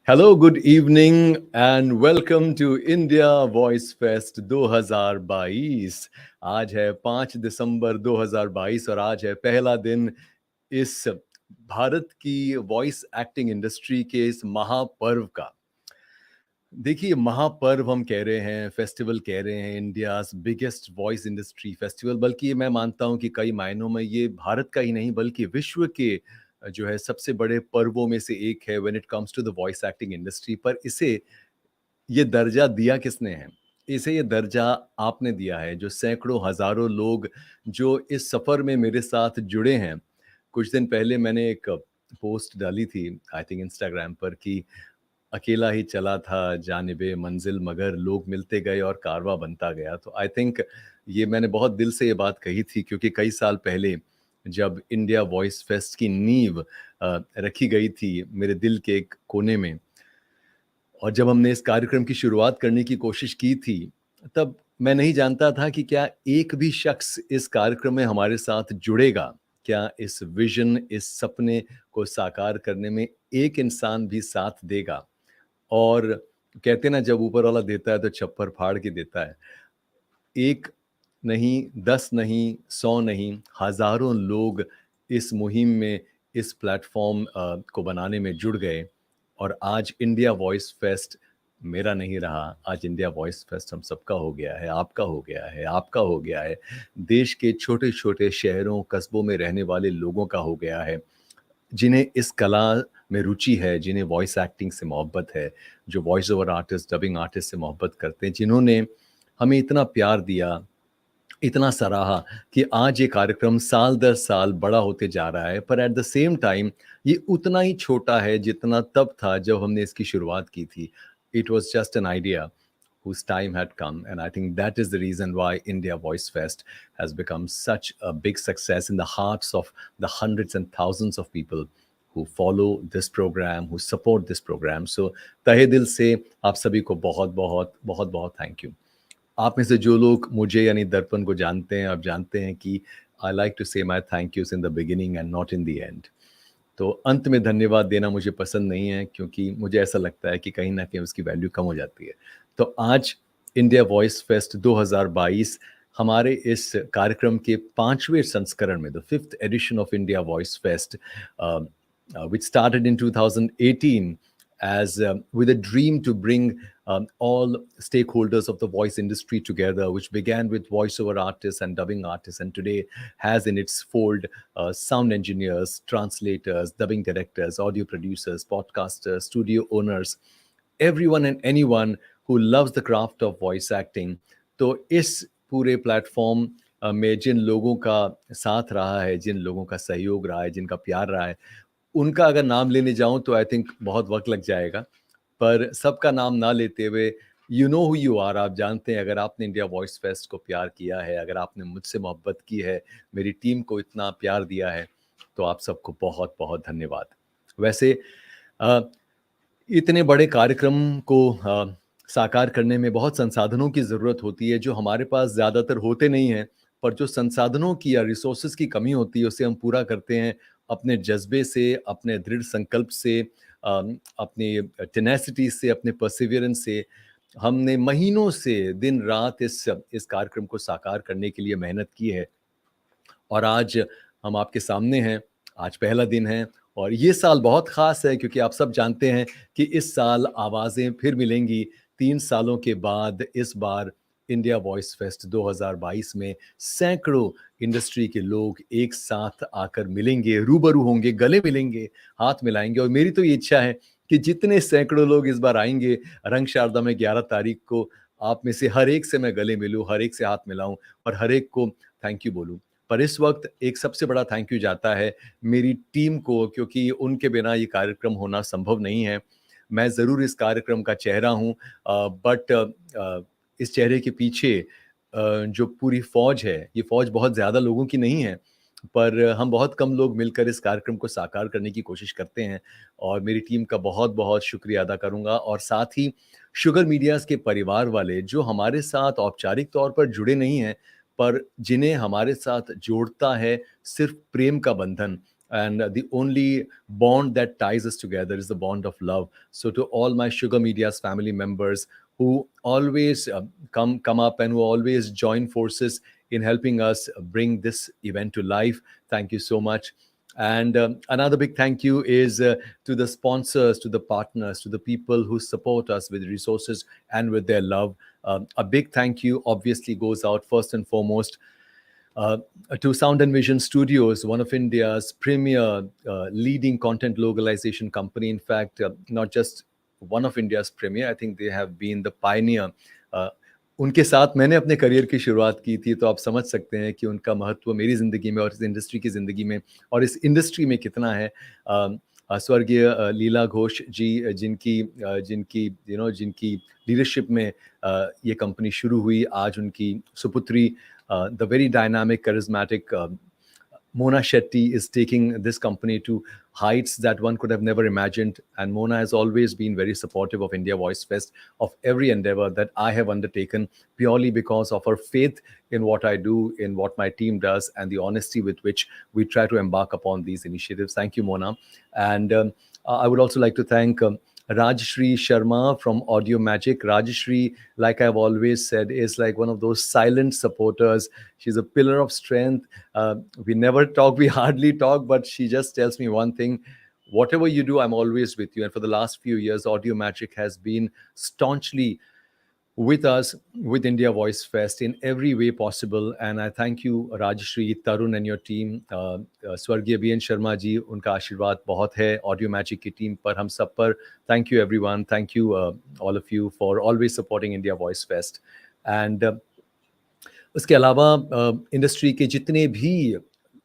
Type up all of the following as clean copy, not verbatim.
Hello, good evening and welcome to India Voice Fest 2022। आज है 5 दिसंबर 2022 और आज है पहला दिन इस भारत की वॉइस एक्टिंग इंडस्ट्री के इस महापर्व का। देखिए, महापर्व हम कह रहे हैं, फेस्टिवल कह रहे हैं, India's biggest voice industry festival, बल्कि मैं मानता हूं कि कई मायनों में ये भारत का ही नहीं बल्कि विश्व के जो है सबसे बड़े पर्वों में से एक है when it comes to the voice acting industry. पर इसे ये दर्जा दिया किसने है? इसे ये दर्जा आपने दिया है, जो सैकड़ों हज़ारों लोग जो इस सफ़र में मेरे साथ जुड़े हैं। कुछ दिन पहले मैंने एक पोस्ट डाली थी आई थिंक इंस्टाग्राम पर कि अकेला ही चला था जानिबे मंजिल मगर लोग मिलते गए और कारवां बनता गया। तो आई थिंक ये मैंने बहुत दिल से ये बात कही थी क्योंकि कई साल पहले जब इंडिया वॉइस फेस्ट की नींव रखी गई थी मेरे दिल के एक कोने में, और जब हमने इस कार्यक्रम की शुरुआत करने की कोशिश की थी, तब मैं नहीं जानता था कि क्या एक भी शख्स इस कार्यक्रम में हमारे साथ जुड़ेगा। क्या इस विजन, इस सपने को साकार करने में एक इंसान भी साथ देगा। और कहते ना, जब ऊपर वाला देता है तो छप्पर फाड़ के देता है। एक नहीं, 10 नहीं, 100 नहीं, हज़ारों लोग इस मुहिम में, इस प्लेटफ़ॉर्म को बनाने में जुड़ गए और आज इंडिया वॉइस फेस्ट मेरा नहीं रहा। आज इंडिया वॉइस फेस्ट हम सबका हो गया है, आपका हो गया है, आपका हो गया है। देश के छोटे-छोटे शहरों, कस्बों में रहने वाले लोगों का हो गया है, जिन्हें इस कला में रुचि है, जिन्हें वॉइस एक्टिंग से मोहब्बत है, जो voice over artist, dubbing artist से मोहब्बत करते हैं, जिन्होंने हमें इतना प्यार दिया, इतना सराहा कि आज ये कार्यक्रम साल दर साल बड़ा होते जा रहा है। पर एट द सेम टाइम ये उतना ही छोटा है जितना तब था जब हमने इसकी शुरुआत की थी। It was just an idea whose time had come, and I think that is the reason why India Voice Fest has become such a big success in the hearts of the hundreds and thousands of people who follow this program, who support this program. So तहे दिल से आप सभी को बहुत बहुत बहुत बहुत थैंक यू। आप में से जो लोग मुझे यानी दर्पण को जानते हैं, आप जानते हैं कि आई like to say my thank yous in the beginning and not in the end. तो अंत में धन्यवाद देना मुझे पसंद नहीं है क्योंकि मुझे ऐसा लगता है कि कहीं ना कहीं उसकी वैल्यू कम हो जाती है। तो आज इंडिया वॉइस फेस्ट 2022 हमारे इस कार्यक्रम के 5वें संस्करण में, the 5th edition of India Voice Fest, which started in 2018 as with a dream to bring all stakeholders of the voice industry together, which began with voiceover artists and dubbing artists, and today has in its fold sound engineers, translators, dubbing directors, audio producers, podcasters, studio owners, everyone and anyone who loves the craft of voice acting। तो इस पूरे platform में जिन लोगों का साथ रहा है, जिन लोगों का सहयोग रहा है, जिनका प्यार रहा है, उनका अगर नाम लेने जाऊं तो आई थिंक बहुत वक्त लग जाएगा। पर सबका नाम ना लेते हुए, you know who you are, आप जानते हैं। अगर आपने इंडिया वॉइस फेस्ट को प्यार किया है, अगर आपने मुझसे मोहब्बत की है, मेरी टीम को इतना प्यार दिया है, तो आप सबको बहुत बहुत धन्यवाद। वैसे इतने बड़े कार्यक्रम को साकार करने में बहुत संसाधनों की ज़रूरत होती है जो हमारे पास ज़्यादातर होते नहीं हैं। पर जो संसाधनों की या रिसोर्सेज की कमी होती है उसे हम पूरा करते हैं अपने जज्बे से, अपने दृढ़ संकल्प से, अपनी टेनेसिटी से, अपने परसिवियरेंस से। हमने महीनों से दिन रात इस कार्यक्रम को साकार करने के लिए मेहनत की है और आज हम आपके सामने हैं। आज पहला दिन है और ये साल बहुत ख़ास है क्योंकि आप सब जानते हैं कि इस साल आवाज़ें फिर मिलेंगी। 3 सालों के बाद इस बार इंडिया वॉइस फेस्ट 2022 में सैकड़ों इंडस्ट्री के लोग एक साथ आकर मिलेंगे, रूबरू होंगे, गले मिलेंगे, हाथ मिलाएंगे। और मेरी तो ये इच्छा है कि जितने सैकड़ों लोग इस बार आएंगे रंग शारदा में 11 तारीख को, आप में से हर एक से मैं गले मिलूं, हर एक से हाथ मिलाऊं और हर एक को थैंक यू बोलूं। पर इस वक़्त एक सबसे बड़ा थैंक यू जाता है मेरी टीम को, क्योंकि उनके बिना ये कार्यक्रम होना संभव नहीं है। मैं ज़रूर इस कार्यक्रम का चेहरा हूँ, बट इस चेहरे के पीछे जो पूरी फ़ौज है, ये फ़ौज बहुत ज़्यादा लोगों की नहीं है, पर हम बहुत कम लोग मिलकर इस कार्यक्रम को साकार करने की कोशिश करते हैं, और मेरी टीम का बहुत-बहुत शुक्रिया अदा करूँगा, और साथ ही शुगर मीडियाज़ के परिवार वाले जो हमारे साथ औपचारिक तौर पर जुड़े नहीं हैं, पर जिन्हें हमारे साथ जोड़ता है सिर्फ़ प्रेम का बंधन, and the only bond that ties us together is the bond of love. So to all my Sugar Media's family members who always come up and who always join forces in helping us bring this event to life, thank you so much. And another big thank you is to the sponsors, to the partners, to the people who support us with resources and with their love. A big thank you obviously goes out first and foremost uh, to Sound and Vision Studios, one of India's premier leading content localization company. In fact, not just one of India's premier, I think they have been the pioneer. Uh, उनके साथ मैंने अपने career की शुरुआत की थी, तो आप समझ सकते हैं कि उनका महत्व मेरी ज़िंदगी में और इस इंडस्ट्री की ज़िंदगी में और इस इंडस्ट्री में कितना है। स्वर्गीय लीला घोष जी, जिनकी जिनकी लीडरशिप में ये कंपनी शुरू हुई, आज उनकी सुपुत्री the very dynamic, charismatic Mona Shetty is taking this company to heights that one could have never imagined. And Mona has always been very supportive of India Voice Fest, of every endeavor that I have undertaken, purely because of her faith in what I do, in what my team does, and the honesty with which we try to embark upon these initiatives. Thank you, Mona. And I would also like to thank Rajshri Sharma from Audio Magic. Rajshri, like I've always said, is like one of those silent supporters. She's a pillar of strength. We never talk, we hardly talk, but she just tells me one thing: whatever you do, I'm always with you. And for the last few years, Audio Magic has been staunchly with us, with India Voice Fest in every way possible. And I thank you, Rajshri, Tarun, and your team. स्वर्गीय BN Sharma ji, उनका आशीर्वाद बहुत है audio magic की team पर, हम सब पर. Thank you everyone, thank you all of you for always supporting India Voice fest. And उसके अलावा इंडस्ट्री के जितने भी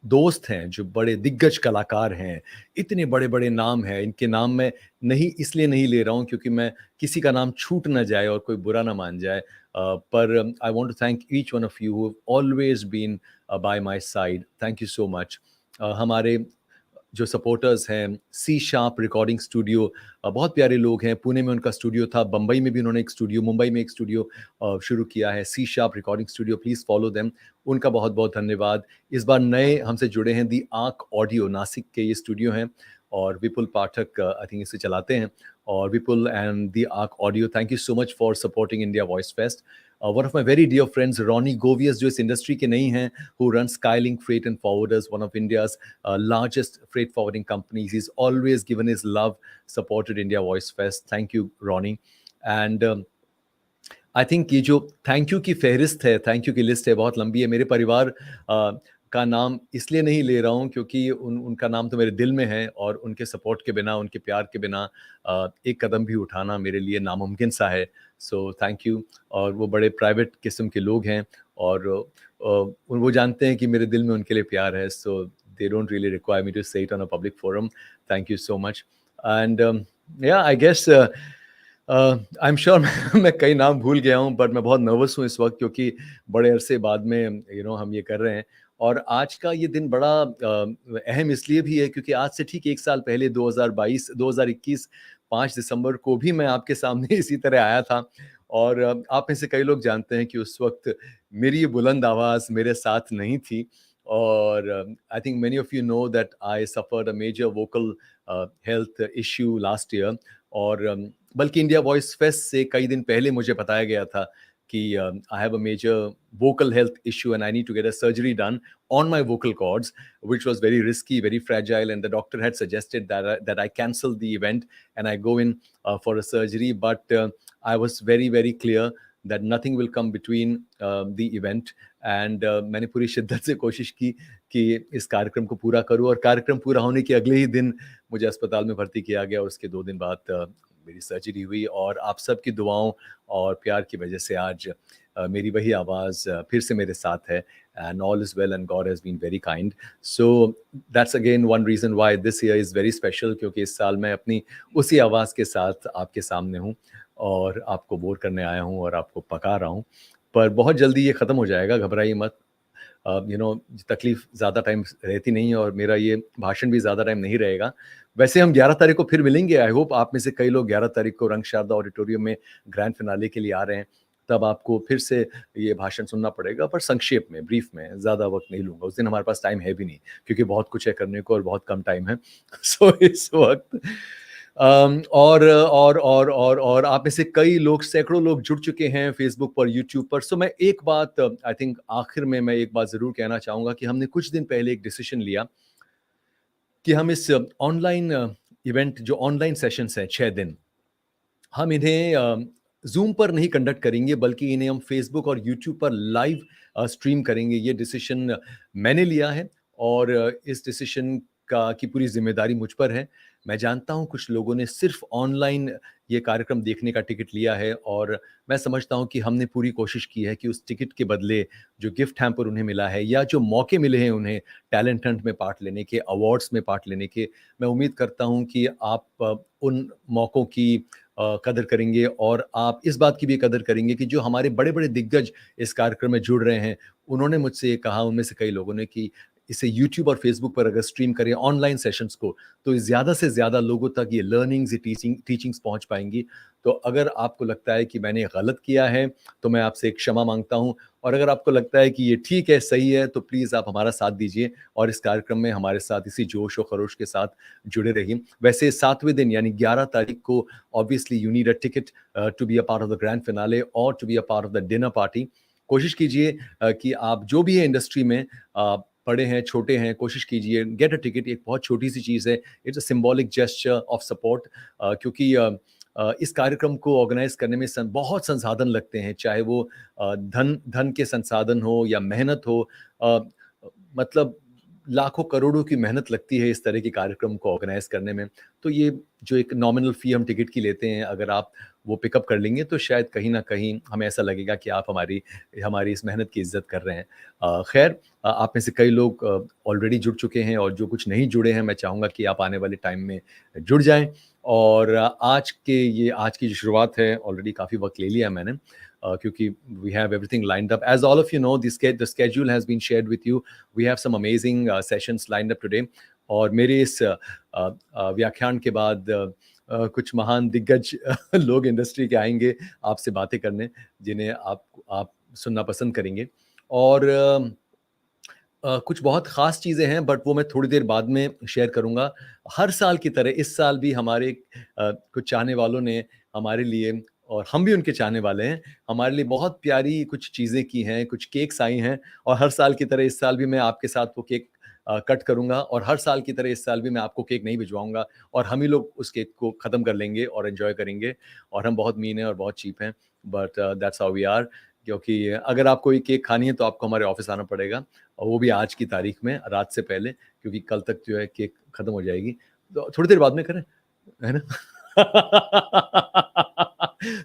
दोस्त हैं, जो बड़े दिग्गज कलाकार हैं, इतने बड़े-बड़े नाम हैं, इनके नाम मैं नहीं इसलिए नहीं ले रहा हूँ क्योंकि मैं किसी का नाम छूट ना जाए और कोई बुरा ना मान जाए. पर I want to thank each one of you who have always been by my side. Thank you so much. हमारे जो सपोर्टर्स हैं, सी शार्प रिकॉर्डिंग स्टूडियो, बहुत प्यारे लोग हैं. पुणे में उनका स्टूडियो था, बम्बई में भी उन्होंने एक स्टूडियो, मुंबई में एक स्टूडियो शुरू किया है. C sharp recording studio, please follow them. उनका बहुत-बहुत धन्यवाद. इस बार नए हमसे जुड़े हैं दी आर्क ऑडियो, नासिक के ये स्टूडियो हैं, और विपुल पाठक आई थिंक इसे चलाते हैं. और Vipul and the Ark Audio, thank you so much for supporting India Voice Fest. One of my very dear friends, Ronnie Govias, जो इस इंडस्ट्री के नहीं हैं, who runs Skylink Freight and Forwarders, one of India's largest freight forwarding companies. He's always given his love, supported India Voice Fest. Thank you, Ronnie. And I think ये जो thank you की फहरिस्त है, thank you की list है, बहुत लंबी है. मेरे परिवार का नाम इसलिए नहीं ले रहा हूँ क्योंकि उनका नाम तो मेरे दिल में है, और उनके सपोर्ट के बिना, उनके प्यार के बिना एक कदम भी उठाना मेरे लिए नामुमकिन सा है. सो थैंक यू. और वो बड़े प्राइवेट किस्म के लोग हैं, और वो जानते हैं कि मेरे दिल में उनके लिए प्यार है. So they don't really require me to say it on a public forum. Thank you so much. And yeah I guess I am sure मैं कई नाम भूल गया हूँ, बट मैं बहुत नर्वस हूँ इस वक्त क्योंकि बड़े अरसे बाद में हम ये कर रहे हैं. और आज का ये दिन बड़ा अहम इसलिए भी है क्योंकि आज से ठीक एक साल पहले 2021 5 दिसंबर को भी मैं आपके सामने इसी तरह आया था. और आप में से कई लोग जानते हैं कि उस वक्त मेरी ये बुलंद आवाज़ मेरे साथ नहीं थी. और I think many of you know that I suffered a major vocal health issue last year. और बल्कि इंडिया वॉइस फेस्ट से कई दिन पहले मुझे बताया गया था कि I have a major vocal health issue and I need to get a surgery done on my vocal cords, which was very risky, very fragile, and the doctor had suggested that I cancel the event and I go in for a surgery. But I was very, very clear that nothing will come between the event. And मैंने पूरी शिद्दत से कोशिश की कि इस कार्यक्रम को पूरा करूं, और कार्यक्रम पूरा होने के अगले ही दिन मुझे अस्पताल में भर्ती किया गया, और उसके 2 दिन बाद मेरी सर्जरी हुई. और आप सबकी दुआओं और प्यार की वजह से आज मेरी वही आवाज़ फिर से मेरे साथ है, and all is well and God has been very kind. So that's again one reason why this year is very special, क्योंकि इस साल मैं अपनी उसी आवाज़ के साथ आपके सामने हूँ और आपको बोर करने आया हूँ और आपको पका रहा हूँ। पर बहुत जल्दी ये ख़त्म हो जाएगा, घबराइए मत। तकलीफ़ ज़्यादा टाइम रहती नहीं है और मेरा ये भाषण भी ज़्यादा टाइम नहीं रहेगा। वैसे हम 11 तारीख को फिर मिलेंगे। आई होप आप में से कई लोग 11 तारीख को रंग शारदा ऑडिटोरियम में ग्रैंड फिनाले के लिए आ रहे हैं। तब आपको फिर से ये भाषण सुनना पड़ेगा, पर संक्षेप में, ब्रीफ में, ज़्यादा वक़्त नहीं लूँगा। उस दिन हमारे पास टाइम है भी नहीं, क्योंकि बहुत कुछ है करने को और बहुत कम टाइम है। सो इस वक़्त और आप में से कई लोग, सैकड़ों लोग जुड़ चुके हैं फ़ेसबुक पर, यूट्यूब पर। सो मैं एक बात, आई थिंक आखिर में मैं एक बात ज़रूर कहना चाहूँगा कि हमने कुछ दिन पहले एक डिसीज़न लिया कि हम इस ऑनलाइन इवेंट, जो ऑनलाइन सेशंस हैं 6 दिन, हम इन्हें ज़ूम पर नहीं कंडक्ट करेंगे, बल्कि इन्हें हम फ़ेसबुक और यूट्यूब पर लाइव स्ट्रीम करेंगे। ये डिसीज़न मैंने लिया है और इस डिसीज़न का की पूरी ज़िम्मेदारी मुझ पर है। मैं जानता हूँ कुछ लोगों ने सिर्फ़ ऑनलाइन ये कार्यक्रम देखने का टिकट लिया है, और मैं समझता हूँ कि हमने पूरी कोशिश की है कि उस टिकट के बदले जो गिफ्ट हैम्पर उन्हें मिला है, या जो मौके मिले हैं उन्हें टैलेंट हंट में पार्ट लेने के, अवार्ड्स में पार्ट लेने के, मैं उम्मीद करता हूँ कि आप उन मौकों की कदर करेंगे, और आप इस बात की भी कदर करेंगे कि जो हमारे बड़े-बड़े दिग्गज इस कार्यक्रम में जुड़ रहे हैं, उन्होंने मुझसे ये कहा, उनमें से कई लोगों ने, कि इसे यूट्यूब और फ़ेसबुक पर अगर स्ट्रीम करें ऑनलाइन सेशंस को, तो ज़्यादा से ज़्यादा लोगों तक ये लर्निंग्स, ये टीचिंग्स पहुँच पाएँगी। तो अगर आपको लगता है कि मैंने गलत किया है, तो मैं आपसे एक क्षमा माँगता हूँ, और अगर आपको लगता है कि ये ठीक है, सही है, तो प्लीज़ आप हमारा साथ दीजिए और इस कार्यक्रम में हमारे साथ इसी जोश और खरोश के साथ जुड़े रहिए। वैसे 7वें दिन यानी 11 तारीख को obviously you need a ticket to be a part of the grand finale और to be a part of the dinner party. कोशिश कीजिए कि आप जो भी है इंडस्ट्री में, बड़े हैं, छोटे हैं, कोशिश कीजिए, गेट अ टिकट। एक बहुत छोटी-सी चीज़ है, it's a symbolic gesture of support, क्योंकि इस कार्यक्रम को ऑर्गेनाइज़ करने में बहुत संसाधन लगते हैं, चाहे वो धन धन के संसाधन हो या मेहनत हो, अ, मतलब लाखों करोड़ों की मेहनत लगती है इस तरह के कार्यक्रम को ऑर्गेनाइज़ करने में। तो ये जो एक नॉमिनल फ़ी हम टिकट की लेते हैं, अगर आप वो पिकअप कर लेंगे, तो शायद कहीं न कहीं हमें ऐसा लगेगा कि आप हमारी हमारी इस मेहनत की इज़्ज़त कर रहे हैं। ख़ैर, आप में से कई लोग ऑलरेडी जुड़ चुके हैं, और जो कुछ नहीं जुड़े हैं, मैं चाहूँगा कि आप आने वाले टाइम में जुड़ जाएँ। और आज की जो शुरुआत है, ऑलरेडी काफ़ी वक़्त ले लिया है मैंने, क्योंकि we have everything lined up. As all of you know, the schedule has been shared with you. We have some amazing sessions lined up today, और मेरे इस व्याख्यान के बाद कुछ महान दिग्गज लोग इंडस्ट्री के आएँगे आपसे बातें करने, जिन्हें आप सुनना पसंद करेंगे। और कुछ बहुत ख़ास चीज़ें हैं, बट वो मैं थोड़ी देर बाद में शेयर करूँगा। हर साल की तरह इस साल भी हमारे कुछ चाहने वालों ने हमारे लिए, और हम भी उनके चाहने वाले हैं, हमारे लिए बहुत प्यारी कुछ चीज़ें की हैं, कुछ केक्स आई हैं, और हर साल की तरह इस साल भी मैं आपके साथ वो केक कट करूँगा, और हर साल की तरह इस साल भी मैं आपको केक नहीं भिजवाऊँगा, और हम ही लोग उस केक को ख़त्म कर लेंगे और एन्जॉय करेंगे। और हम बहुत मीन हैं और बहुत चीप हैं, but that's how we are. क्योंकि अगर आपको ये केक खानी है, तो आपको हमारे ऑफ़िस आना पड़ेगा, और वो भी आज की तारीख में, रात से पहले, क्योंकि कल तक जो है केक खत्म हो जाएगी। तो थोड़ी देर बाद में करें, है ना?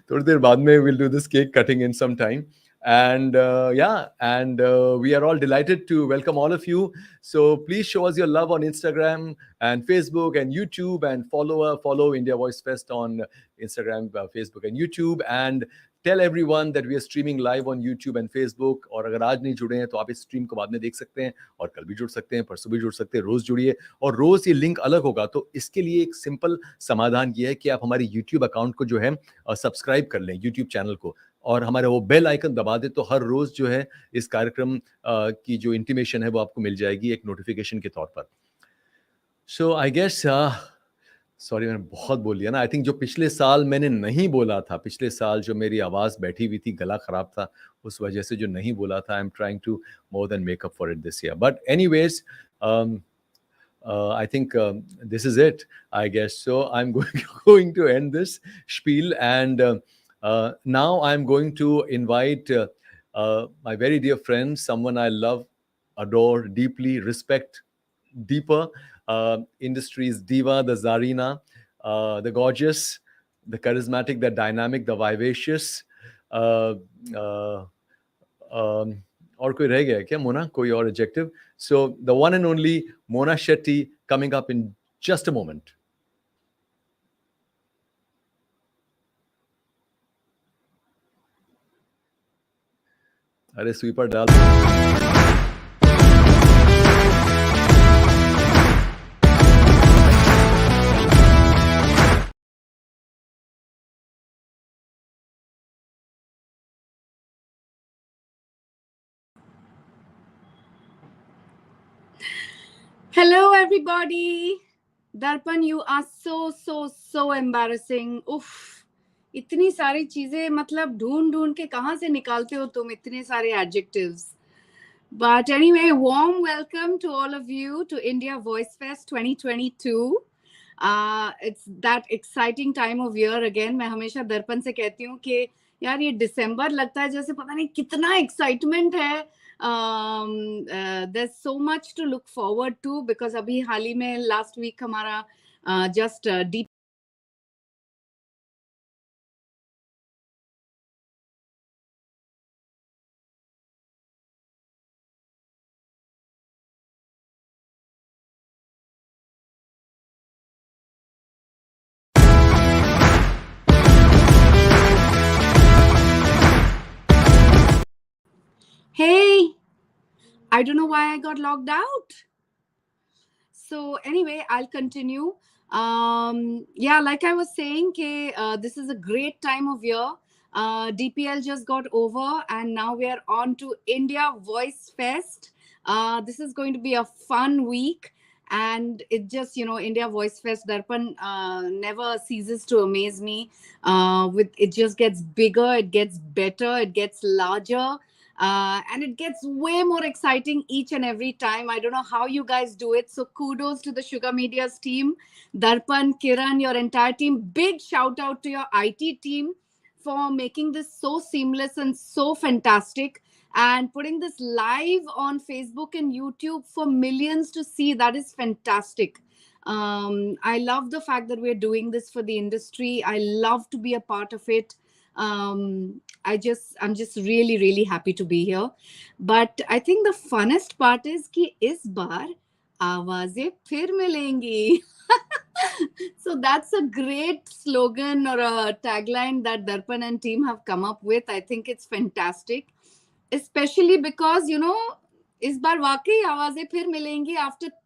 थोड़ी देर बाद में we'll do this cake cutting in some time. And yeah, and we are all delighted to welcome all of you. So please show us your love on Instagram and Facebook and YouTube, and follow India Voice Fest on Instagram, Facebook and YouTube, and tell everyone that we are streaming live on YouTube and Facebook. और अगर आज नहीं जुड़े हैं, तो आप इस stream को बाद में देख सकते हैं, और कल भी जुड़ सकते हैं, परसों भी जुड़ सकते हैं, रोज जुड़िए, और रोज ये लिंक अलग होगा। तो इसके लिए एक सिंपल समाधान ये है कि आप हमारे YouTube अकाउंट को जो है सब्सक्राइब कर लें, YouTube चैनल को, और हमारा वो बेल आइकन दबा दें, तो हर रोज जो है इस कार्यक्रम की जो इंटीमेशन है वो आपको मिल जाएगी एक नोटिफिकेशन के तौर पर। सो आई गेस, सॉरी मैंने बहुत बोल लिया ना। आई थिंक जो पिछले साल मैंने नहीं बोला था, पिछले साल जो मेरी आवाज़ बैठी हुई थी, गला खराब था, उस वजह से जो नहीं बोला था, I am trying to more than make up for it this year. But anyways, I think this is it, I guess. So I'm going to end this spiel, and now I'm going to invite my very dear friend, someone I love, adore, deeply respect, deeper, industries diva, the Zarina, the gorgeous, the charismatic, the dynamic, the vivacious, uh, uh, और कोई रह गया क्या मोना, कोई और adjective? So the one and only Mona Shetty coming up in just a moment. अरे sweeper डाल. Hello, everybody. Darpan, you are so embarrassing. Uff, इतनी सारी चीजें, मतलब ढूंढ के कहाँ से निकालते हो तुम इतने सारे adjectives. But anyway, warm welcome to all of you to India Voice Fest 2022. It's that exciting time of year again. मैं हमेशा दर्पण से कहती हूँ कि यार ये दिसंबर लगता है जैसे पता नहीं कितना excitement है. There's so much to look forward to because अभी हाल ही में last week हमारा just deep. Hey, I don't know why I got logged out. So anyway, I'll continue. Yeah, like I was saying, this is a great time of year. DPL just got over and now we are on to India Voice Fest. This is going to be a fun week. And it just, India Voice Fest, Darpan never ceases to amaze me. It just gets bigger, it gets better, it gets larger. And it gets way more exciting each and every time. I don't know how you guys do it. So kudos to the Sugar Mediaz team, Darpan, Kiran, your entire team. Big shout out to your IT team for making this so seamless and so fantastic. And putting this live on Facebook and YouTube for millions to see. That is fantastic. I love the fact that we're doing this for the industry. I love to be a part of it. I'm just really happy to be here. But I think the funnest part is कि इस बार आवाजें फिर मिलेंगी. So that's a great slogan or a tagline that Darpan and team have come up with. I think it's fantastic, especially because इस बार वाकई आवाजें फिर मिलेंगी.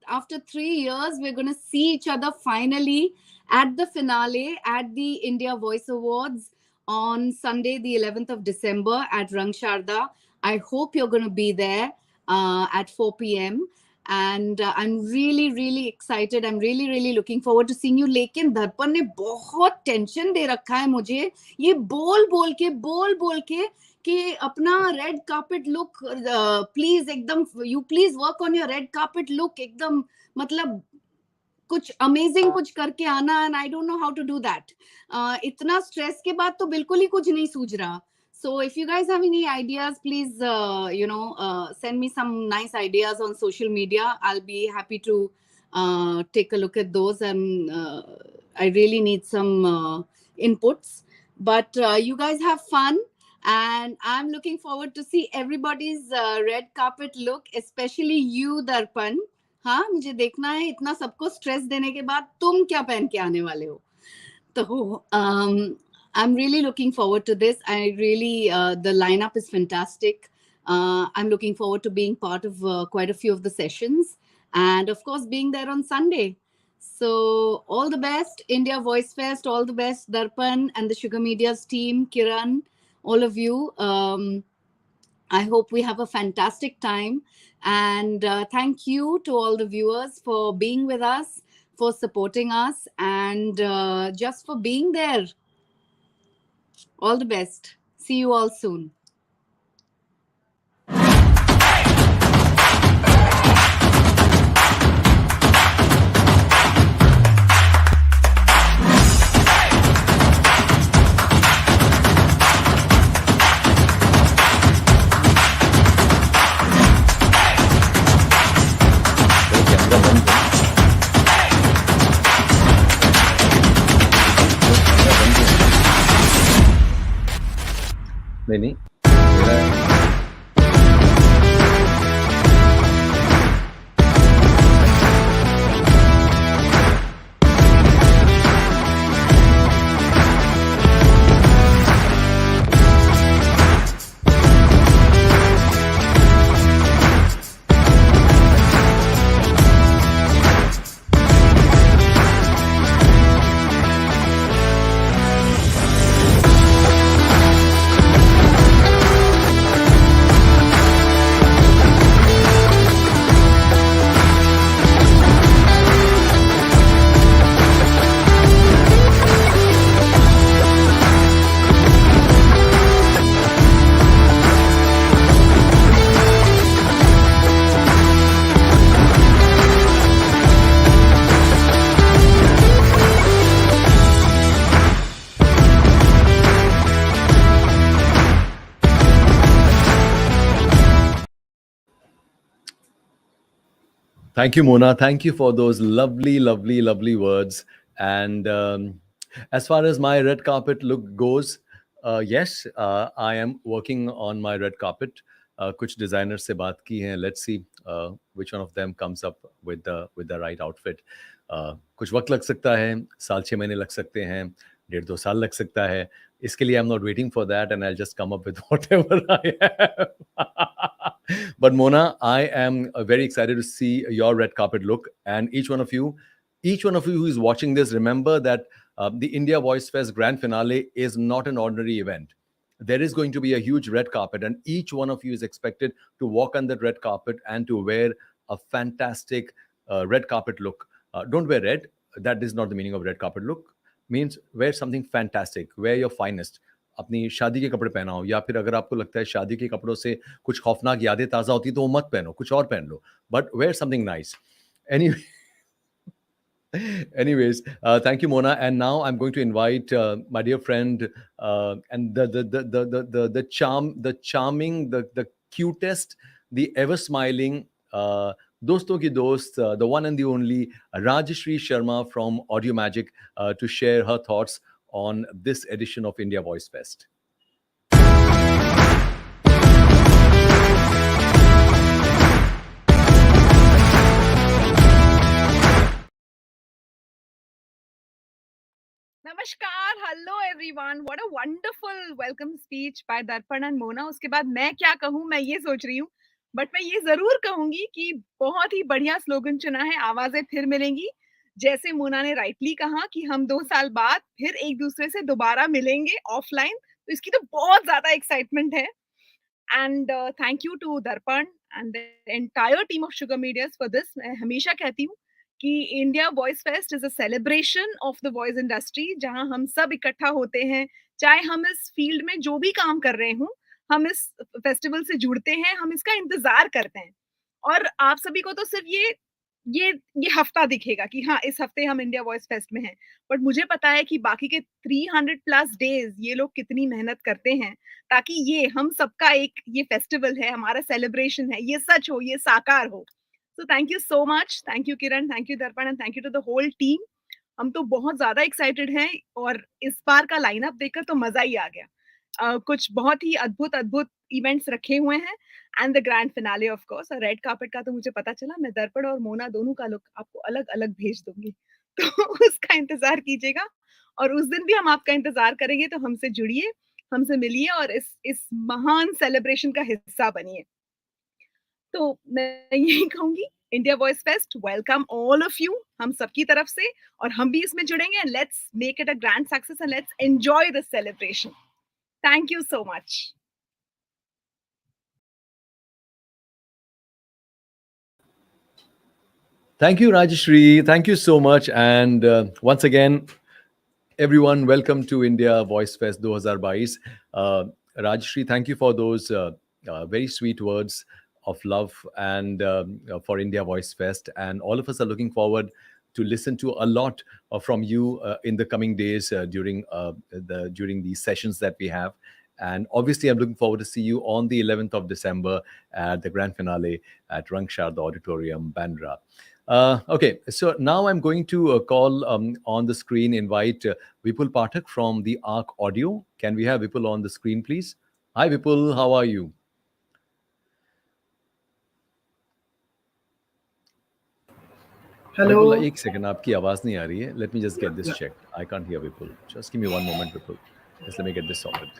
After 3 years, we're going to see each other finally at the finale at the India Voice Awards on Sunday, the 11th of December at Rang Sharda. I hope you're going to be there at 4 p.m. And I'm really excited. I'm really looking forward to seeing you. लेकिन दर्पण ने बहुत tension दे रखा है मुझे ये बोल के कि अपना रेड कार्पेट लुक प्लीज एकदम you please work on your red carpet look एकदम मतलब कुछ अमेजिंग कुछ करके आना. And I don't know how to do that. इतना स्ट्रेस के बाद तो बिल्कुल ही कुछ नहीं सूझ रहा. So if you guys have any ideas, please, send me some nice ideas on social media. I'll be happy to take a look at those. And I really need some inputs. But you guys have fun. And I'm looking forward to see everybody's red carpet look, especially you, Darpan. हाँ, मुझे देखना है इतना सबको stress देने के बाद तुम क्या पहन के आने वाले हो. तो I'm really looking forward to this. I really, the lineup is fantastic. I'm looking forward to being part of quite a few of the sessions. And of course, being there on Sunday. So all the best, India Voice Fest. All the best, Darpan and the Sugar Mediaz team, Kiran, all of you. I hope we have a fantastic time. And thank you to all the viewers for being with us, for supporting us, and just for being there. All the best. See you all soon. नहीं Thank you, Mona. Thank you for those lovely, lovely, lovely words. And as far as my red carpet look goes, yes, I am working on my red carpet. कुछ designers से बात की है. Let's see which one of them comes up with the right outfit. कुछ वक्त लग सकता है, साल 6 महीने लग सकते हैं, 1.5 2 साल लग सकता है. इसके लिए I'm not waiting for that, and I'll just come up with whatever I have. But Mona, I am very excited to see your red carpet look, and each one of you who is watching this, remember that the India Voice Fest grand finale is not an ordinary event. There is going to be a huge red carpet, and each one of you is expected to walk on that red carpet and to wear a fantastic red carpet look. Don't wear red. That is not the meaning of red carpet look. Means wear something fantastic. Wear your finest. अपनी शादी के कपड़े पहनाओ, या फिर अगर आपको लगता है शादी के कपड़ों से कुछ खौफनाक यादें ताज़ा होती है तो वो मत पहनो, कुछ और पहन लो, but wear something nice. Any Anyways, thank you, Mona. And now I'm going to invite my dear friend and the charming, the cutest, the ever smiling, doston ki dost, the one and the only Rajashri Sharma from Audio Magic to share her thoughts on this edition of India Voice Fest. नमस्कार, hello everyone, what a wonderful welcome speech bye दर्पण and Mona. उसके बाद मैं क्या कहूँ, मैं ये सोच रही हूँ, बट मैं ये जरूर कहूंगी कि बहुत ही बढ़िया स्लोगन चुना है, आवाजें फिर मिलेंगी. जैसे मोना ने राइटली कहा कि हम 2 साल बाद फिर एक दूसरे से दोबारा मिलेंगे ऑफलाइन, तो इसकी तो बहुत ज्यादा एक्साइटमेंट है. And thank you to Darpan and the entire team of Sugar Media's for this. मैं हमेशा कहती हूँ कि India Voice Fest is a celebration of the voice industry, जहां हम सब इकट्ठा होते हैं, चाहे हम इस फील्ड में जो भी काम कर रहे हों, हम इस फेस्टिवल से जुड़ते हैं, हम इसका इंतजार करते हैं. और आप सभी को तो सिर्फ ये ये हफ्ता दिखेगा कि हाँ, इस हफ्ते हम इंडिया वॉइस फेस्ट में हैं, बट मुझे पता है कि बाकी के 300 प्लस डेज ये लोग कितनी मेहनत करते हैं ताकि ये हम सबका एक ये फेस्टिवल है, हमारा सेलिब्रेशन है, ये सच हो, ये साकार हो. So thank you so much. Thank you Kiran, thank you Darpan and thank you to the whole team. हम तो बहुत ज़्यादा एक्साइटेड हैं और इस बार का लाइनअप देखकर तो मज़ा ही आ गया. कुछ बहुत ही अद्भुत इवेंट्स रखे हुए हैं and the grand finale of course. और रेड कार्पेट का तो मुझे पता चला, मैं दर्पण और मोना दोनों का लुक आपको अलग-अलग भेज दूँगी. तो उसका इंतज़ार कीजिएगा और उस दिन भी हम आपका इंतज़ार करेंगे, तो हमसे जुड़िए, हमसे मिलिए और इस महान सेलिब्रेशन का हिस्सा बनिए. तो मैं यही कहूँगी, India Voice fest welcome all of you हम सबकी तरफ से, और हम भी इसमें जुड़ेंगे. And let's make it a grand success and let's enjoy this celebration. Thank you so much. Thank you, Rajashri. Thank you so much. And once again, everyone, welcome to India Voice Fest 2022. Rajashri, thank you for those very sweet words of love and for India Voice Fest. And all of us are looking forward to listen to a lot from you in the coming days during these sessions that we have. And obviously, I'm looking forward to see you on the 11th of December at the grand finale at Rangshad Auditorium, Bandra. Okay, so now I'm going to call on the screen, invite Vipul Pathak from the ARC Audio. Can we have Vipul on the screen, please? Hi, Vipul, how are you? Hello. Vipul, एक second, आपकी आवाज नहीं आ रही है. Let me just get this checked. I can't hear Vipul. Just give me one moment, Vipul. Just let me get this sorted.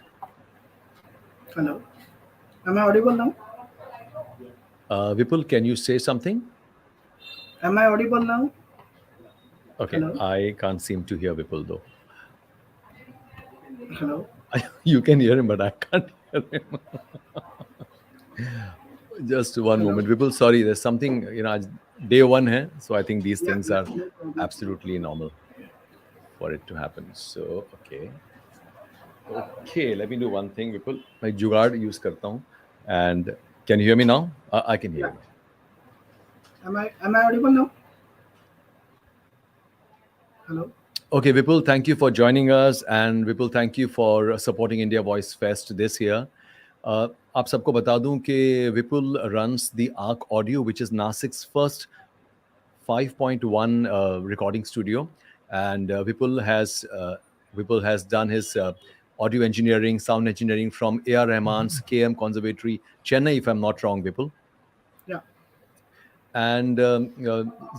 Hello. Am I audible now? Vipul, can you say something? Am I audible now? Okay, Hello? I can't seem to hear Vipul though. Hello. You can hear him, but I can't hear him. Just one Hello? moment, Vipul. Sorry, there's something, day one hai, so I think these things are no problem. absolutely normal for it to happen. So, okay, let me do one thing, Vipul. मैं जुगाड़ use करता हूँ. And can you hear me now? I can hear you. Am I audible now? Hello. Okay, Vipul, thank you for joining us, and Vipul, thank you for supporting India Voice Fest this year. आप सबको बता दूं कि Vipul runs the ARC Audio, which is Nasik's first 5.1 recording studio, and Vipul has done his audio engineering, sound engineering from A.R. Rahman's KM Conservatory, Chennai, if I'm not wrong, Vipul. Yeah. And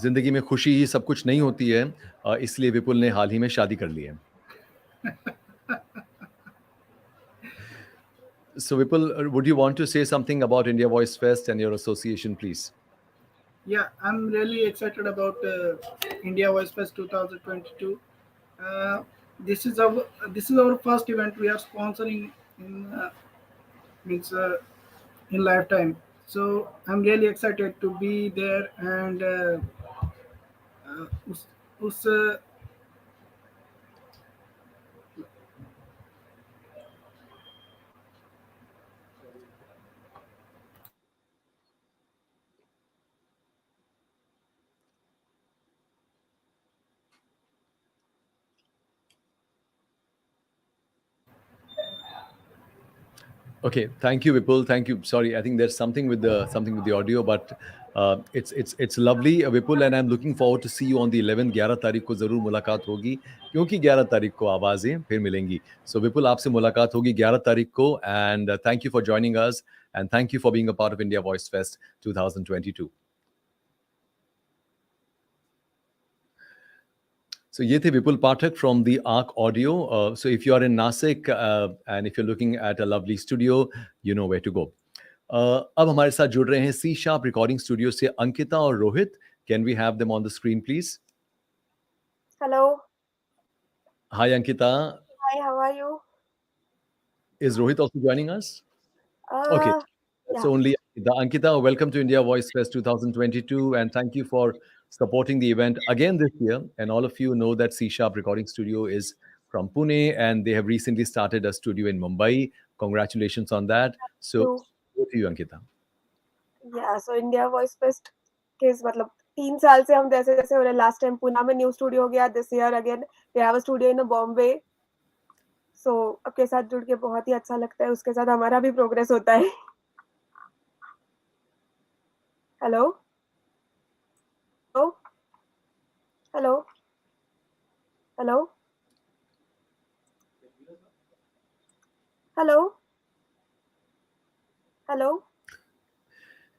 जिंदगी में खुशी ही सब कुछ नहीं होती है, इसलिए विपुल ने हाल ही में शादी कर ली है. So Vipul, would you want to say something about India Voice Fest and your association, please? Yeah, I'm really excited about India Voice Fest 2022. This is our first event we are sponsoring in lifetime. So I'm really excited to be there and उस Okay, thank you, Vipul. Thank you. Sorry, I think there's something with the audio, but it's lovely, Vipul, and I'm looking forward to see you on the 11th. 11 तारीख को जरूर मुलाकात होगी, क्योंकि 11 तारीख को आवाजें फिर मिलेंगी. So Vipul, आपसे मुलाकात होगी 11 तारीख को, and thank you for joining us, and thank you for being a part of India Voice Fest 2022. So ये थे विपुल पाठक from the Arc Audio. So if you are in Nasik and if you're looking at a lovely studio, you know where to go. अब हमारे साथ जुड़ रहे हैं C Sharp Recording Studio से अंकिता और Rohit. Can we have them on the screen, please? Hello. Hi, Ankita. Hi, how are you? Is Rohit also joining us? Okay. Yeah. So only Ankita, welcome to India Voice Fest 2022, and thank you for supporting the event again this year. And all of you know that C Sharp Recording Studio is from Pune, and they have recently started a studio in Mumbai. Congratulations on that. So, over to you, Ankita. Yeah, so India Voice Fest case मतलब 3 साल से हम जैसे जैसे हो रहे. Last time Pune में new studio हो गया. This year again we have a studio in Bombay. So आपके साथ जुड़ के बहुत ही अच्छा लगता है. उसके साथ हमारा भी प्रोग्रेस होता है. Hello hello hello hello hello.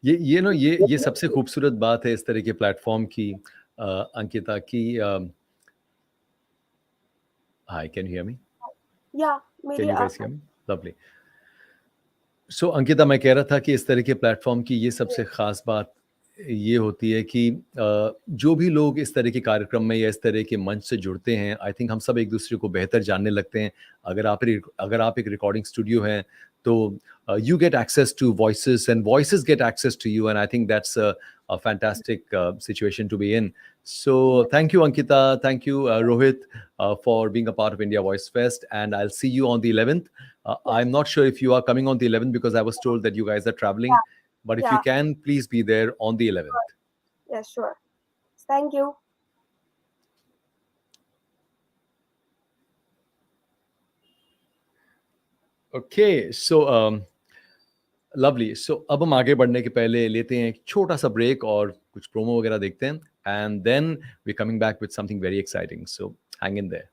ये सबसे खूबसूरत बात है इस तरह के प्लेटफॉर्म की, अंकिता की. हाय, कैन यू हियर मी? या Can you guys hear me? Lovely. So Ankita, मैं कह रहा था कि इस तरह के प्लेटफॉर्म की ये सबसे खास बात ये होती है कि जो भी लोग इस तरह के कार्यक्रम में या इस तरह के मंच से जुड़ते हैं, आई थिंक हम सब एक दूसरे को बेहतर जानने लगते हैं. अगर आप एक रिकॉर्डिंग स्टूडियो हैं तो you get access to voices and voices get access to you, and I think that's a fantastic situation to be in. So thank you, Ankita. Thank you, Rohit, for being a part of India Voice Fest, and I'll see you on the 11th. I'm not sure if you are coming on the 11th because I was told that you guys are traveling, but if you can, please be there on the 11th. Yes, sure. Thank you. Okay, so lovely. So अब हम आगे बढ़ने के पहले लेते हैं एक छोटा सा ब्रेक और कुछ प्रोमो वगैरह देखते हैं, and then we're coming back with something very exciting. So hang in there.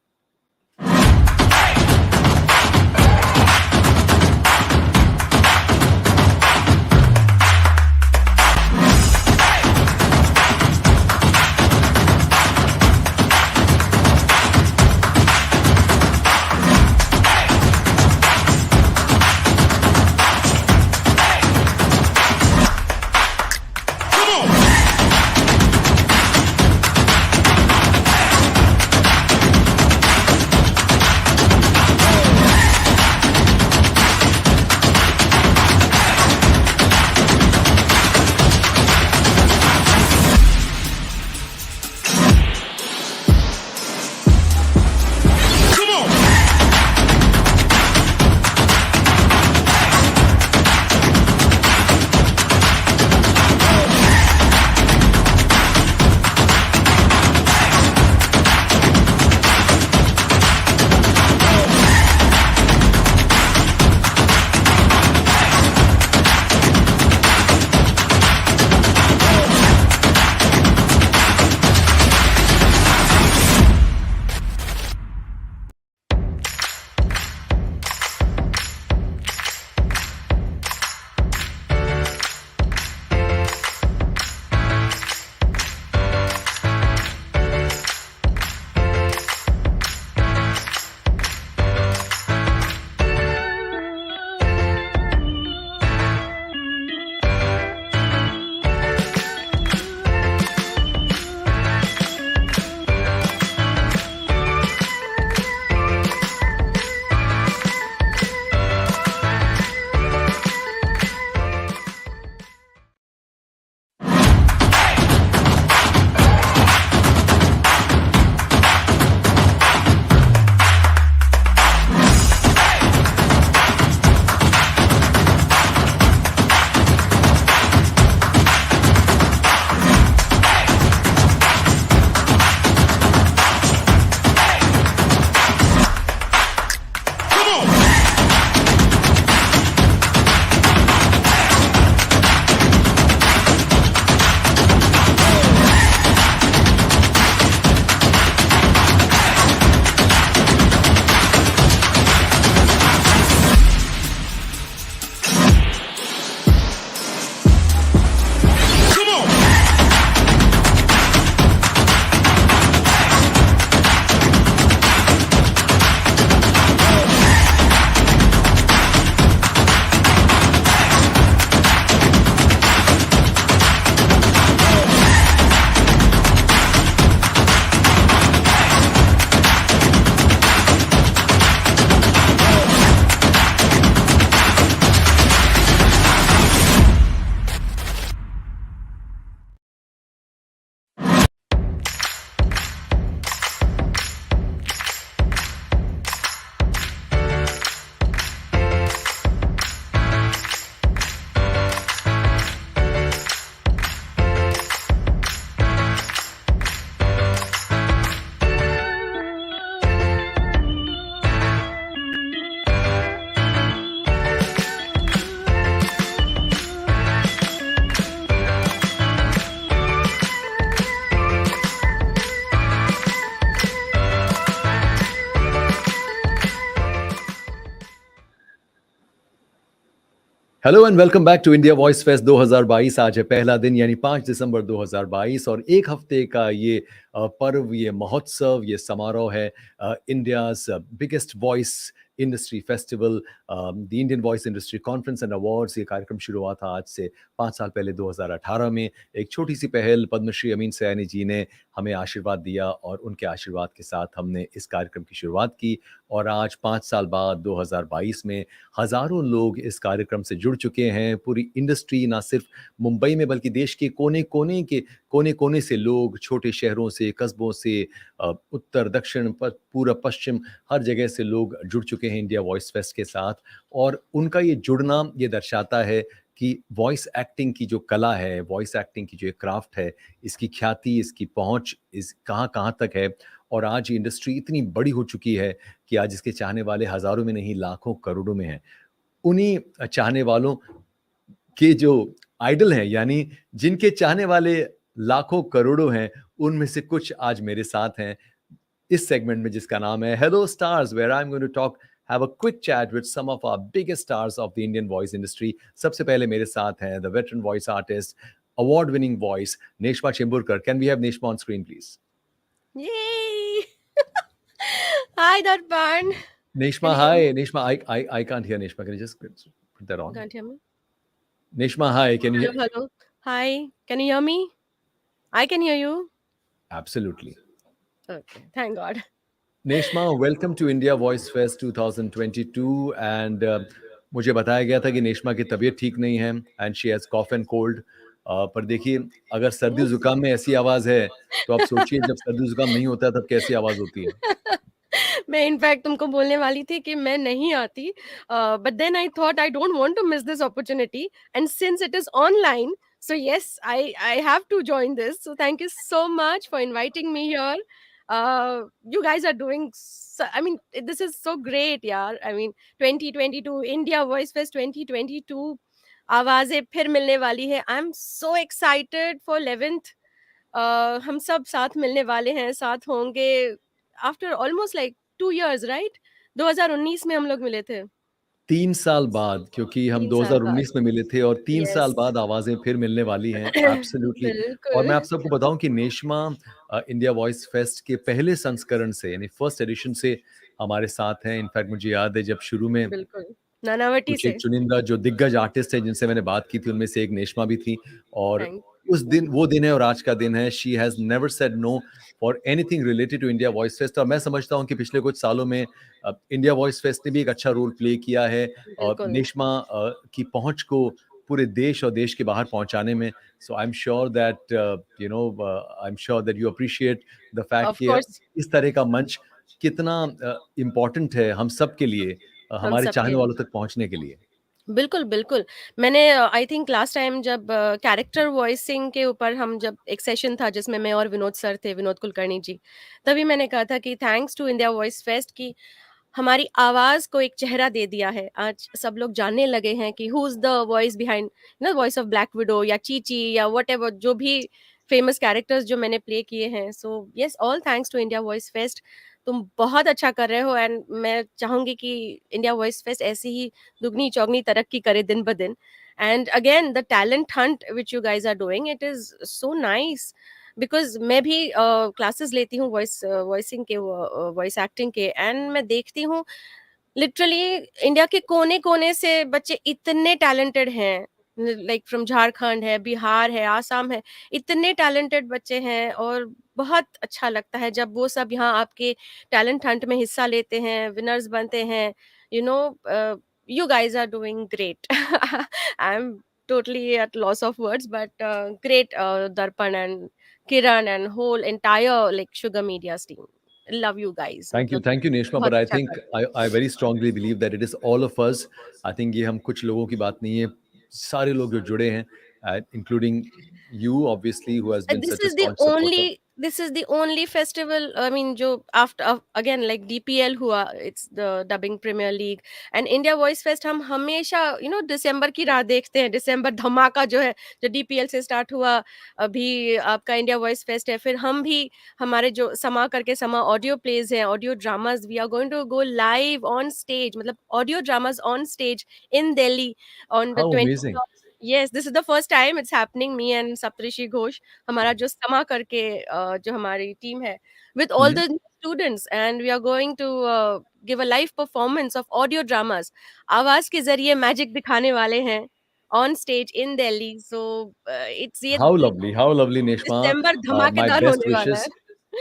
Hello and welcome back to India Voice Fest 2022। आज है पहला दिन यानी 5 दिसंबर 2022 और एक हफ्ते का ये पर्व, ये महोत्सव, ये समारोह है India's biggest voice industry festival, the Indian voice industry conference and awards. ये कार्यक्रम शुरू हुआ था आज से 5 साल पहले 2018 में। एक छोटी सी पहल पद्मश्री अमीन सयानी जी ने हमें आशीर्वाद दिया और उनके आशीर्वाद के साथ हमने इस कार्यक्रम की शुरुआत की और आज 5 साल बाद 2022 में हजारों लोग इस कार्यक्रम से जुड़ चुके हैं। पूरी इंडस्ट्री, ना सिर्फ मुंबई में बल्कि देश के कोने कोने से लोग, छोटे शहरों से, कस्बों से, उत्तर दक्षिण पूरब पश्चिम, हर जगह से लोग जुड़ चुके हैं इंडिया वॉइस फेस्ट के साथ। और उनका ये जुड़ना ये दर्शाता है कि वॉइस एक्टिंग की जो कला है, वॉइस एक्टिंग की जो एक क्राफ्ट है, इसकी ख्याति, इसकी पहुंच इस कहाँ कहाँ तक है। और आज ये इंडस्ट्री इतनी बड़ी हो चुकी है कि आज इसके चाहने वाले हजारों में नहीं, लाखों करोड़ों में हैं। उन्हीं चाहने वालों के जो आइडल हैं, यानी जिनके चाहने वाले लाखों करोड़ों हैं, उनमें से कुछ आज मेरे साथ हैं इस सेगमेंट में जिसका नाम है hello stars, where I am going to talk have a quick chat with some of our biggest stars of the Indian voice industry. सबसे पहले मेरे साथ हैं the veteran voice artist, award winning voice Neshma Chimburkar. Can we have Neshma on screen please? Yay! Hi, Darpan. Neshma, Can you hear hi. me? Neshma, I can't hear Neshma. Can you just put that on? Can't hear me. Neshma, hi. Can you Hello, hear? hello. Hi, can you hear me? I can hear you. Absolutely. Okay, thank God. Neshma, welcome to India Voice Fest 2022 and मुझे बताया गया था कि नेश्मा की तबीयत ठीक नहीं है and she has cough and cold. पर देखिए, अगर सर्दी जुकाम में ऐसी आवाज है तो आप सोचिए जब सर्दी जुकाम नहीं होता है तब कैसी आवाज होती है। मैं इनफैक्ट तुमको बोलने वाली थी कि मैं नहीं आती, but then I thought I don't want to miss this opportunity and since it is online, so yes, I have to join this. So thank you so much for inviting me here. You guys are doing I mean, this is so great, yaar. I mean, 2022 India Voice Fest 2022 आवाजें फिर मिलने वाली है. I'm so excited for 11th. हम सब साथ मिलने वाले हैं, साथ होंगे after almost like 2 years, right? 2019 में हम लोग मिले थे. 3 साल बाद, क्योंकि हम 3 साल बाद. 2019 में मिले थे और 3 साल यस. बाद आवाजें फिर मिलने वाली हैं। एब्सोल्युटली। और बिल्कुल. मैं आप सबको बताऊं कि नेश्मा इंडिया वॉइस फेस्ट के पहले संस्करण से यानी फर्स्ट एडिशन से हमारे साथ हैं। इनफैक्ट मुझे याद है जब शुरू में बिल्कुल, नानावटी कुछ एक से. चुनिंदा जो दिग्गज आर्टिस्ट है जिनसे मैंने बात की थी उनमें से एक नेश्मा भी थी। और थैंक उस दिन, वो दिन है और आज का दिन है। She has never said no for anything related to India Voice Fest. और मैं समझता हूँ कि पिछले कुछ सालों में इंडिया वॉइस फेस्ट ने भी एक अच्छा रोल प्ले किया है बिल्कुल. नेश्मा की पहुंच को पूरे देश और देश के बाहर पहुंचाने में। So I am sure that I am sure that you appreciate the fact of कि कोर्स, इस तरह का मंच कितना इम्पोर्टेंट है हम सब के लिए, हम हमारे सबके चाहने लिए. वालों तक पहुंचने के लिए। बिल्कुल, बिल्कुल. मैंने आई थिंक लास्ट टाइम जब कैरेक्टर वॉइसिंग के ऊपर हम जब एक सेशन था जिसमें मैं और विनोद सर थे, विनोद कुलकर्णी जी, तभी मैंने कहा था कि thanks to India Voice Fest की हमारी आवाज़ को एक चेहरा दे दिया है। आज सब लोग जानने लगे हैं कि who is the voice behind voice of black window या चीची या व्हाटएवर जो भी फेमस कैरेक्टर्स जो मैंने प्ले किए हैं। So yes, all thanks to India Voice Fest. तुम बहुत अच्छा कर रहे हो एंड मैं चाहूँगी कि इंडिया वॉइस फेस्ट ऐसे ही दुगनी चौगनी तरक्की करे दिन ब दिन. And again the talent hunt which you guys are doing, it is so nice. Because मैं भी क्लासेस लेती हूँ वॉइसिंग के, वॉइस एक्टिंग के, एंड मैं देखती हूँ लिटरली इंडिया के कोने कोने से बच्चे इतने टैलेंटेड हैं. लाइक फ्रॉम झारखंड है, बिहार है, आसाम है, इतने टैलेंटेड बच्चे हैं. और बहुत अच्छा लगता है जब वो सब यहाँ आपके टैलेंट हंट में हिस्सा लेते हैं, विनर्स बनते हैं. You know, you guys are doing great. I'm totally at loss of words, but great, Darpan and Kiran and whole entire like Sugar Media's team. Love you guys. मतलब thank you Neshma. बहुत but I अच्छा think कर. I very strongly believe that it is all of us. I think ये हम कुछ लोगों की बात नहीं है, सारे लोग जो जुड़े हैं, including you obviously, who has been This such a is the staunch supporter. only this is the only festival, I mean, jo after again like DPL hua, it's the dubbing premier league and India voice fest, हम हमेशा दिसंबर की राह देखते हैं, दिसंबर धमाका जो है, जो DPL से स्टार्ट हुआ, अभी आपका इंडिया वॉइस फेस्ट है, फिर हम भी हमारे जो समा करके समा ऑडियो प्लेज हैं, audio dramas, we are going to go live on stage, मतलब audio dramas on stage in Delhi on the how 20th amazing. of, yes, this is the first time it's happening, me and Saptrishi Ghosh, हमारा जो Sama करके जो हमारी team है, with all the students, and we are going to give a live performance of audio dramas, आवाज के जरिए magic दिखाने वाले हैं on stage in Delhi, so it's ये how lovely Neshma. December my धमाकेदार बेस्ट होने वाला विशेस। है।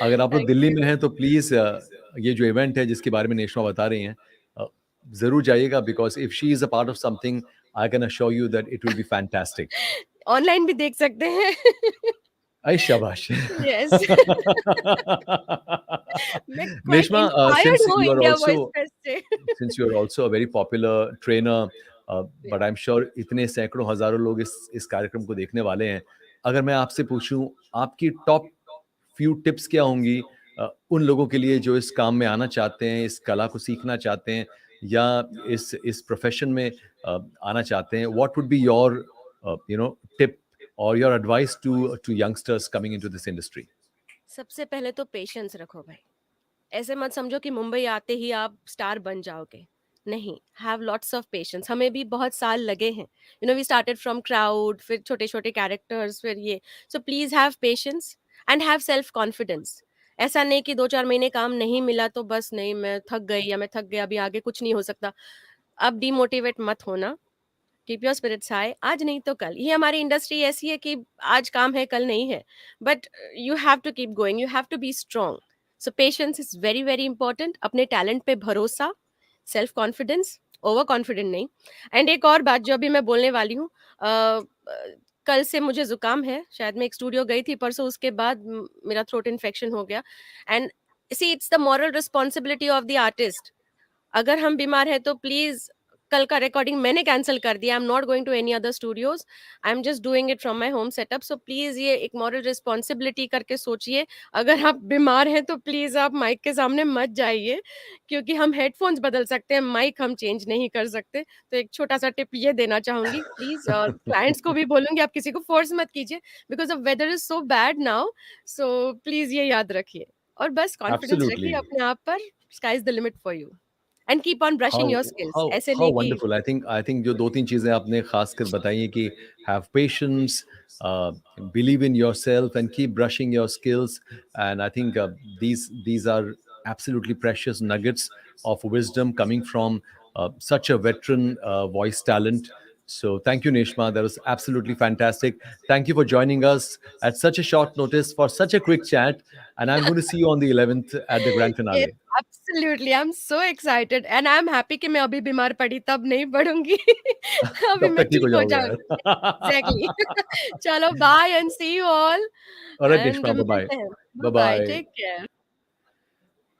अगर आप लोग Thank दिल्ली you. में हैं तो प्लीज ये जो इवेंट है जिसके बारे में नेश्मा बता रही हैं, जरूर जाइएगा, because if she is a part of something, I can assure you that it will be fantastic. Online भी देख सकते हैं। अरे शाबाश। यस। मैं क्वाइट नेश्मा, इंस्पायर्ड सिंस हूँ you R India also voice fest से। since you're also a very popular trainer, but I'm sure इतने सैकड़ों हजारों लोग इस कार्यक्रम को देखने वाले हैं। अगर मैं आपसे पूछूं, आपकी टॉप फ्यू टिप्स क्या होंगी उन लोगों के लिए जो इस काम में आना चाहते हैं, इस कला को सीखना चाहते हैं, या इस प्रोफेशन में आना चाहते हैं? What would be your tip और your advice to youngsters coming into this industry? सबसे पहले तो पेशेंस रखो भाई, ऐसे मत समझो कि मुंबई आते ही आप स्टार बन जाओगे, नहीं, हैव लॉट्स ऑफ पेशेंस, हमें भी बहुत साल लगे हैं, वी स्टार्टेड फ्रॉम क्राउड, फिर छोटे छोटे कैरेक्टर्स, फिर ये, so please have patience and have self confidence. ऐसा नहीं कि 2-4 महीने काम नहीं मिला तो बस नहीं, मैं थक गई या मैं थक गया, अभी आगे कुछ नहीं हो सकता, अब डिमोटिवेट मत होना, कीप योर स्पिरिट्स हाई, आज नहीं तो कल, ये हमारी इंडस्ट्री ऐसी है कि आज काम है कल नहीं है, but you have to keep going, you have to be strong, so patience is very very important, अपने टैलेंट पे भरोसा, सेल्फ कॉन्फिडेंस, ओवर कॉन्फिडेंट नहीं। एंड एक और बात जो अभी मैं बोलने वाली हूँ, कल से मुझे जुकाम है, शायद मैं एक स्टूडियो गई थी परसों, उसके बाद मेरा थ्रोट इन्फेक्शन हो गया, and see it's the moral responsibility of the artist, अगर हम बीमार हैं तो प्लीज, कल का रिकॉर्डिंग मैंने कैंसिल कर दिया, I am not going to any other studios, I am just doing it from my home setup, so please ये एक मॉरल रिस्पॉन्सिबिलिटी करके सोचिए, अगर आप बीमार हैं तो प्लीज आप माइक के सामने मत जाइए, क्योंकि हम हेडफोन्स बदल सकते हैं, माइक हम चेंज नहीं कर सकते, तो एक छोटा सा टिप ये देना चाहूंगी प्लीज, और क्लाइंट्स को भी बोलूंगी आप किसी को फोर्स मत कीजिए, because of weather is so bad now, so please ये याद रखिए, और बस कॉन्फिडेंस रखिए एब्सोल्युटली। अपने आप पर, sky is the limit for you, and keep on how brushing your skills, how ऐसे हाउ नहीं कि वंडरफुल। आई थिंक जो 2-3 चीजें आपने खासकर बताई हैं कि have patience, believe in yourself and keep brushing your skills, and I think these are absolutely precious nuggets of wisdom coming from such a veteran voice talent. So thank you, Neshma, that was absolutely fantastic. Thank you for joining us at such a short notice for such a quick chat, and I'm going to see you on the 11th at the grand yes, finale. absolutely, I'm so excited and I'm happy कि मैं अभी बीमार पड़ी तब नहीं पढ़ूंगी। अभी तब मैं तक ठीक हो ठीक हो जाओगे जाऊंगी, यार। एग्जैक्टली। चलो bye and see you all, alright and Neshma, bye मिलते हैं, bye. Bye bye, bye. Take care.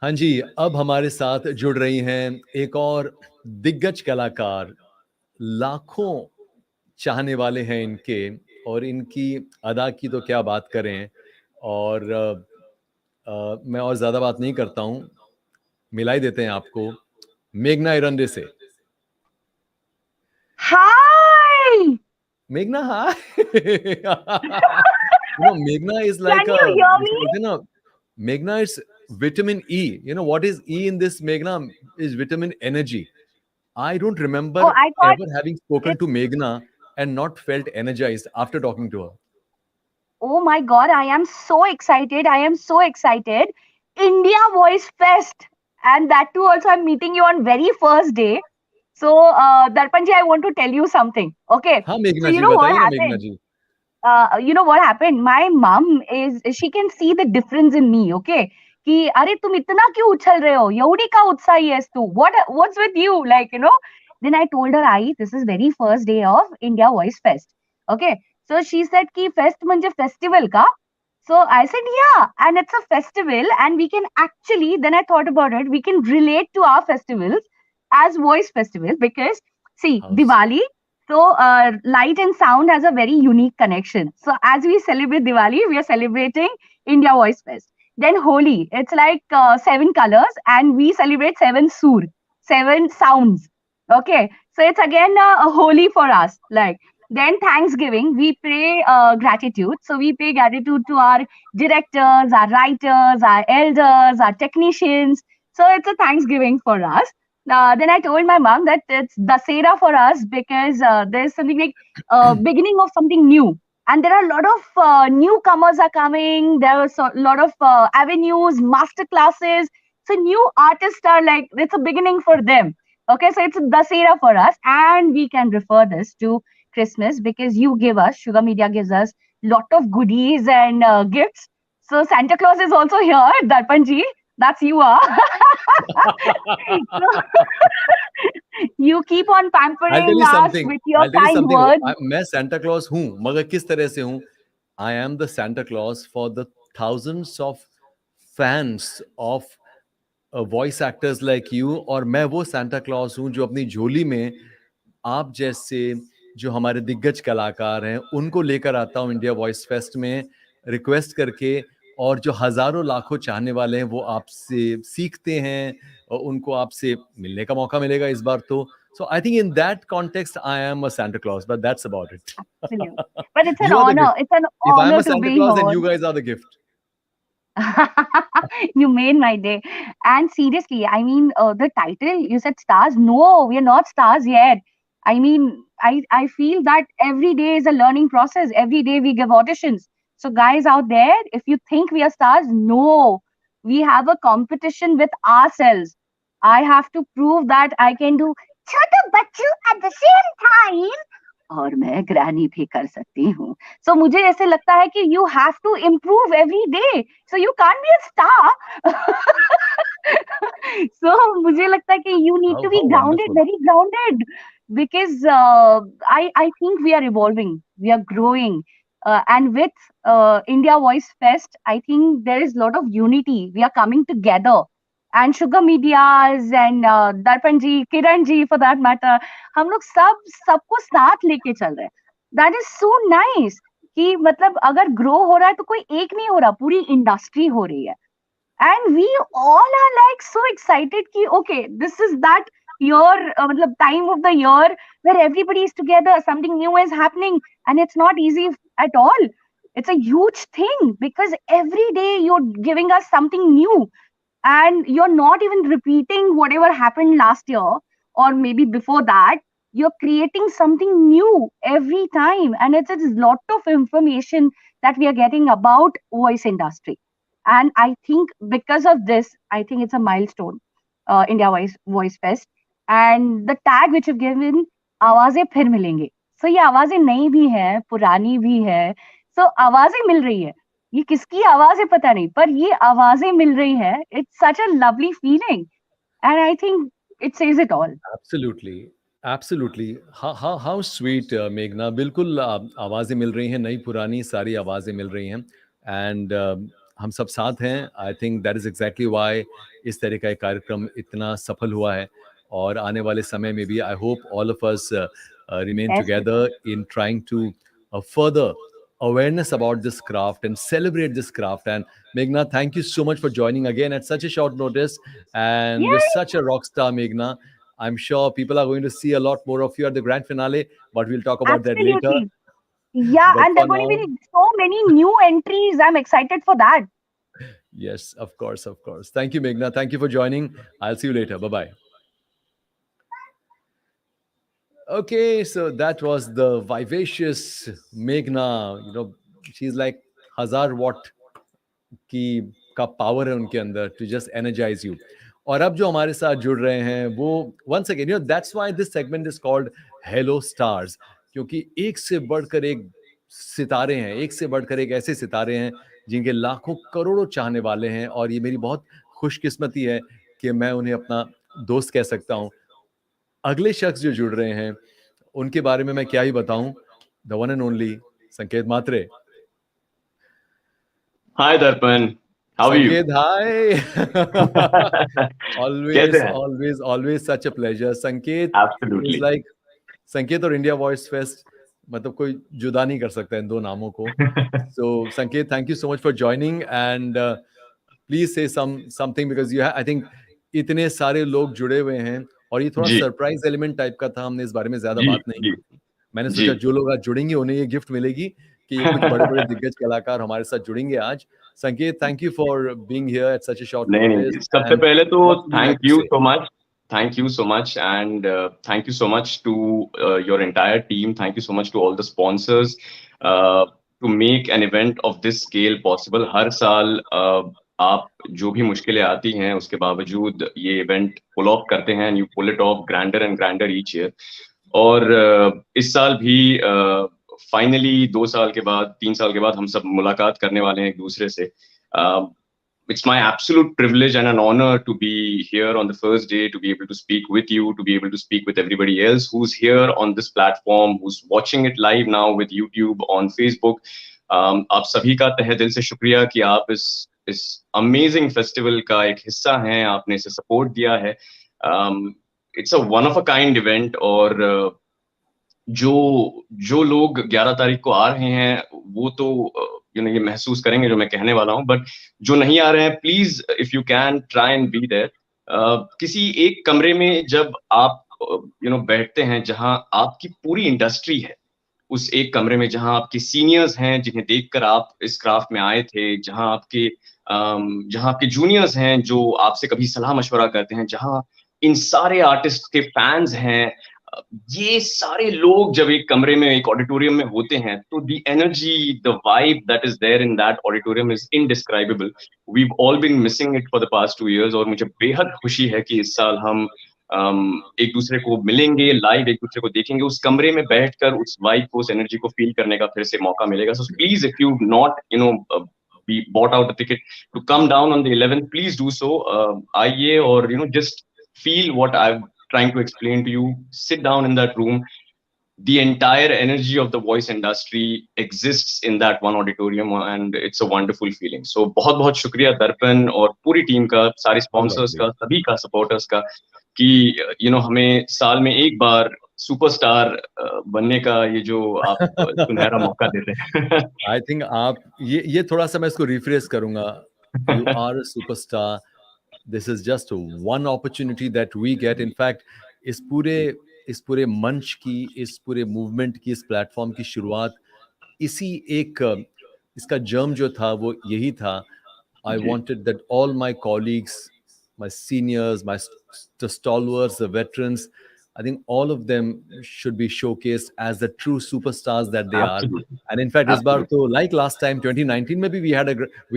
हाँ जी, अब हमारे साथ जुड़ रही हैं एक और दिग्गज कलाकार। लाखों चाहने वाले हैं इनके, और इनकी अदा की तो क्या बात करें। और मैं और ज्यादा बात नहीं करता हूं, मिला ही देते हैं आपको मेघना इरंडे से। Hi! मेघना, हाय। मेघना is Can like you hear me? जिसे बोलते हैं ना, मेघना is vitamin E. What is E in this? मेघना is vitamin energy. I don't remember Oh, I thought ever having spoken it. to Meghna and not felt energized after talking to her. Oh my God, I am so excited. I am so excited. India Voice Fest. And that too, also, I'm meeting you on very first day. So, Darpanji, I want to tell you something. Okay. हाँ So, मेघना you ji, know what बताइए ना मेघना happened? Ji. You know what happened? My mom is, she can see the difference in me. Okay. कि अरे तुम इतना क्यों उछल रहे हो, एवढी का उत्साही आहेस तू, what's with you, like, then I told her, I, this is very first day of India Voice Fest. Okay, so she said ki fest म्हणजे festival का? So I said, yeah, and it's a festival, and we can actually, then I thought about it, we can relate to our festivals as voice festivals, because see, House. Diwali, so light and sound has a very unique connection. So as we celebrate Diwali, we are celebrating India Voice Fest. Then Holi, it's like 7 colors, and we celebrate 7 sur, 7 sounds. Okay, so it's again a holy for us. Like, then Thanksgiving, we pay gratitude. So we pay gratitude to our directors, our writers, our elders, our technicians. So it's a Thanksgiving for us. Then I told my mom that it's Dasera for us because there's something like beginning of something new, and there are a lot of newcomers are coming. There are a lot of avenues, master classes. So new artists are like, it's a beginning for them. Okay, so it's Dasera for us, and we can refer this to Christmas because you give us, Sugar Media gives us lot of goodies and gifts. So Santa Claus is also here, Darpan ji. That's you are. So, you keep on I'll tell pampering you us something. with your I'll tell you kind something. words. मैं Santa Claus हूँ, मगर किस तरह से हूँ? I am the Santa Claus for the thousands of fans of voice actors like you, और मैं वो Santa Claus हूँ जो अपनी झोली में आप जैसे जो हमारे दिग्गज कलाकार हैं उनको लेकर आता हूँ इंडिया वॉइस फेस्ट में, रिक्वेस्ट करके, और जो हजारों लाखों चाहने वाले हैं वो आपसे सीखते हैं और उनको आपसे मिलने का मौका मिलेगा इस बार तो. So I think in that context I am a Santa Claus, but that's about it. Absolutely. But it's an You are the honor. gift. It's an If I'm honor a to Santa be Claus, then here. you guys are the gift. You made my day. And seriously, I mean, the title, you said stars. No, we are not stars yet. I mean, I feel that every day is a learning process. Every day we give auditions. So, guys out there, if you think we are stars, no, we have a competition with ourselves. I have to prove that I can do छोटा बच्चू at the same time, और मैं granny भी कर सकती हूँ. So मुझे ऐसे लगता है कि you have to improve every day. So you can't be a star. So मुझे लगता है कि you need to be How grounded, wonderful. very grounded, because I think we are evolving, we are growing, and with India Voice Fest, I think there is a lot of unity. We are coming together, and Sugar Mediaz and Darpan ji, Kiran ji, for that matter, हम लोग सबको साथ लेके चल रहे हैं. That is so nice कि मतलब अगर ग्रो हो रहा है तो कोई एक नहीं हो रहा, पूरी इंडस्ट्री हो रही है. And we all are like so excited कि okay this is that year, मतलब time of the year where everybody is together, something new is happening, and it's not easy at all. It's a huge thing because every day you're giving us something new, and you're not even repeating whatever happened last year or maybe before that. You're creating something new every time, and it's a lot of information that we are getting about voice industry. And I think because of this, I think it's a milestone, India Voice Fest, and the tag which you've given, आवाजें फिर मिलेंगे. So ये आवाजें नई भी है, पुरानी भी है. So आवाजें मिल रही है. ये किसकी आवाज है पता नहीं, पर ये आवाजें मिल रही है. It's such a lovely feeling, and I think it says it all. Absolutely, absolutely. How sweet, मेघना. बिल्कुल आवाज़ें मिल रही हैं, नई पुरानी सारी आवाज़ें मिल रही हैं, एंड हम सब साथ हैं. I think that is exactly Y इस तरह का एक कार्यक्रम इतना सफल हुआ है, और आने वाले समय में भी I hope all of us remain Yes. together in trying to further awareness about this craft and celebrate this craft. And Meghna, thank you so much for joining again at such a short notice, and you're Yay! such a rock star, Meghna. I'm sure people are going to see a lot more of you at the grand finale, but we'll talk about that later. Absolutely. Yeah, But and there for are going to now, be so many new entries. I'm excited for that. yes, of course, of course. Thank you, Meghna. Thank you for joining. I'll see you later. Bye-bye. Okay, so that was the vivacious Meghna. You know, she's like 1000 watt की का power है उनके अंदर to just energise you. और अब जो हमारे साथ जुड़ रहे हैं वो once again, you know, that's why this segment is called hello stars, क्योंकि एक से बढ़कर एक सितारे हैं, एक से बढ़कर एक ऐसे सितारे हैं जिनके लाखों करोड़ों चाहने वाले हैं, और ये मेरी बहुत खुशकिस्मती है कि मैं उन्हें अपना दोस्त कह सकता हूँ. अगले शख्स जो जुड़ रहे हैं उनके बारे में मैं क्या ही बताऊं, द वन एंड ओनली संकेत मात्रे. Hi Darpan, how are you? Sanket, hi. कैसे always, हैं? always, always such a pleasure. Sanket is Absolutely. like Sanket or India Voice Fest मतलब कोई जुदा नहीं कर सकता इन दो नामों को. So Sanket, thank you so much for joining, and please say something, because you I think इतने सारे लोग जुड़े हुए हैं और ये थोड़ा जी सरप्राइज एलिमेंट टाइप का था. हमने इस बारे में ज्यादा जी बात नहीं जी की थी. मैंने जी सोचा जो लोग आज जुड़ेंगे उन्हें ये गिफ्ट मिलेगी कि ये कुछ बड़े बड़े दिग्गज कलाकार हमारे साथ जुड़ेंगे आज. Sanket, thank you for being here at such a short नहीं नोटिस, नहीं, सबसे एंड पहले तो what would you thank like to you say? So much. Thank you so much, and thank you so much to your entire team. Thank you so much to all the sponsors to make an event of this scale possible. हर साल आप जो भी मुश्किलें आती हैं उसके बावजूद ये इवेंट पुल ऑफ करते हैं, and you pull it off grander and grander each year. और इस साल भी फाइनली 2 साल के बाद 3 साल के बाद हम सब मुलाकात करने वाले हैं एक दूसरे से. It's my absolute privilege and an honor to be here on the first day, to be able to speak with you, to be able to speak with everybody else who's here on this platform, who's watching it live now with YouTube, on Facebook. आप सभी का तहे दिल से शुक्रिया कि आप इस अमेजिंग फेस्टिवल का एक हिस्सा हैं, आपने इसे सपोर्ट दिया है. It's a one of a kind event, और जो जो लोग 11 तारीख को आ रहे हैं वो तो ये महसूस करेंगे जो मैं कहने वाला हूं. बट जो नहीं आ रहे हैं, please if you can try and be there. किसी एक कमरे में जब आप बैठते हैं जहां आपकी पूरी इंडस्ट्री है, उस एक कमरे में जहां आपके सीनियर्स हैं जिन्हें देखकर आप इस क्राफ्ट में आए थे, जहां आपके जूनियर्स हैं जो आपसे कभी सलाह मशवरा करते हैं, जहां इन सारे आर्टिस्ट के फैंस हैं, ये सारे लोग जब एक कमरे में, एक ऑडिटोरियम में होते हैं, तो the energy, the vibe that is there in that auditorium is indescribable. We all been missing it for the past 2 years, और मुझे बेहद खुशी है कि इस साल हम एक दूसरे को मिलेंगे लाइव, एक दूसरे को देखेंगे, उस कमरे में बैठकर उस वाइब को, उस एनर्जी को फील करने का फिर से मौका मिलेगा. So please, if you not be bought out a ticket to come down on the 11th, please do so. आइए और just feel what I'm trying to explain to you. Sit down in that room. The entire energy of the voice industry exists in that one auditorium, and it's a wonderful feeling. So बहुत बहुत शुक्रिया दर्पण और पूरी team का, सारे All sponsors right, का, सभी का, सपोर्टर्स का, कि हमें साल में एक बार सुपरस्टार बनने का ये जो आप सुनहरा मौका देते हैं. I think आप ये थोड़ा सा मैं इसको रिफ्रेश करूंगा. You are a superstar. This is just one opportunity that we get. In fact, इस पूरे मंच की, इस पूरे मूवमेंट की, इस प्लेटफॉर्म की शुरुआत इसी एक इसका जर्म जो था वो यही था. I ji. wanted that all my colleagues, my seniors, the stalwarts, the veterans, I think all of them should be showcased as the true superstars that they are. Absolutely. And in fact, इस बार Absolutely. तो like last time 2019 में भी we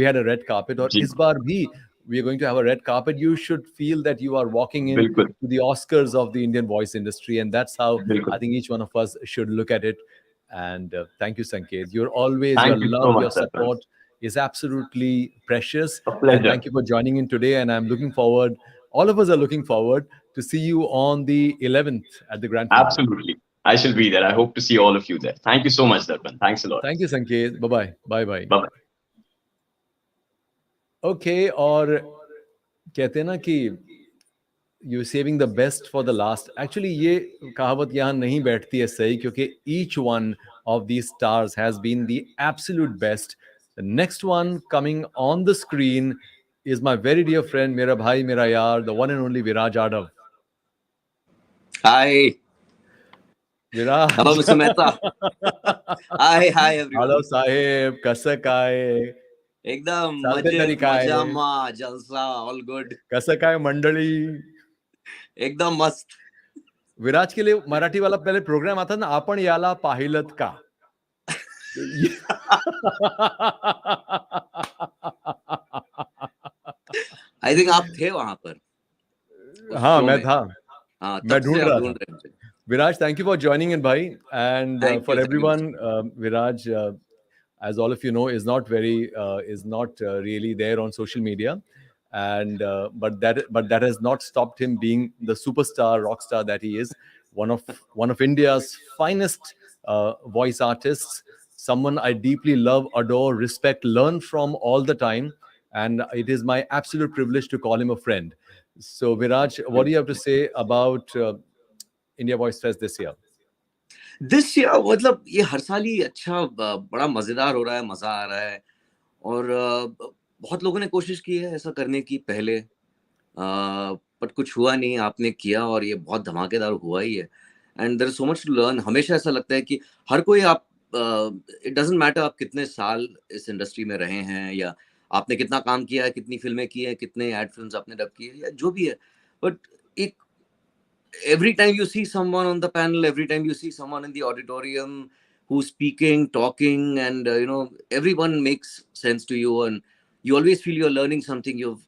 had a red carpet, और जी. इस बार भी we are going to have a red carpet. You should feel that you are walking in बिल्कुल to the Oscars of the Indian voice industry, and that's how I बिल्कुल. think each one of us should look at it. And thank you, Sanket. Your Thank you so love, your much, Darpan. support is absolutely precious. A And pleasure. thank you for joining in today. And I'm looking forward, all of us are looking forward to see you on the 11th at the grand finale. Absolutely. I shall be there. I hope to see all of you there. Thank you so much, Darpan. Thanks a lot. Thank you, Sanket. Bye-bye. Bye-bye. Bye-bye. Okay, और कहते हैं ना कि you saving the best for the last. Actually ये कहावत यहाँ नहीं बैठती है सही, क्योंकि each one of these stars has been the absolute best. The next one coming on the screen is my very dear friend, मेरा भाई, मेरा यार, the one and only Viraj Yadav. Hi. Viraj. Hello, Mr. Mehta. Hi, everyone. Hello साहेब, कसं काय? एकदम चालते मजेत, तरी काय? मजामा, जलसा, all good. कसं काय मंडळी? एकदम मस्त. विराज के लिए मराठी वाला पहले प्रोग्राम आता ना, आपण याला पाहिलत का? I think आप थे वहां पर. हाँ, मैं था. हाँ, मैं तब ढूंढ से आप रहा ढूंढ था. रहे थे. Viraj, thank you for joining in, bhai. And Thank for you, thank you, everyone, Viraj, as all of you know, is not really there on social media, and but that has not stopped him being the superstar, rock star that he is. One of India's finest voice artists. Someone I deeply love, adore, respect, learn from all the time, and it is my absolute privilege to call him a friend. So, Viraj, what do you have to say about India Voice Fest this year? This मतलब ये हर साल ही अच्छा बड़ा मजेदार हो रहा है, मजा आ रहा है। और बहुत लोगों ने कोशिश की है ऐसा करने की पहले, बट कुछ हुआ नहीं। आपने किया और ये बहुत धमाकेदार हुआ ही है। And there is so much to learn. हमेशा ऐसा लगता है कि हर कोई आप, इट डजंट मैटर आप कितने साल इस इंडस्ट्री में रहे हैं, या आपने कितना काम किया है, कितनी फिल्में की है, कितने एड फिल्म्स आपने डब की है, या जो भी है। बट एक, every time you see someone on the panel, every time you see someone in the auditorium who's speaking, talking, and everyone makes sense to you, and you always feel you're learning something you've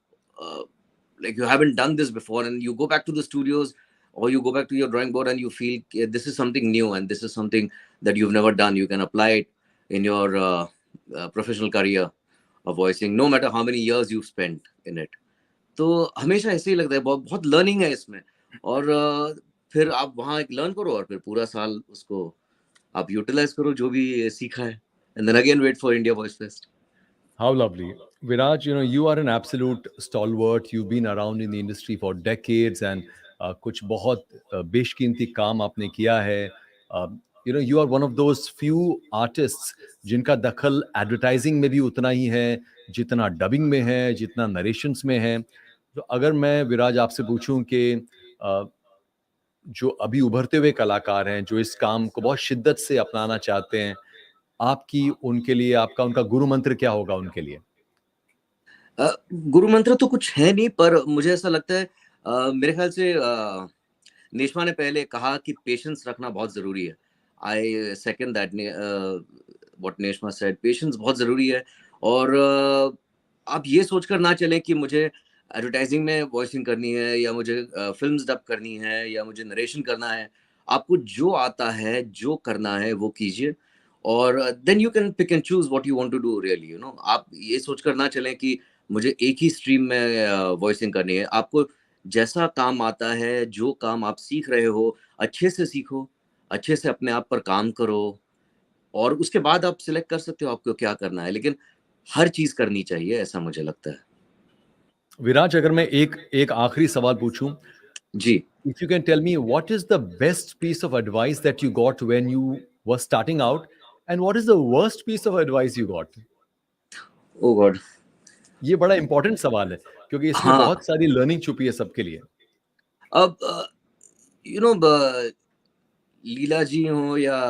like you haven't done this before, and you go back to the studios or you go back to your drawing board and you feel this is something new and this is something that you've never done. You can apply it in your professional career of voicing, no matter how many years you've spent in it. तो हमेशा ऐसे ही लगता है, बहुत बहुत learning है इसमें। और फिर आप वहाँ एक लर्न करो और फिर पूरा साल उसको आप यूटिलाइज करो जो भी सीखा है, and then again wait for India Voice Fest. How lovely. Viraj, you are an absolute stalwart. You've been around in the industry for decades and कुछ बहुत बेशकीमती काम आपने किया है. You are one of those few artists जिनका दखल advertising में भी उतना ही है जितना डबिंग में है, जितना नरेशंस में है. तो अगर मैं विराज आपसे पूछूं कि जो अभी उभरते हुए कलाकार हैं, जो इस काम को बहुत शिद्दत से अपनाना चाहते हैं, आपकी उनके लिए, आपका उनका गुरु मंत्र क्या होगा उनके लिए? गुरु मंत्र तो कुछ है नहीं, पर मुझे ऐसा लगता है, मेरे ख्याल से नेशमा ने पहले कहा कि पेशेंस रखना बहुत जरूरी है। I second that what Neshma said, patience बहुत जरूरी है। और आप ये सोचकर ना चलें कि मुझे एडवर्टाइजिंग में वॉइसिंग करनी है, या मुझे फिल्म्स डब करनी है, या मुझे नरेशन करना है। आपको जो आता है, जो करना है वो कीजिए, और then you can pick and choose what you want to do really. आप ये सोचकर ना चलें कि मुझे एक ही स्ट्रीम में वॉइसिंग करनी है। आपको जैसा काम आता है, जो काम आप सीख रहे हो, अच्छे से सीखो, अच्छे से अपने आप पर काम करो, और उसके बाद आप सिलेक्ट कर सकते हो आपको क्या करना है। लेकिन हर चीज करनी चाहिए, ऐसा मुझे लगता है। विराज, अगर मैं एक एक आखिरी सवाल पूछूं, जी। if you can tell me what is the best piece of advice that you got when you were starting out, and what is the worst piece of advice you got? Oh God. ये बड़ा important सवाल है क्योंकि इसमें हाँ। बहुत सारी learning छुपी है सबके लिए. अब लीला जी हो, या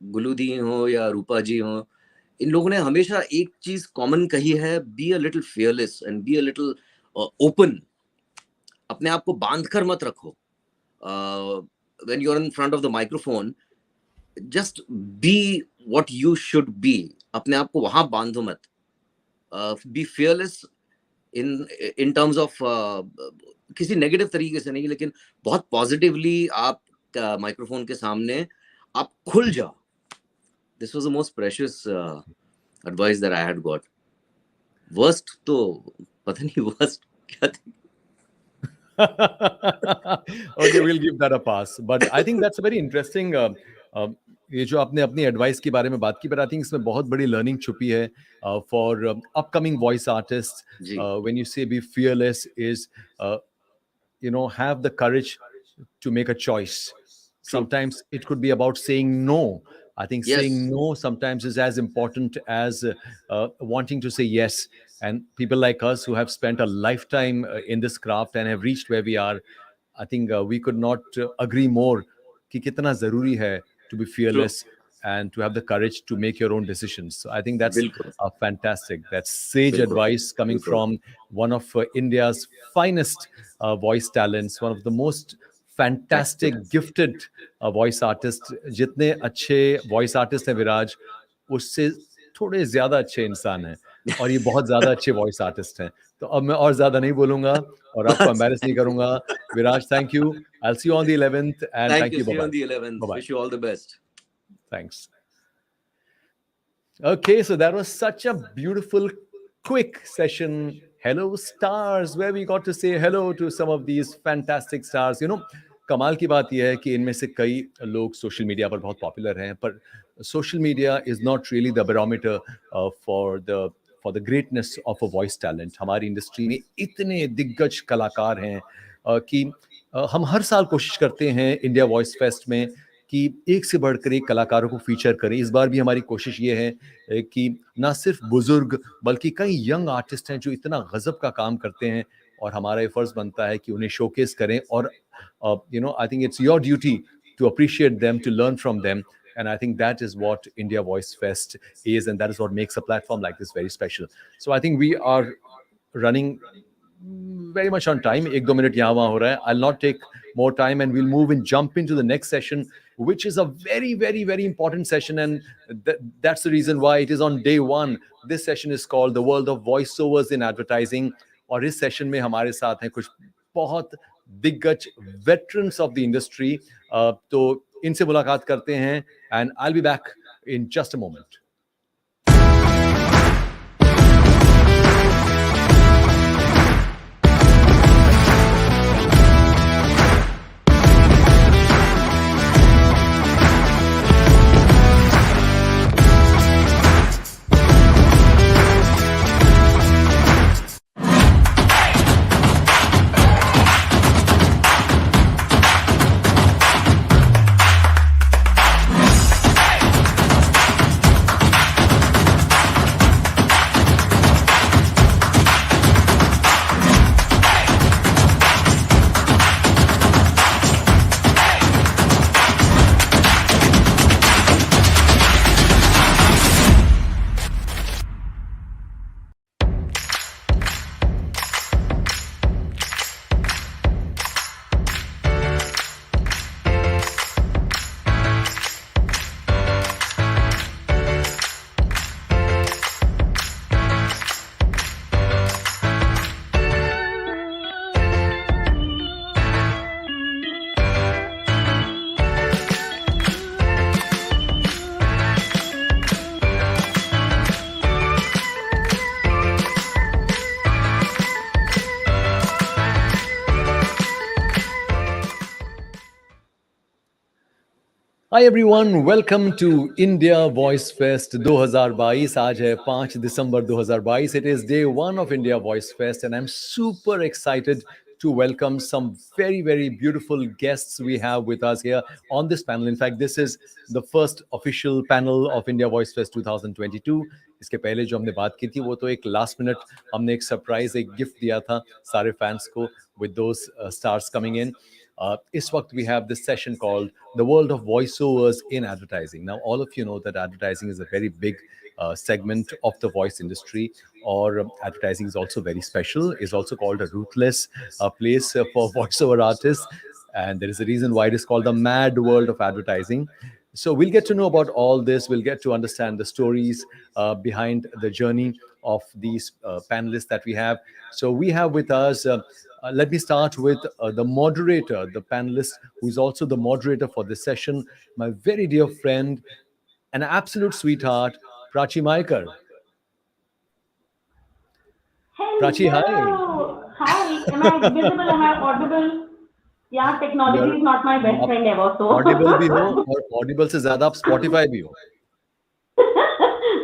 गुलू दी हो, या रूपा जी हो, इन लोगों ने हमेशा एक चीज कॉमन कही है, be a little fearless and be a little open. अपने आप को बांध कर मत रखो। When you are in front of the microphone, just be what you should be. अपने आप को वहां बांधो मत। Be fearless in in terms of, किसी नेगेटिव तरीके से नहीं, लेकिन बहुत पॉजिटिवली आप माइक्रोफोन के सामने आप खुल जाओ। This was the most precious advice that I had got. Worst तो पता नहीं वर्स्ट क्या थी। Okay, we'll give that a pass. But I think that's a very interesting. ये जो आपने अपनी एडवाइस के बारे में बात की, but I think इसमें बहुत बड़ी लर्निंग छुपी है for upcoming voice artists. Ji. When you say be fearless, is have the courage to make a choice. True. Sometimes it could be about saying no. I think Yes. saying no sometimes is as important as wanting to say yes. And people like us who have spent a lifetime in this craft and have reached where we are, I think we could not agree more कि कितना जरूरी है to be fearless and to have the courage to make your own decisions. So I think that's बिल्कुल fantastic. That's sage बिल्कुल advice coming बिल्कुल। from one of India's finest voice talents, one of the most fantastic, gifted voice artists. जितने अच्छे voice artists हैं विराज, उससे थोड़े ज्यादा अच्छे इंसान हैं, और ये बहुत ज्यादा अच्छे voice artist हैं. तो अब मैं और ज्यादा नहीं बोलूंगा और आपको embarrass नहीं करूंगा. Viraj, thank you. I'll see you on the 11th, and Thank thank you. you. See you Bye-bye. on the 11th. Bye-bye. Wish you all the best. Thanks. Okay, so that was such a beautiful, quick session. Hello, stars, where we got to say hello to some of these fantastic stars. कमाल की बात यह है कि इनमें से कई लोग सोशल मीडिया पर बहुत पॉपुलर हैं, पर social media is not really the barometer for the greatness of a voice talent. हमारी इंडस्ट्री में इतने दिग्गज कलाकार हैं कि हम हर साल कोशिश करते हैं इंडिया वॉइस फेस्ट में कि एक से बढ़कर एक कलाकारों को फीचर करें। इस बार भी हमारी कोशिश ये है कि ना सिर्फ बुजुर्ग बल्कि कई यंग आर्टिस्ट हैं जो इतना गजब का काम करते हैं, और हमारा ये फर्ज बनता है कि उन्हें शोकेस करें। और I think it's your duty to appreciate them, to learn from them. And I think that is what India Voice Fest is, and that is what makes a platform like this very special. So I think we are running very much on time. एक दो minute यहाँ वहाँ हो रहा है. I'll not take more time, and we'll move and jump into the next session, which is a very, very, very important session. And that's the reason why it is on day one. This session is called The World of Voiceovers in Advertising. और इस session में हमारे साथ हैं कुछ बहुत दिग्गज veterans of the industry. तो इनसे मुलाकात करते हैं, and I'll be back in just a moment. Hi everyone, welcome to India Voice Fest 2022. आज है 5 दिसंबर 2022. It is day one of India Voice Fest, and I'm super excited to welcome some very, very beautiful guests we have with us here on this panel. In fact, this is the first official panel of India Voice Fest 2022. इसके पहले जो हमने बात की थी वो तो एक लास्ट मिनट हमने एक सरप्राइज एक गिफ्ट दिया था सारे फैंस को with those stars coming in. This वक्त we have this session called The World of Voiceovers in Advertising. Now, all of you know that advertising is a very big segment of the voice industry, or advertising is also very special. It's also called a ruthless place for voiceover artists, and there is a reason why it is called the mad world of advertising. So we'll get to know about all this. We'll get to understand the stories behind the journey of these panelists that we have. So we have with us, let me start with the moderator, the panelist, who is also the moderator for this session, my very dear friend, an absolute sweetheart, Prachi Maikar. Prachi, hi. Hi, am I visible? Am I audible? Yeah, technology is not my best friend ever. So Audible भी हो और audible से ज़्यादा आप Spotify भी हो.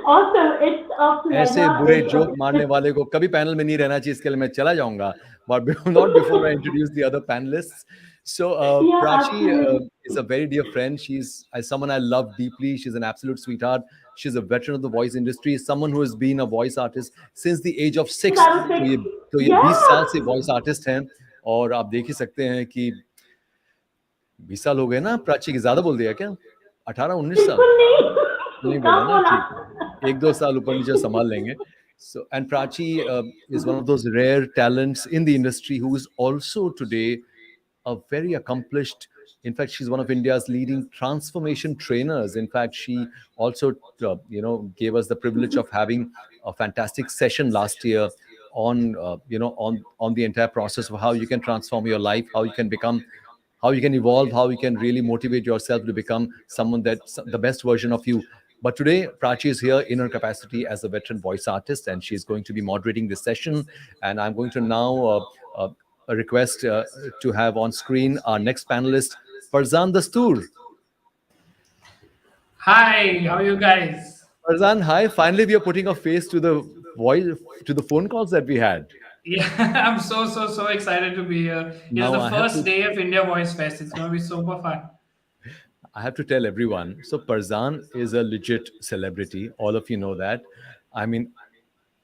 awesome, it's a pleasure. ऐसे बुरे जोक मारने वाले को कभी पैनल में नहीं रहना चाहिए, इसके लिए मैं चला जाऊंगा. But not before I introduce the other panelists. So Yeah, Prachi absolutely. is a very dear friend. She's someone I love deeply. She's an absolute sweetheart. She's a veteran of the voice industry. Someone who has been a voice artist since the age of 6. I was like, तो ये 20 साल से voice artist हैं, और आप देख ही सकते हैं कि 20 साल हो गए ना. प्राची की ज्यादा बोल दिया क्या? 18-19 साल नहीं बोला ना, ठीक है, 1-2 साल ऊपर नीचे संभाल लेंगे. So, and Prachi is one of those rare talents in the industry who is also today a very accomplished. In fact, she's one of India's leading transformation trainers. In fact, she also, gave us the privilege of having a fantastic session last year on, on the entire process of how you can transform your life, how you can become, how you can evolve, how you can really motivate yourself to become someone that's the best version of you. But today, Prachi is here in her capacity as a veteran voice artist, and she's going to be moderating this session. And I'm going to now request to have on screen our next panelist, Farzan Dastoor. Hi, how are you guys? Farzan, hi. Finally, we are putting a face to the voice, to the phone calls that we had. Yeah, I'm so excited to be here. It's Now the first day of India Voice Fest. It's going to be super fun. I have to tell everyone. So Farzan is a legit celebrity. All of you know that. I mean,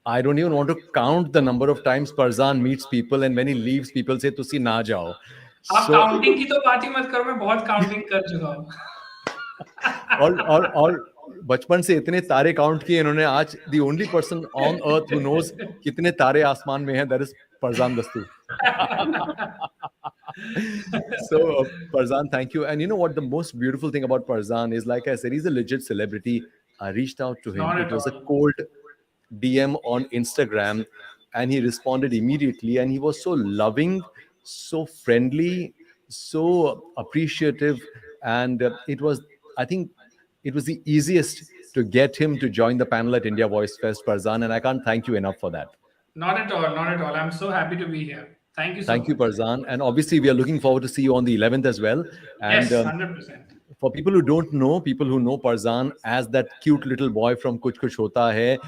I don't even want to count the number of times Farzan meets people, and when he leaves, people say, "Tusi na jao." आप So, counting की तो बात ही मत करो, मैं बहुत counting कर चुका हूँ. और बचपन से इतने तारे काउंट किए इन्होंने. आज the only person on earth who knows कितने तारे आसमान में हैं, that is Farzan Dastoor. So, Farzan, thank you. And you know what? The most beautiful thing about Farzan is, like I said, he's a legit celebrity. I reached out to him. Not It at was a all. cold DM on Instagram, and he responded immediately. And he was so loving, so friendly, so appreciative. And I think, it was the easiest to get him to join the panel at India Voice Fest, Farzan. And I can't thank you enough for that. Not at all. Not at all. I'm so happy to be here. Thank you so Thank you, much. Farzan. And obviously, we are looking forward to see you on the 11th as well. And Yes, 100%. for people who don't know, people who know Farzan as that cute little boy from Kuch Kuch Hota Hai,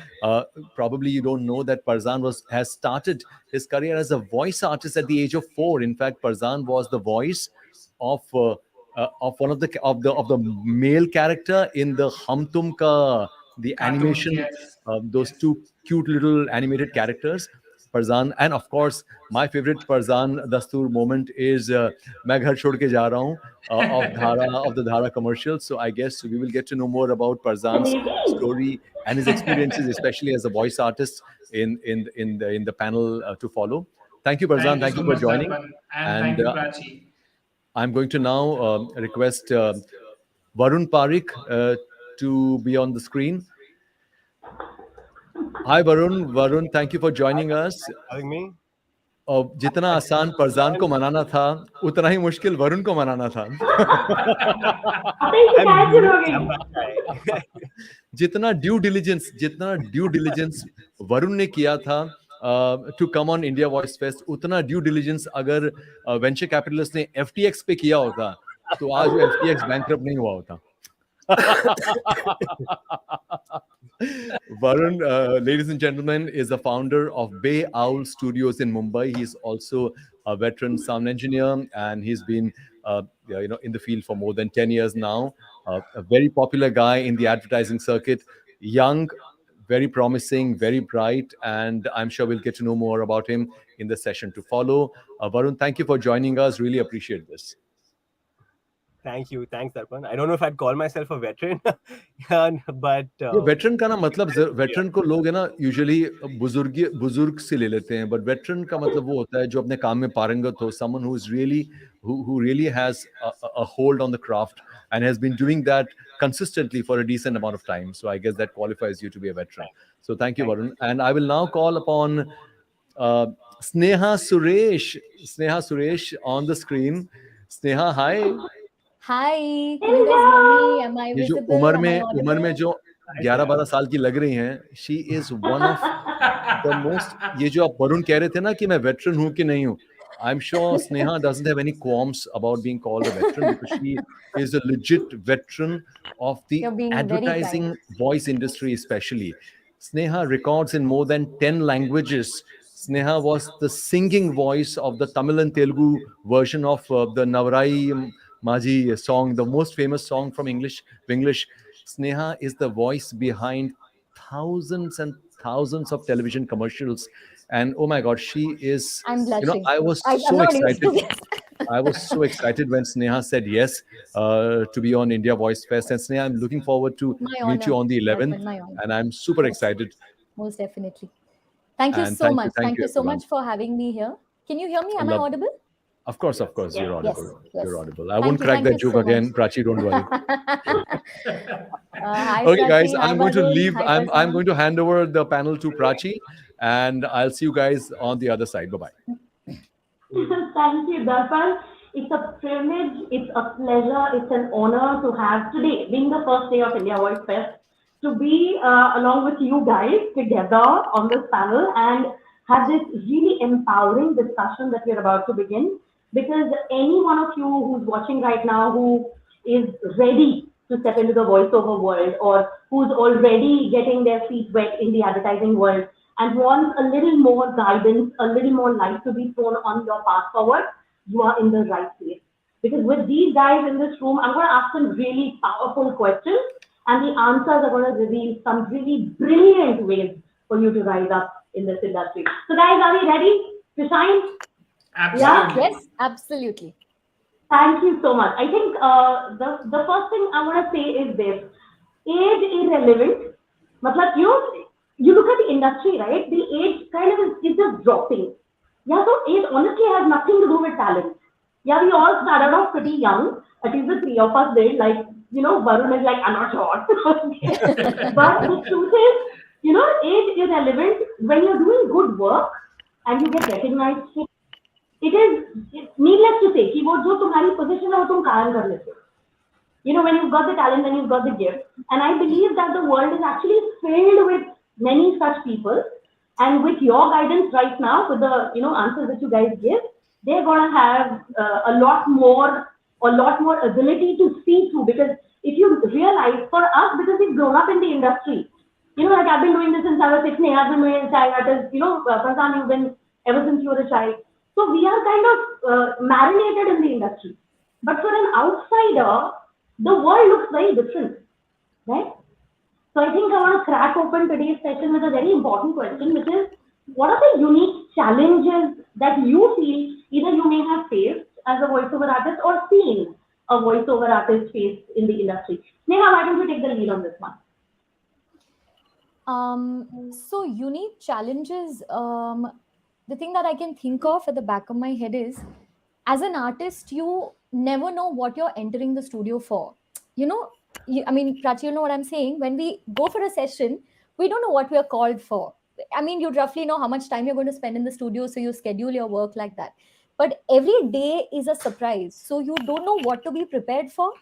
probably you don't know that Farzan has started his career as a voice artist at the age of 4. In fact, Farzan was the voice of one of the male character in the Hum Tum Ka, the Cartoon. animation, Yes. those two cute little animated characters. Farzan, and of course, my favorite Farzan Dastoor moment is "मैं घर छोड़ के जा रहा हूँ" of the Dhara commercial. So I guess we will get to know more about Farzan's story and his experiences, especially as a voice artist, in the panel to follow. Thank you, Farzan. Thank you Thank so you for much, joining. Darpan. And And thank you, Prachi. I'm going to now request Varun Parikh to be on the screen. Hi, Varun. Varun, thank you for joining us. Having me? और जितना आसान फरजान को मनाना था, उतना ही मुश्किल वरुण को मनाना था. जितना ड्यू डिलिजेंस वरुण ने किया था to come on India Voice Fest, उतना ड्यू डिलिजेंस अगर वेंचर कैपिटलिस्ट ने FTX पे किया होता, तो आज वो FTX बैंकरप्ट नहीं हुआ होता. Varun, ladies and gentlemen, is the founder of Bay Owl Studios in Mumbai. He's also a veteran sound engineer, and he's been, in the field for more than 10 years now. A very popular guy in the advertising circuit, young, very promising, very bright, and I'm sure we'll get to know more about him in the session to follow. Varun, thank you for joining us. Really appreciate this. Thank you. Thanks, Darpan. I don't know if I'd call myself a veteran, but ये veteran का ना मतलब, veteran को लोग है ना usually बुजुर्ग से ले लेते हैं, बट वेटरन का मतलब वो होता है जो अपने काम में पारंगत हो, someone who is really who really has a hold on the craft and has been doing that consistently for a decent amount of time. So I guess that qualifies you to be a veteran. So thank you, Varun. And I will now call upon Sneha Suresh on the screen. Sneha, hi. Hi, can you guys hear me? Am I ये जो visible? उम्र Am I में audible? जो 11-12 साल की लग रही हैं, she is one of the most. ये जो आप वरुण कह रहे थे ना कि मैं veteran हूँ कि नहीं हूँ, I'm sure Sneha doesn't have any qualms about being called a veteran because she is a legit veteran of the You're being very advertising kind. voice industry especially. Sneha records in more than 10 languages. Sneha was the singing voice of the Tamil and Telugu version of the Navarai Maji song, the most famous song from English. Sneha is the voice behind thousands and thousands of television commercials. And oh my God, she is, I'm blushing. I was I'm so not even excited. serious. I was so excited when Sneha said yes to be on India Voice Fest. And Sneha, I'm looking forward to My meet you honor. on the 11th. Darpan, my honor. And I'm super excited. Most definitely. Thank you And so much. thank Thank you, you so everyone. much for having me here. Can you hear me? Am I Love- audible? Of course, you're audible. Yes. You're audible. I Thank won't you, crack thank that you joke so again, much. Prachi, don't worry. Hi, Okay, Prachi. guys, Hi, I'm going to Varun. leave. Hi, I'm Farzan. going to hand over the panel to Prachi, and I'll see you guys on the other side. Bye-bye. Thank you, Darpan. It's a privilege, it's a pleasure, it's an honor to have today, being the first day of India Voice Fest, to be along with you guys together on this panel and have this really empowering discussion that we're about to begin. Because any one of you who's watching right now who is ready to step into the voiceover world or who's already getting their feet wet in the advertising world and wants a little more guidance, a little more light to be thrown on your path forward, you are in the right place. Because with these guys in this room, I'm going to ask some really powerful questions, and the answers are going to reveal some really brilliant ways for you to rise up in this industry. So, guys, are we ready to shine? Absolutely. Yes, absolutely. Thank you so much. I think the first thing I want to say is this: age irrelevant. Matlab, you look at the industry, right? The age kind of is just dropping. Yeah, so age honestly has nothing to do with talent. Yeah, we all started off pretty young. At least the three of us did. Like, Varun is like, I'm not sure. But the truth is, age irrelevant when you're doing good work and you get recognized. It is needless to say कि वो जो तुम्हारी position है वो तुम कायम कर लेते हो. When you've got the talent and you've got the gift. And I believe that the world is actually filled with many such people. And with your guidance right now, with the answers that you guys give, they're gonna have a lot more ability to see through. Because if you realize, for us, because we've grown up in the industry, like I've been doing this since I was 16, I've been doing child artists, Prasan, you've been ever since you were a child. So we are kind of marinated in the industry. But for an outsider, the world looks very different, right? So I think I want to crack open today's session with a very important question, which is, what are the unique challenges that you feel either you may have faced as a voiceover artist or seen a voiceover artist face in the industry? Neha, why don't you take the lead on this one? So unique challenges, the thing that I can think of at the back of my head is, as an artist, you never know what you're entering the studio for. I mean, Prachi, you know what I'm saying? When we go for a session, we don't know what we are called for. I mean, you roughly know how much time you're going to spend in the studio, so you schedule your work like that. But every day is a surprise, so you don't know what to be prepared for.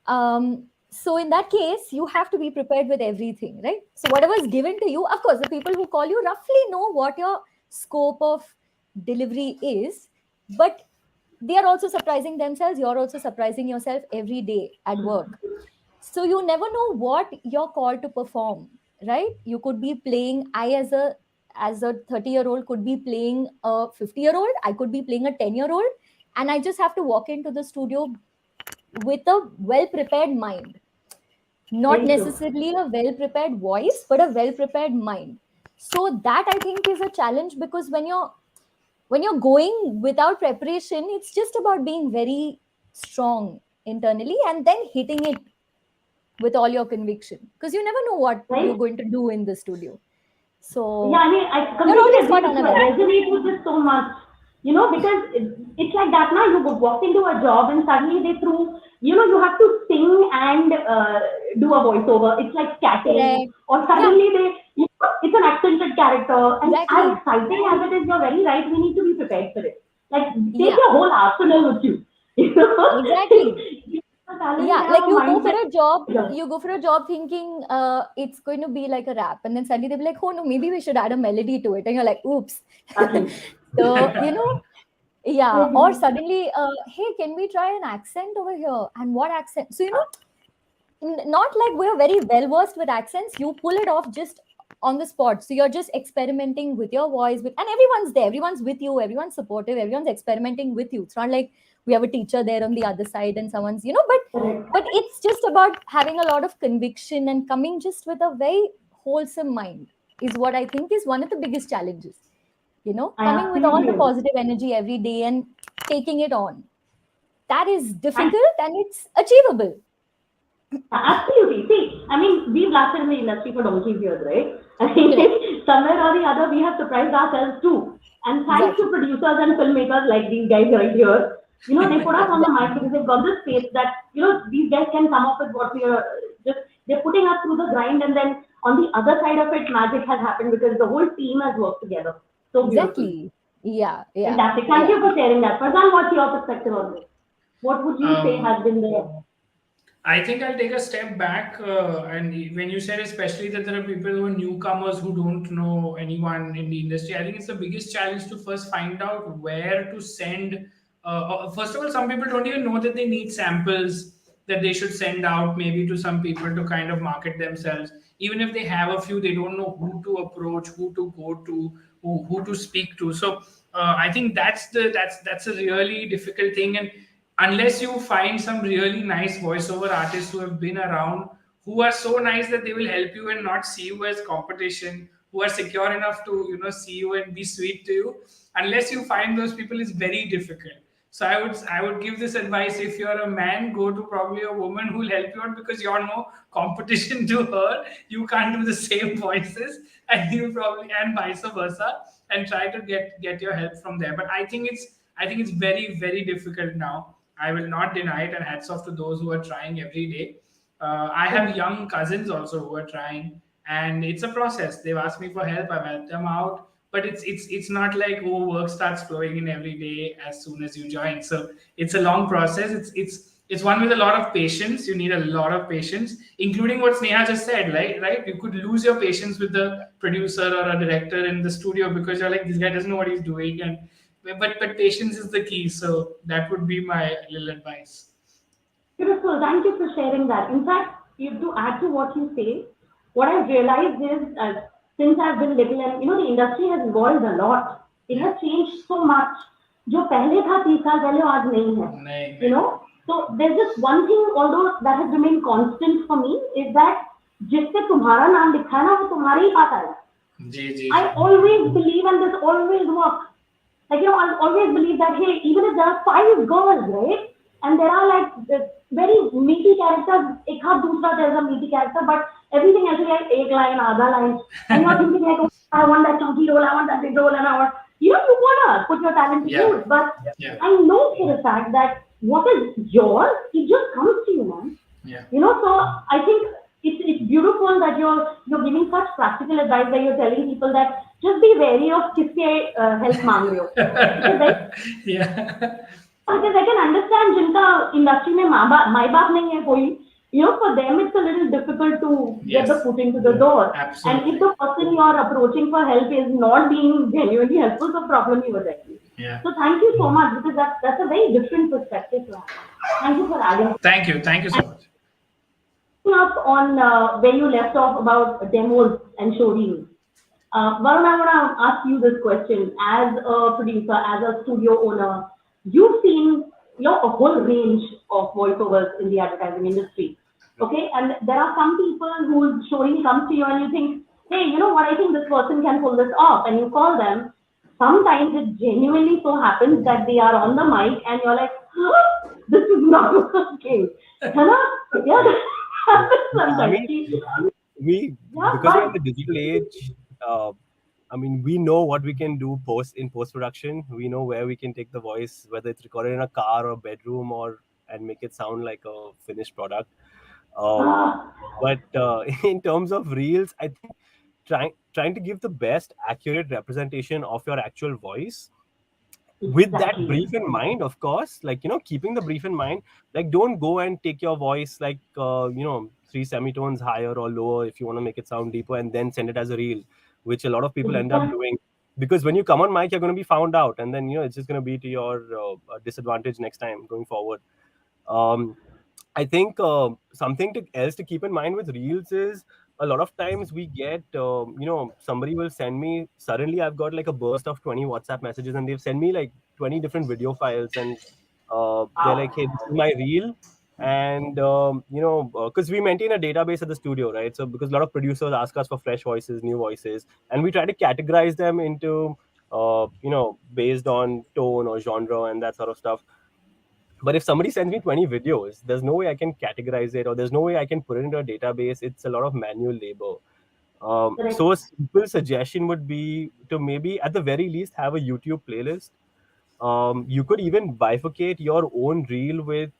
So in that case, you have to be prepared with everything, right? So whatever is given to you, of course, the people who call you roughly know what your scope of delivery is, but they are also surprising themselves. You're also surprising yourself every day at work. So you never know what you're called to perform, right? You could be playing, as a 30-year-old could be playing a 50-year-old, I could be playing a 10-year-old, and I just have to walk into the studio with a well-prepared mind. Not necessarily a well-prepared voice, but a well-prepared mind. So that, I think, is a challenge, because when you're going without preparation, it's just about being very strong internally and then hitting it with all your conviction, because you never know what you're going to do in the studio. So yeah, I mean, I completely agree with you. I resonate with this so much, because it's like that now. You walk into a job and suddenly they threw, you have to sing and do a voiceover. It's like scatting, or suddenly it's an accented character. And as exciting as it is, you're very right. We need to be prepared for it. Like, take your whole arsenal with you. Exactly. Yeah, like you go for a job thinking it's going to be like a rap, and then suddenly they'll be like, oh no, maybe we should add a melody to it, and you're like, oops. So yeah, or suddenly hey, can we try an accent over here? And what accent? So not like we're very well versed with accents, you pull it off just on the spot. So you're just experimenting with your voice, and everyone's there, everyone's with you, everyone's supportive, everyone's experimenting with you. It's not like we have a teacher there on the other side and someone's, but it's just about having a lot of conviction and coming just with a very wholesome mind is what I think is one of the biggest challenges. Coming with all the positive energy every day and taking it on. That is difficult and it's achievable. Absolutely. See, I mean, we've lasted in the industry for donkey's years, right? I mean, somewhere or the other, we have surprised ourselves too. And thanks to producers and filmmakers like these guys right here, they put us on the mic because they've got this space that, these guys can come up with what we are they're putting us through the grind, and then on the other side of it, magic has happened because the whole team has worked together. So exactly. Yeah. Fantastic. Thank you for sharing that. Prasan, what's your perspective on this? What would you say has been the... I think I'll take a step back, and when you said especially that there are people who are newcomers who don't know anyone in the industry, I think it's the biggest challenge to first find out where to send. First of all, some people don't even know that they need samples that they should send out maybe to some people to kind of market themselves. Even if they have a few, they don't know who to approach, who to go to, who to speak to. So I think that's a really difficult thing. And unless you find some really nice voiceover artists who have been around, who are so nice that they will help you and not see you as competition, who are secure enough to see you and be sweet to you. Unless you find those people, it's very difficult. So I would give this advice: if you're a man, go to probably a woman who will help you out, because you're no competition to her. You can't do the same voices, and you probably, and vice versa, and try to get your help from there. But I think it's very, very difficult now. I will not deny it, and hats off to those who are trying every day. I have young cousins also who are trying, and it's a process. They've asked me for help. I've helped them out, but it's not like, oh, work starts flowing in every day as soon as you join. So it's a long process. It's one with a lot of patience. You need a lot of patience, including what Sneha just said. Right? You could lose your patience with the producer or a director in the studio, because you're like, this guy doesn't know what he's doing, and but patience is the key. So that would be my little advice. Beautiful. Thank you for sharing that. In fact, to add to what you say, what I've realized is since I've been little, and the industry has evolved a lot. It has changed so much. जो पहले था 30 साल पहले आज नहीं है. So there's just one thing, although that has remained constant for me, is that जिस पे तुम्हारा नाम लिखा है ना वो तुम्हारे ही पास आएगा. I always believe, and this always works. Like I always believe that, hey, even if there are 5 girls, right? And there are like very meaty characters, एक हाथ दूसरा there's a meaty character, but everything else is like एक line, आधा line, and you're thinking like, oh, I want that chunky role, I want that big role, and I want, you wanna put your talent to use, but I know for a fact that what is yours, it just comes to you, man. So I think it's beautiful that you're giving such practical advice, that you're telling people that just be wary of किसके help मांग रहे हो. Because I can understand जिनका industry में माँ बाप नहीं है कोई, for them it's a little difficult to get the foot into the door. Absolutely. And if the person you are approaching for help is not being genuinely helpful, the problem you are getting. So thank you so much, because that's a very different perspective to have. Thank you for adding. Thank you so much. Up on where you left off about demos and showreels. Varun, I want to ask you this question. As a producer, as a studio owner, you've seen a whole range of voiceovers in the advertising industry. Okay, and there are some people whose showreel comes to you and you think, hey, you know what, I think this person can pull this off, and you call them. Sometimes it genuinely so happens that they are on the mic and you're like, oh, this is not working. I mean, because we're in the digital age, I mean, we know what we can do in post-production. We know where we can take the voice, whether it's recorded in a car or bedroom, and make it sound like a finished product. But in terms of reels, I think trying to give the best accurate representation of your actual voice, with that brief in mind, of course, like, keeping the brief in mind, like, don't go and take your voice like, 3 semitones higher or lower if you want to make it sound deeper, and then send it as a reel, which a lot of people end up doing. Because when you come on mic, you're going to be found out, and then, it's just going to be to your disadvantage next time going forward. I think something else to keep in mind with reels is, a lot of times we get, somebody will send me, suddenly I've got like a burst of 20 WhatsApp messages, and they've sent me like 20 different video files, and they're like, hey, this is my reel. And, because we maintain a database at the studio, right? So because a lot of producers ask us for fresh voices, new voices, and we try to categorize them into, based on tone or genre and that sort of stuff. But if somebody sends me 20 videos, there's no way I can categorize it, or there's no way I can put it into a database. It's a lot of manual labor. So a simple suggestion would be to maybe, at the very least, have a YouTube playlist. You could even bifurcate your own reel with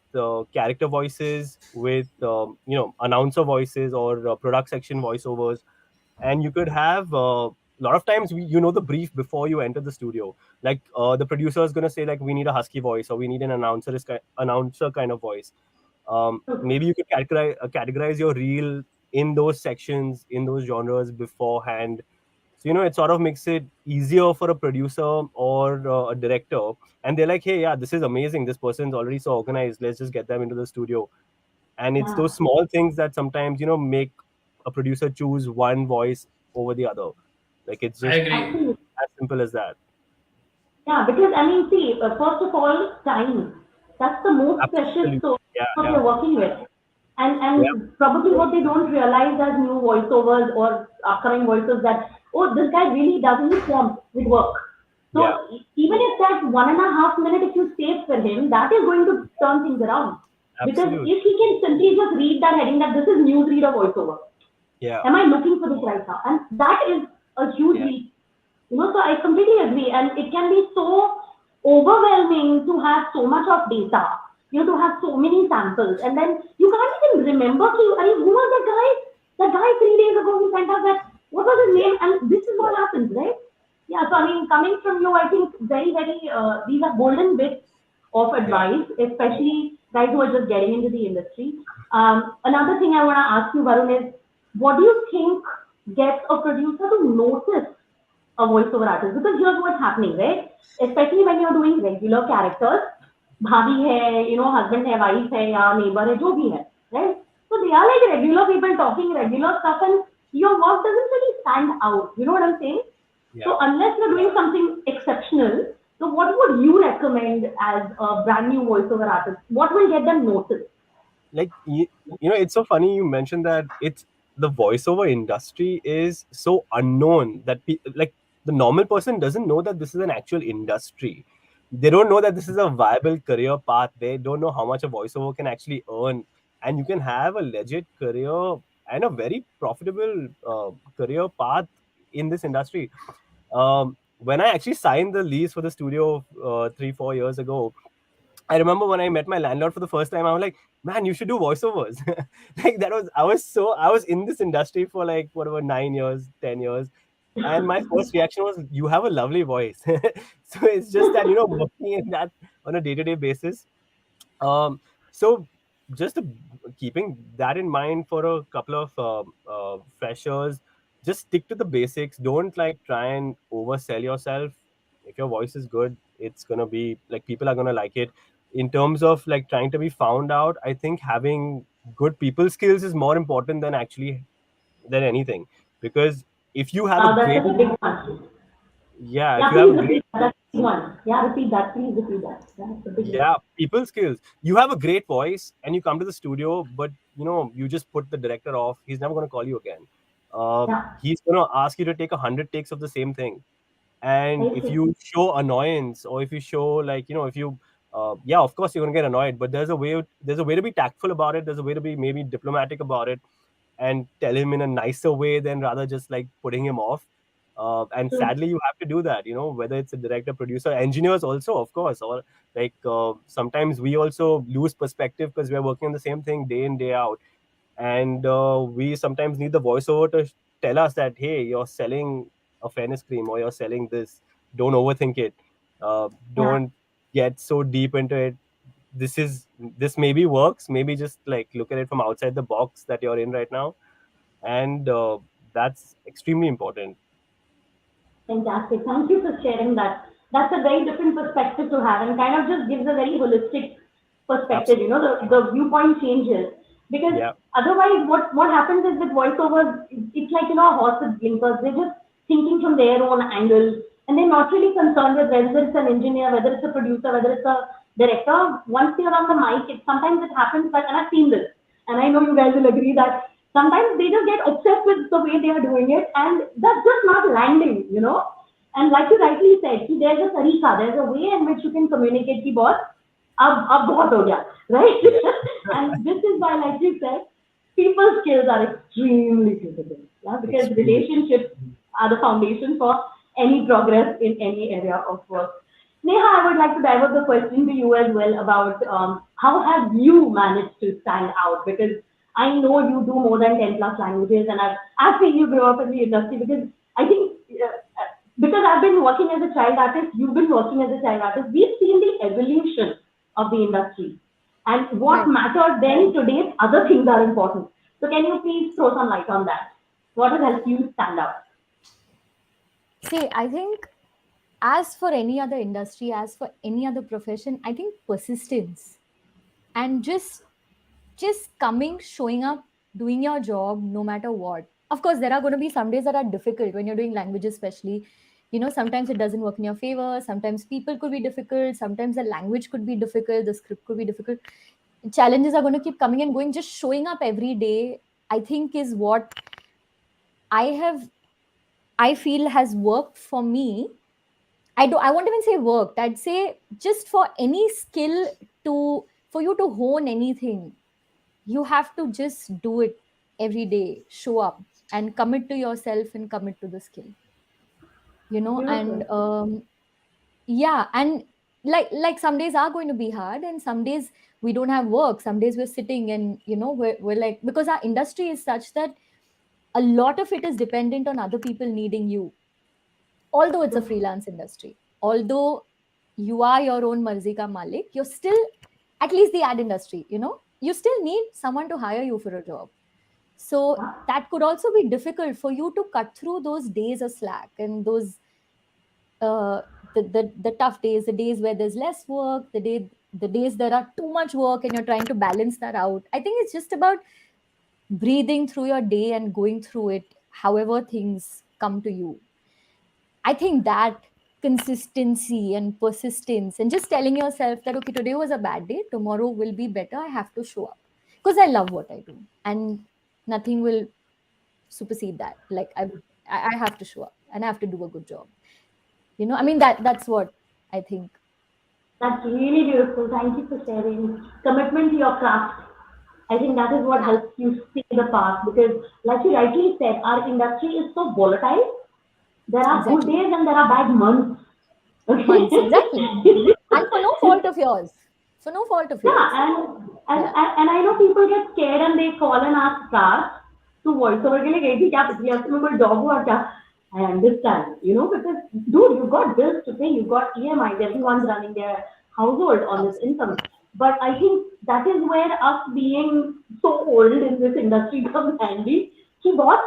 character voices, with announcer voices, or product section voiceovers, and you could have a lot of times the brief before you enter the studio. Like the producer is going to say, like, we need a husky voice, or we need an announcer kind of voice. Maybe you could categorize your reel in those sections, in those genres beforehand. So, it sort of makes it easier for a producer or a director. And they're like, hey, yeah, this is amazing. This person's already so organized. Let's just get them into the studio. And it's those small things that sometimes, make a producer choose one voice over the other. Like, it's just as simple as that. Yeah, because I mean, see, first of all, time. That's the most precious Absolutely. source Yeah, what yeah, you're working with. yeah, And probably what they don't realize as new voiceovers or upcoming voices that, oh, this guy really doesn't swamp with work. So yeah. even if that 1.5 minute, if you save for him, that is going to turn things around. Because Absolutely. if he can simply just read that heading that this is newsreader voiceover, Yeah, am I looking for this right now? And that is a huge yeah, leap. So I completely agree. And it can be so overwhelming to have so much of data, to have so many samples. And then you can't even remember, I mean, who was the guy? The guy 3 days ago who sent us that, what was his yeah, name? And this is what happens, right? Yeah, so I mean, coming from you, I think very, very, these are golden bits of yeah. advice, especially guys who are just getting into the industry. Another thing I want to ask you, Varun, is what do you think gets a producer to notice a voiceover artist? Because here's what's happening, right? Especially when you're doing regular characters, bhabi hai, husband hai, wife hai, ya neighbor hai, jo bhi hai, right? So they are like regular people talking regular stuff, and your work doesn't really stand out. You know what I'm saying? Yeah. So unless you're doing something exceptional, so what would you recommend as a brand new voiceover artist? What will get them noticed? Like it's so funny you mentioned that it's the voiceover industry is so unknown that like the normal person doesn't know that this is an actual industry. They don't know that this is a viable career path. They don't know how much a voiceover can actually earn, and you can have a legit career and a very profitable career path in this industry. When I actually signed the lease for the studio 3-4 years ago, I remember when I met my landlord for the first time, I was like, man, you should do voiceovers. Like I was in this industry for like whatever 9 years, 10 years. And my first reaction was, you have a lovely voice. So it's just that, working in that on a day-to-day basis. So just keeping that in mind for a couple of freshers, just stick to the basics. Don't like try and oversell yourself. If your voice is good, it's gonna be like people are gonna like it. In terms of like trying to be found out, I think having good people skills is more important than anything, because if you have a That's great such a big one. yeah if Yeah, you have please a repeat great that. That's a big one. Yeah, repeat that. Please repeat that. Yeah, it's a big one. yeah people skills, you have a great voice and you come to the studio, but you just put the director off, he's never going to call you again. Yeah, He's going to ask you to take 100 takes of the same thing. And I if see. you show annoyance, or if you show like if you yeah, of course you're going to get annoyed, but there's a way to be tactful about it, there's a way to be maybe diplomatic about it, and tell him in a nicer way than rather just like putting him off. And True. sadly, you have to do that, whether it's a director, producer, engineers also, of course, or like sometimes we also lose perspective because we're working on the same thing day in, day out. And we sometimes need the voiceover to tell us that, hey, you're selling a fairness cream, or you're selling this. Don't overthink it. Yeah. Don't get so deep into it. This maybe works, maybe just like look at it from outside the box that you're in right now. And that's extremely important. Fantastic. Thank you for sharing that. That's a very different perspective to have and kind of just gives a very holistic perspective. Absolutely. The viewpoint changes. Because Yeah. otherwise, what happens is with voiceovers, it's like, a horse with blinkers. They're just thinking from their own angle. And they're not really concerned with whether it's an engineer, whether it's a producer, whether it's a director. Once they're on the mic, sometimes it happens, and I've seen this. And I know you guys will agree that sometimes they just get obsessed with the way they are doing it, and that's just not landing. And like you rightly said, there's a tarika, there's a way in which you can communicate ki boss, ab bahut ho gaya, right? Yeah. And this is why, like you said, people skills are extremely critical, yeah, because Extremely. relationships are the foundation for any progress in any area of work. Neha, I would like to divert the question to you as well about how have you managed to stand out? Because I know you do more than 10 plus languages, and I've seen you grow up in the industry because I think, because I've been working as a child artist, you've been working as a child artist, we've seen the evolution of the industry. And what Right. mattered then, today, other things are important. So can you please throw some light on that? What has helped you stand out? See, I think as for any other industry, as for any other profession, I think persistence and just coming, showing up, doing your job no matter what. Of course, there are going to be some days that are difficult when you're doing languages, especially. sometimes it doesn't work in your favor. Sometimes people could be difficult. Sometimes the language could be difficult. The script could be difficult. Challenges are going to keep coming and going. Just showing up every day, I think, is what I feel has worked for me. I won't even say worked. I'd say just for any skill for you to hone anything, you have to just do it every day, show up and commit to yourself and commit to the skill. And yeah, and like some days are going to be hard, and some days we don't have work, some days we're sitting and we're like, because our industry is such that a lot of it is dependent on other people needing you. Although it's a freelance industry, although you are your own marzi ka malik, you're still, at least the ad industry, you still need someone to hire you for a job. So that could also be difficult for you to cut through those days of slack and those the tough days, the days where there's less work, the days there are too much work and you're trying to balance that out. I think it's just about breathing through your day and going through it however things come to you. I think that consistency and persistence and just telling yourself that, okay, today was a bad day, tomorrow will be better, I have to show up because I love what I do and nothing will supersede that. Like I have to show up and I have to do a good job. I mean, that's what I think. That's really beautiful. Thank you for sharing. Commitment to your craft. I think that is what helps you stay the path, because like you rightly said, our industry is so volatile. There are good days and there are bad months. Months, exactly. And for no fault of yours. For no fault of yours. And I know people get scared and they call and ask stars to voiceover ke liye gayi thi kya पिछले हफ्ते में कोई job हुआ क्या? I understand, because dude, you've got bills to pay, you've got EMIs, everyone's running their household on this income. But I think that is where us being so old in this industry comes handy. कि boss,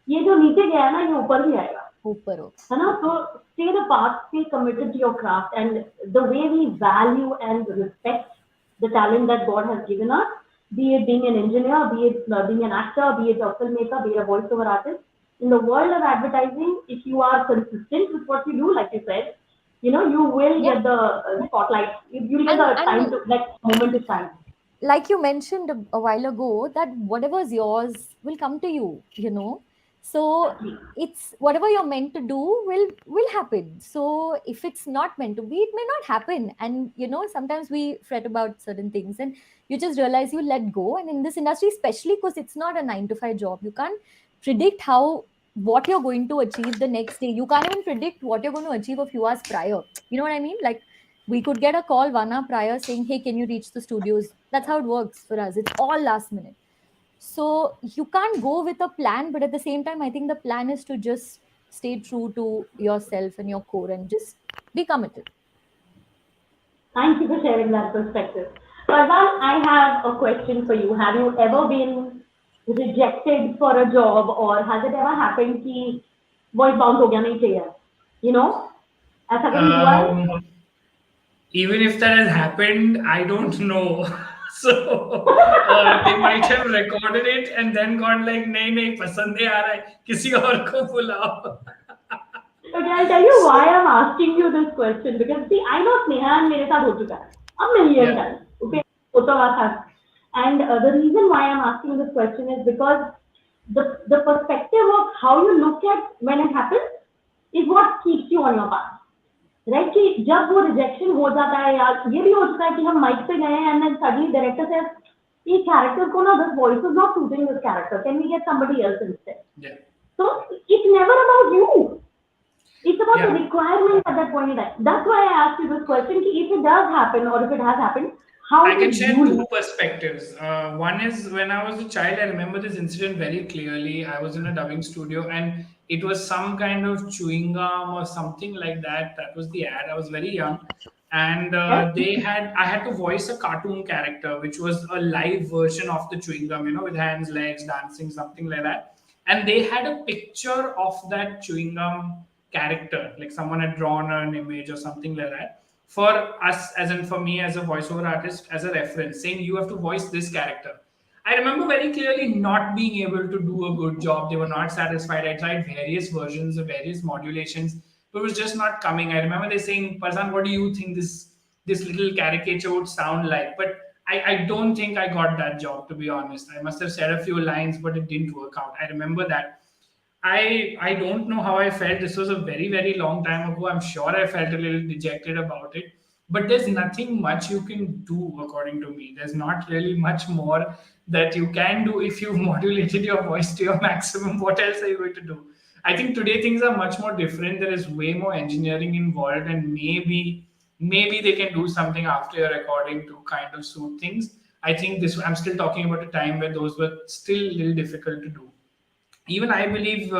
ये जो नीचे गया है ना, ये ऊपर भी आएगा. है ना? So stay the path, stay committed to your craft, and the way we value and respect the talent that God has given us, be it being an engineer, be it being an actor, be it a filmmaker, be it a voiceover artist. In the world of advertising, if you are consistent with what you do, like you said, you will get the spotlight. You'll get the time to, like, moment to shine. Like you mentioned a while ago, that whatever's yours will come to you, So it's whatever you're meant to do will happen. So if it's not meant to be, it may not happen. And sometimes we fret about certain things and you just realize you let go. And in this industry, especially because it's not a 9-to-5 job, you can't predict what you're going to achieve the next day. You can't even predict what you're going to achieve a few hours prior. You know what I mean? Like, we could get a call 1 hour prior saying, hey, can you reach the studios? That's how it works for us. It's all last minute. So you can't go with a plan, but at the same time, I think the plan is to just stay true to yourself and your core and just be committed. Thank you for sharing that perspective. Farzan, I have a question for you. Have you ever been rejected for a job, or has it ever happened कि voice bounce हो गया नहीं चाहिए? ऐसा कभी हुआ है? Even if that has happened, I don't know. So they might have recorded it and then gone like, नहीं पसंद नहीं आ रहा है, किसी और को बुलाओ. Okay, I'll tell you why I'm asking you this question, because see, I know Sneha and मेरे साथ हो चुका है a million times. Okay, होता हुआ था. And the reason why I'm asking this question is because the perspective of how you look at when it happens is what keeps you on your path. Right? कि जब वो rejection हो जाता है, या ये भी हो चुका है कि हम mic पे गए and then suddenly director says, ये character को ना, this voice is not suiting this character. Can we get somebody else instead? Yeah. So it's never about you. It's about the requirements at that point in time. That's why I asked you this question. If it does happen, or if it has happened, how I can share two perspectives. One is, when I was a child, I remember this incident very clearly. I was in a dubbing studio and it was some kind of chewing gum or something like that. That was the ad. I was very young. And I had to voice a cartoon character, which was a live version of the chewing gum, with hands, legs, dancing, something like that. And they had a picture of that chewing gum character, like someone had drawn an image or something like that, for us, as in for me as a voiceover artist, as a reference, saying you have to voice this character. I remember very clearly not being able to do a good job. They were not satisfied. I tried various versions of various modulations. but it was just not coming. I remember they saying, Parzan, what do you think this little caricature would sound like? But I don't think I got that job, to be honest. I must have said a few lines, but it didn't work out. I remember that. I don't know how I felt. This was a very, very long time ago. I'm sure I felt a little dejected about it. But there's nothing much you can do, according to me. There's not really much more that you can do if you've modulated your voice to your maximum. What else are you going to do? I think today things are much more different. There is way more engineering involved, and maybe they can do something after your recording to kind of suit things. I think this. I'm still talking about a time where those were still a little difficult to do. Even I believe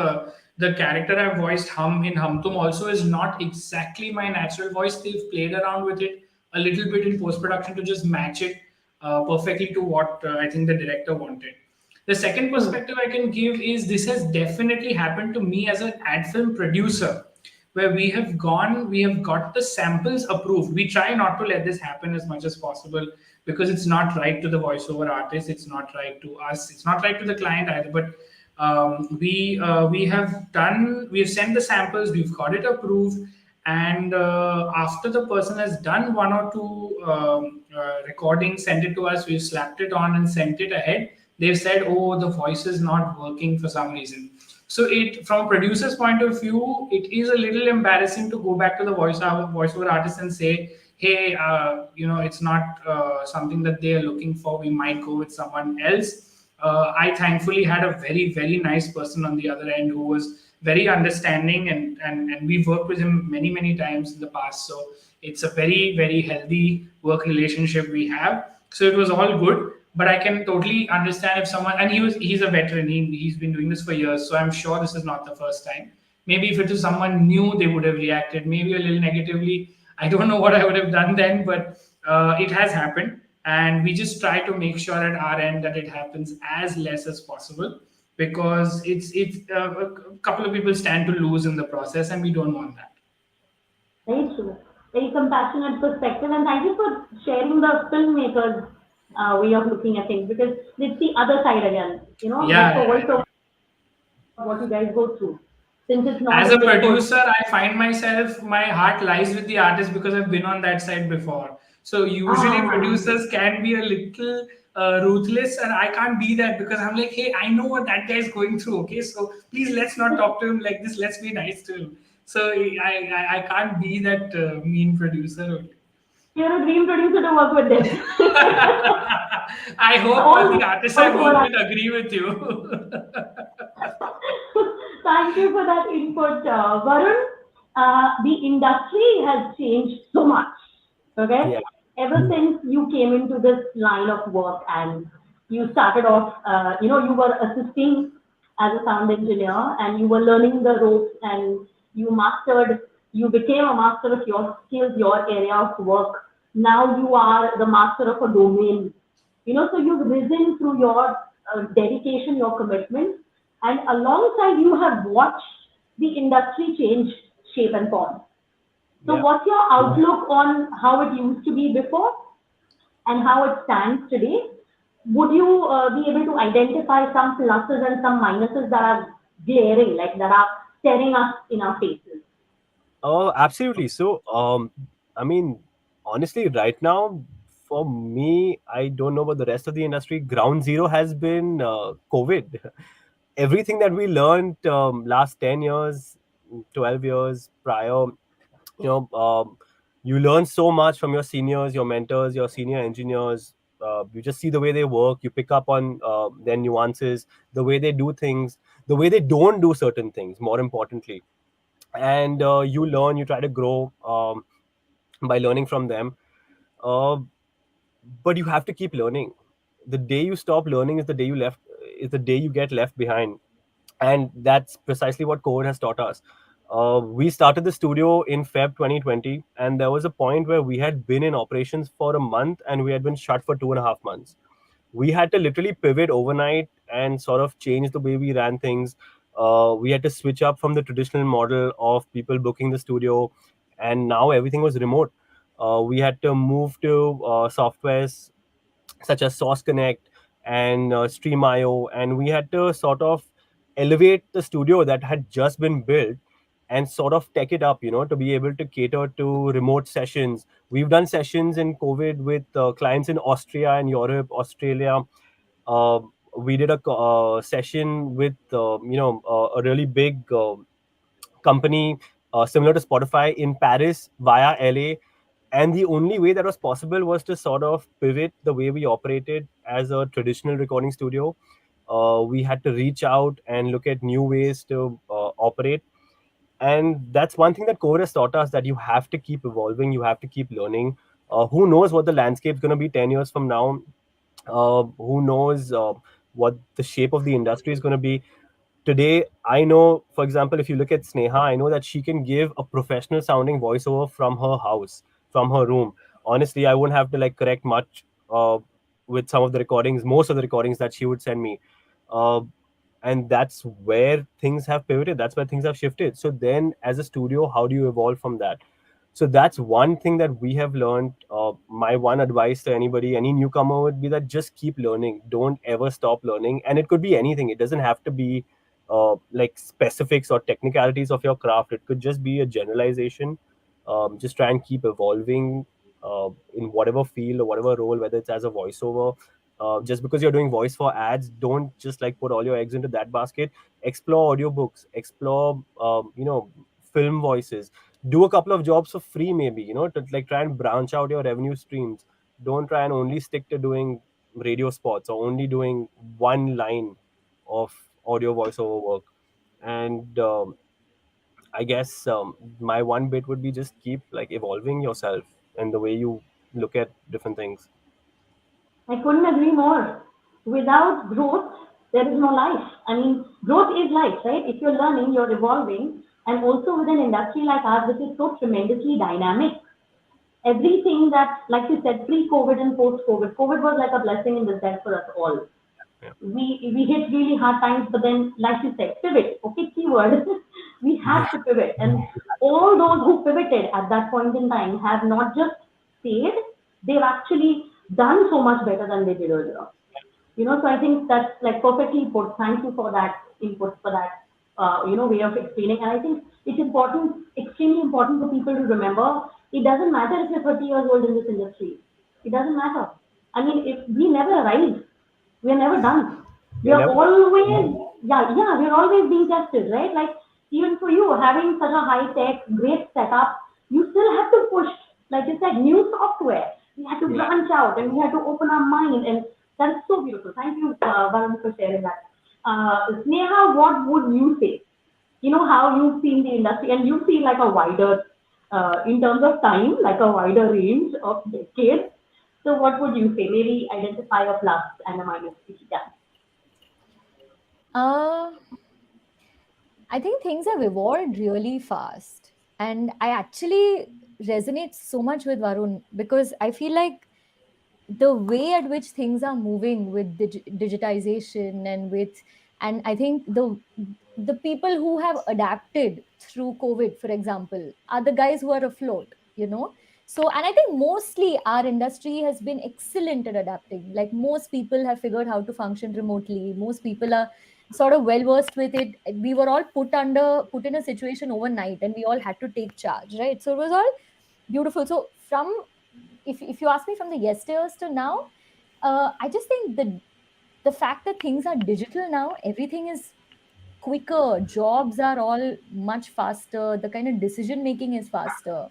the character I voiced Hum in Hum Tum also is not exactly my natural voice. They've played around with it a little bit in post production to just match it perfectly to what I think the director wanted. The second perspective I can give is this has definitely happened to me as an ad film producer, where we have got the samples approved. We try not to let this happen as much as possible because it's not right to the voiceover artist, it's not right to us, it's not right to the client either. But we've sent the samples, we've got it approved, and after the person has done one or two recordings, sent it to us, we've slapped it on and sent it ahead. They've said, oh, the voice is not working for some reason. So it, from a producer's point of view, it is a little embarrassing to go back to the voiceover artist and say, hey, it's not something that they are looking for, we might go with someone else. I thankfully had a very, very nice person on the other end who was very understanding, and we've worked with him many, many times in the past. So it's a very, very healthy work relationship we have. So it was all good. But I can totally understand if someone, and he's a veteran, he's been doing this for years. So I'm sure this is not the first time. Maybe if it was someone new, they would have reacted maybe a little negatively. I don't know what I would have done then, but it has happened. And we just try to make sure at our end that it happens as less as possible, because it's a couple of people stand to lose in the process, and we don't want that. Very true. Very compassionate perspective, and thank you for sharing the filmmakers' way of looking at things, because it's the other side again. Yeah. That's voiceover, what you guys go through. Since it's not As a India producer, I find myself, my heart lies with the artist because I've been on that side before. So usually producers can be a little ruthless, and I can't be that because I'm like, hey, I know what that guy is going through. Okay, so please let's not talk to him like this. Let's be nice to him. So I can't be that mean producer. You're a dream producer to work with them. I hope all the artists I work with agree with you. Thank you for that input, Varun. The industry has changed so much. Okay, Yeah. ever since you came into this line of work and you started off, you were assisting as a sound engineer and you were learning the ropes and you became a master of your skills, your area of work. Now you are the master of a domain. So you've risen through your dedication, your commitment, and alongside you have watched the industry change shape and form. So what's your outlook on how it used to be before and how it stands today? Would you be able to identify some pluses and some minuses that are glaring, like that are staring us in our faces? Oh, absolutely. So, I mean, honestly, right now, for me, I don't know about the rest of the industry. Ground zero has been COVID. Everything that we learned last 10 years, 12 years prior, you know, you learn so much from your seniors, your mentors, your senior engineers. You just see the way they work. You pick up on their nuances, the way they do things, the way they don't do certain things, more importantly. And you learn, you try to grow by learning from them. Uh, but you have to keep learning. The day you stop learning is the day you get left behind, and that's precisely what COVID has taught us. We started the studio in Feb 2020, and there was a point where we had been in operations for a month and we had been shut for 2.5 months. We had to literally pivot overnight and sort of change the way we ran things. We had to switch up from the traditional model of people booking the studio, and now everything was remote. We had to move to softwares such as Source Connect and Stream.io, and we had to sort of elevate the studio that had just been built and sort of tech it up, to be able to cater to remote sessions. We've done sessions in COVID with clients in Austria and Europe, Australia. Uh, we did a session with, a really big company similar to Spotify in Paris via LA. And the only way that was possible was to sort of pivot the way we operated as a traditional recording studio. We had to reach out and look at new ways to operate. And that's one thing that COVID has taught us, that you have to keep evolving, you have to keep learning. Who knows what the landscape is going to be 10 years from now? Who knows what the shape of the industry is going to be? Today, I know, for example, if you look at Sneha, I know that she can give a professional sounding voiceover from her house, from her room. Honestly, I wouldn't have to like correct much with some of the recordings, most of the recordings that she would send me. Uh, and that's where things have pivoted, that's where things have shifted. So then as a studio, how do you evolve from that? So that's one thing that we have learned. My one advice to anybody, any newcomer, would be that just keep learning, don't ever stop learning. And it could be anything, it doesn't have to be like specifics or technicalities of your craft, it could just be a generalization. Just try and keep evolving in whatever field or whatever role, whether it's as a voiceover. Just because you're doing voice for ads, don't just like put all your eggs into that basket. Explore audiobooks, explore film voices. Do a couple of jobs for free, maybe, to like try and branch out your revenue streams. Don't try and only stick to doing radio spots or only doing one line of audio voiceover work. And I guess my one bit would be just keep like evolving yourself and the way you look at different things. I couldn't agree more. Without growth, there is no life. I mean, growth is life, right? If you're learning, you're evolving. And also with an industry like ours, which is so tremendously dynamic, everything that, like you said, pre-COVID and post-COVID, COVID was like a blessing in disguise for us all. We hit really hard times, but then, like you said, pivot. Okay, keyword. We had to pivot, and all those who pivoted at that point in time have not just stayed; they've actually done so much better than they did earlier. So I think that's like perfectly put. Thank you for that input, for that way of explaining. And I think it's important, extremely important for people to remember. It doesn't matter if you're 30 years old in this industry. It doesn't matter. I mean, if we never arrive, we're never done. We're always, we're always being tested, right? Like, even for you, having such a high tech, great setup, you still have to push, like you said, new software. We had to branch out and we had to open our mind, and that's so beautiful. Thank you, Varun, for sharing that. Sneha, what would you say? How you've seen the industry, and you see like a wider, in terms of time, like a wider range of decades. So what would you say? Maybe identify a plus and a minus if you can. I think things have evolved really fast. And I actually resonate so much with Varun, because I feel like the way at which things are moving with digitization and I think the people who have adapted through COVID, for example, are the guys who are afloat. So, and I think mostly our industry has been excellent at adapting. Like, most people have figured how to function remotely. Most people are sort of well versed with it. We were all put in a situation overnight, and we all had to take charge, right? So it was all beautiful. So if you ask me, from the yesteryears to now, I just think the fact that things are digital now, everything is quicker, jobs are all much faster, the kind of decision making is faster,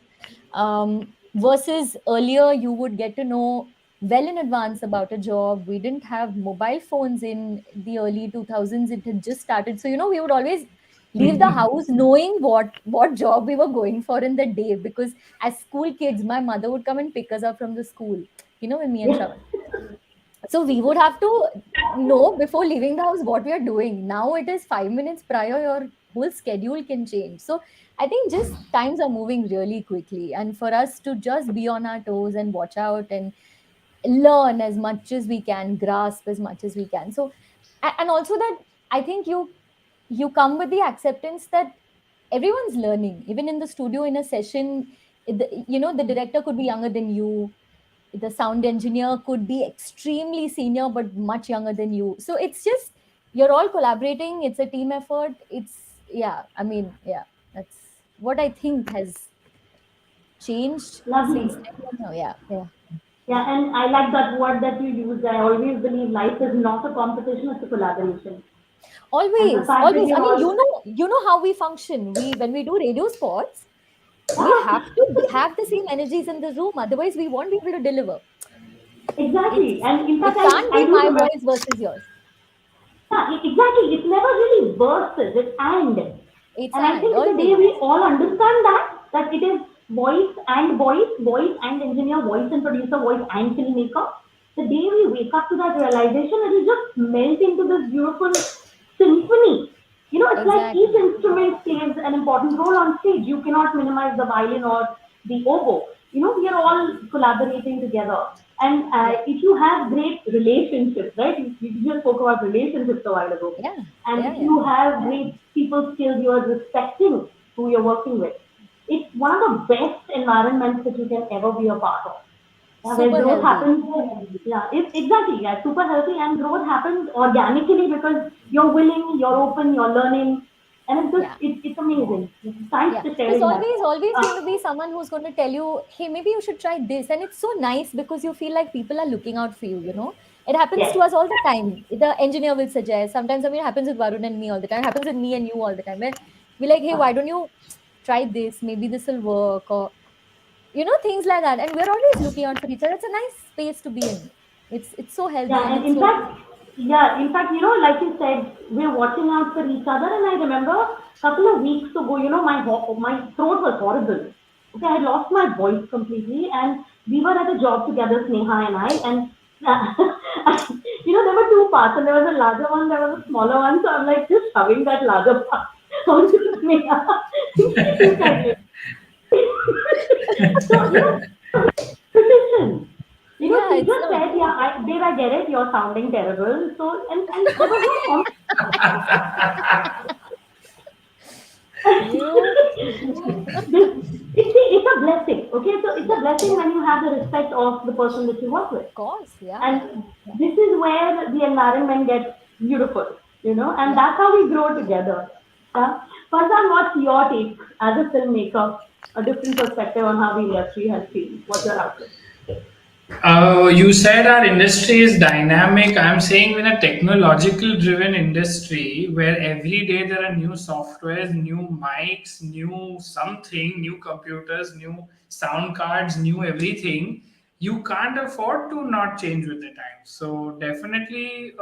versus earlier you would get to know well in advance about a job. We didn't have mobile phones in the early 2000s, it had just started. So we would always leave the house knowing what job we were going for in the day, because as school kids, my mother would come and pick us up from the school, with me and Shravan. So we would have to know before leaving the house what we are doing. Now it is 5 minutes prior, your whole schedule can change. So I think just times are moving really quickly, and for us to just be on our toes and watch out and learn as much as we can, grasp as much as we can. So, and also that I think you come with the acceptance that everyone's learning. Even in the studio, in a session, the director could be younger than you, the sound engineer could be extremely senior but much younger than you. So it's just, you're all collaborating, it's a team effort. It's, yeah, I mean, yeah, that's what I think has changed Lovely. since then. Yeah. Yeah, and I like that word that you used. I always believe life is not a competition, it's a collaboration. And the Always, fact that always. I you're mean, all, you know how we function. When we do radio spots, we yeah, have to have the same energies in the room. Otherwise, we won't be able to deliver. exactly. And in It fact, can't I be do my remember, voice versus yours. yeah, exactly. It's never really versus, it's and. It's And I and think the day always. we all understand that it is voice and engineer, voice and producer, voice and filmmaker, the day we wake up to that realization, it will just melt into this beautiful symphony. You know, it's like each Exactly. instrument plays an important role on stage. You cannot minimize the violin or the oboe. You know, we are all collaborating together. And Yeah. if you have great relationships, right? You just spoke about relationships a while ago. Yeah. And Yeah. if Yeah. you have great people skills, you are respecting who you're working with. It's one of the best environments that you can ever be a part of. Yeah, where Super growth healthy. happens. Yeah, exactly. Yeah, super healthy and growth happens organically because you're willing, you're open, you're learning, and it's just Yeah. it's amazing. Thanks Yeah. for There's sharing that. always going to be someone who's going to tell you, hey, maybe you should try this. And it's so nice because you feel like people are looking out for you. It happens to Yes. us all the time. The engineer will suggest. Sometimes, I mean, it happens with Varun and me all the time. It happens with me and you all the time. Where we're like, hey, why don't you try this? Maybe this will work. Or, things like that. And we're always looking out for each other. It's a nice space to be in. It's so healthy Yeah, and and it's so. in fact, like you said, we're watching out for each other. And I remember a couple of weeks ago, my throat was horrible. Okay, I lost my voice completely, and we were at a job together, Sneha and I, and there were two parts, and there was a larger one, there was a smaller one. So I'm like just shoving that larger part onto Sneha. You can. So precision. Yeah, She it's just not. said, "Yeah, babe, I get it. You're sounding terrible." So, and there was no You. it's a blessing, okay? So it's a blessing when you have the respect of the person that you work with. Of course. Yeah. And this is where the environment gets beautiful, and Yeah. that's how we grow together. Yeah. Farzan, what's your take as a filmmaker, a different perspective on how the industry has changed? What's your outlook? You said our industry is dynamic. I'm saying in a technological driven industry where every day there are new softwares, new mics, new something, new computers, new sound cards, new everything, you can't afford to not change with the times. So definitely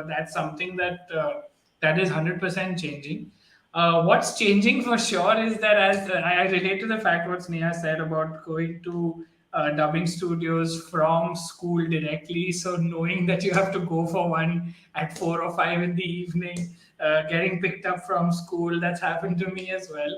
that's something that is 100% changing. What's changing for sure is that as I relate to the fact what Sneha said about going to dubbing studios from school directly. So knowing that you have to go for one at 4 or 5 in the evening, getting picked up from school, that's happened to me as well.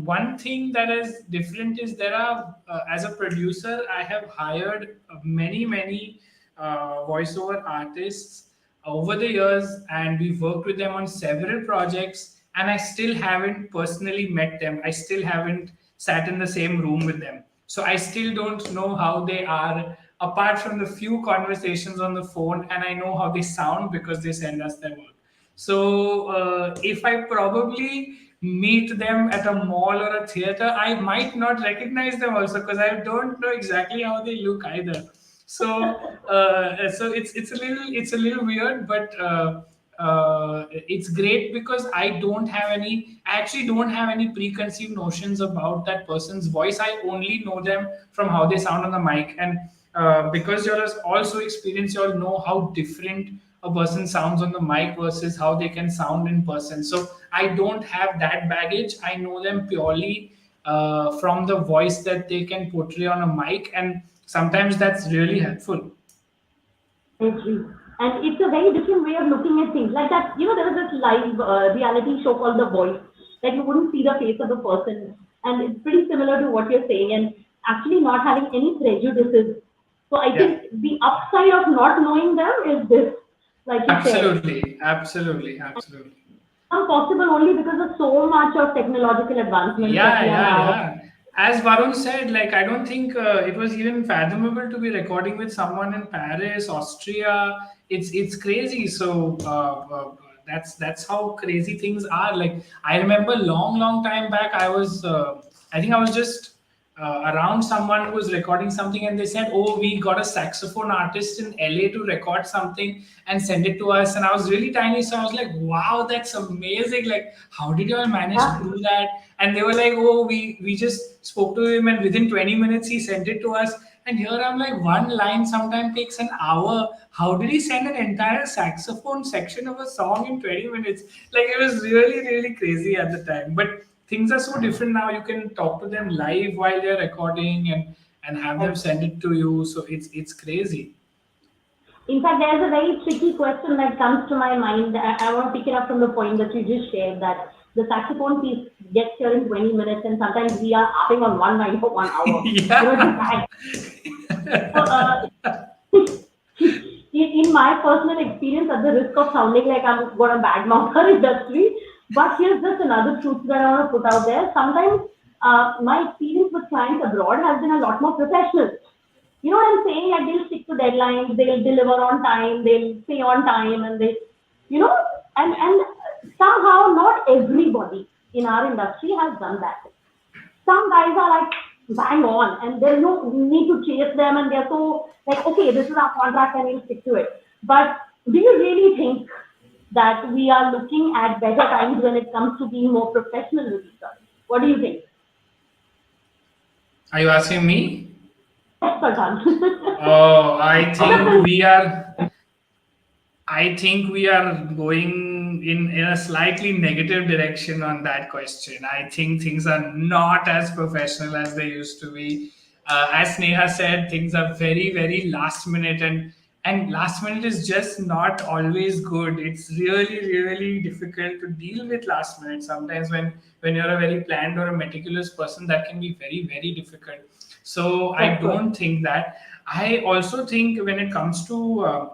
One thing that is different is there are, as a producer, I have hired many voiceover artists over the years, and we've worked with them on several projects, and I still haven't personally met them. I still haven't sat in the same room with them. So I still don't know how they are, apart from the few conversations on the phone, and I know how they sound because they send us their work. So if I probably meet them at a mall or a theater, I might not recognize them also because I don't know exactly how they look either. So so it's a little weird, but it's great because I actually don't have any preconceived notions about that person's voice. I only know them from how they sound on the mic, and because you're also experienced, you all know how different a person sounds on the mic versus how they can sound in person. So I don't have that baggage. I know them purely from the voice that they can portray on a mic, and sometimes that's really helpful. Agree. And it's a very different way of looking at things. Like that, there was this live reality show called The Voice, that you wouldn't see the face of the person. And it's pretty similar to what you're saying, and actually not having any prejudices. So I Yeah, think the upside of not knowing them is this, like you said. absolutely. Possible only because of so much of technological advancements that Yeah, we are yeah, now. yeah. As Varun said, like I don't think it was even fathomable to be recording with someone in Paris, Austria. It's crazy. So That's how crazy things are. Like, I remember long time back, I was I think I was just around someone who was recording something, and they said, oh, we got a saxophone artist in LA to record something and send it to us. And I was really tiny, so I was like, wow, that's amazing. Like, how did you all manage to do that? And they were like, oh, we just spoke to him, and within 20 minutes he sent it to us. And here I'm like, one line sometimes takes an hour. How did he send an entire saxophone section of a song in 20 minutes? Like, it was really crazy at the time. But things are so different now. You can talk to them live while they're recording, and have them send it to you. So it's crazy. In fact, there's a very tricky question that comes to my mind. I want to pick it up from the point that you just shared, that the saxophone piece gets here in 20 minutes, and sometimes we are harping on one line for 1 hour. Yeah. So, in my personal experience, at the risk of sounding like I'm going to badmouth our industry, but here's just another truth that I want to put out there. Sometimes my experience with clients abroad has been a lot more professional. You know what I'm saying? Like, they'll stick to deadlines, they'll deliver on time, they'll stay on time, and they, you know, and somehow not everybody in our industry has done that. Some guys are like bang on, and there's no need to chase them, and they're so like, okay, this is our contract and we'll stick to it. But do you really think that we are looking at better times when it comes to being more professional with each other? What do you think? Are you asking me? Yes, Pradhan. Oh, I think we are going in a slightly negative direction on that question. I think things are not as professional as they used to be. As Sneha said, things are very last minute, and last minute is just not always good. It's really difficult to deal with last minute. Sometimes when you're a very planned or a meticulous person, that can be very difficult. So I don't think that. I also think when it comes to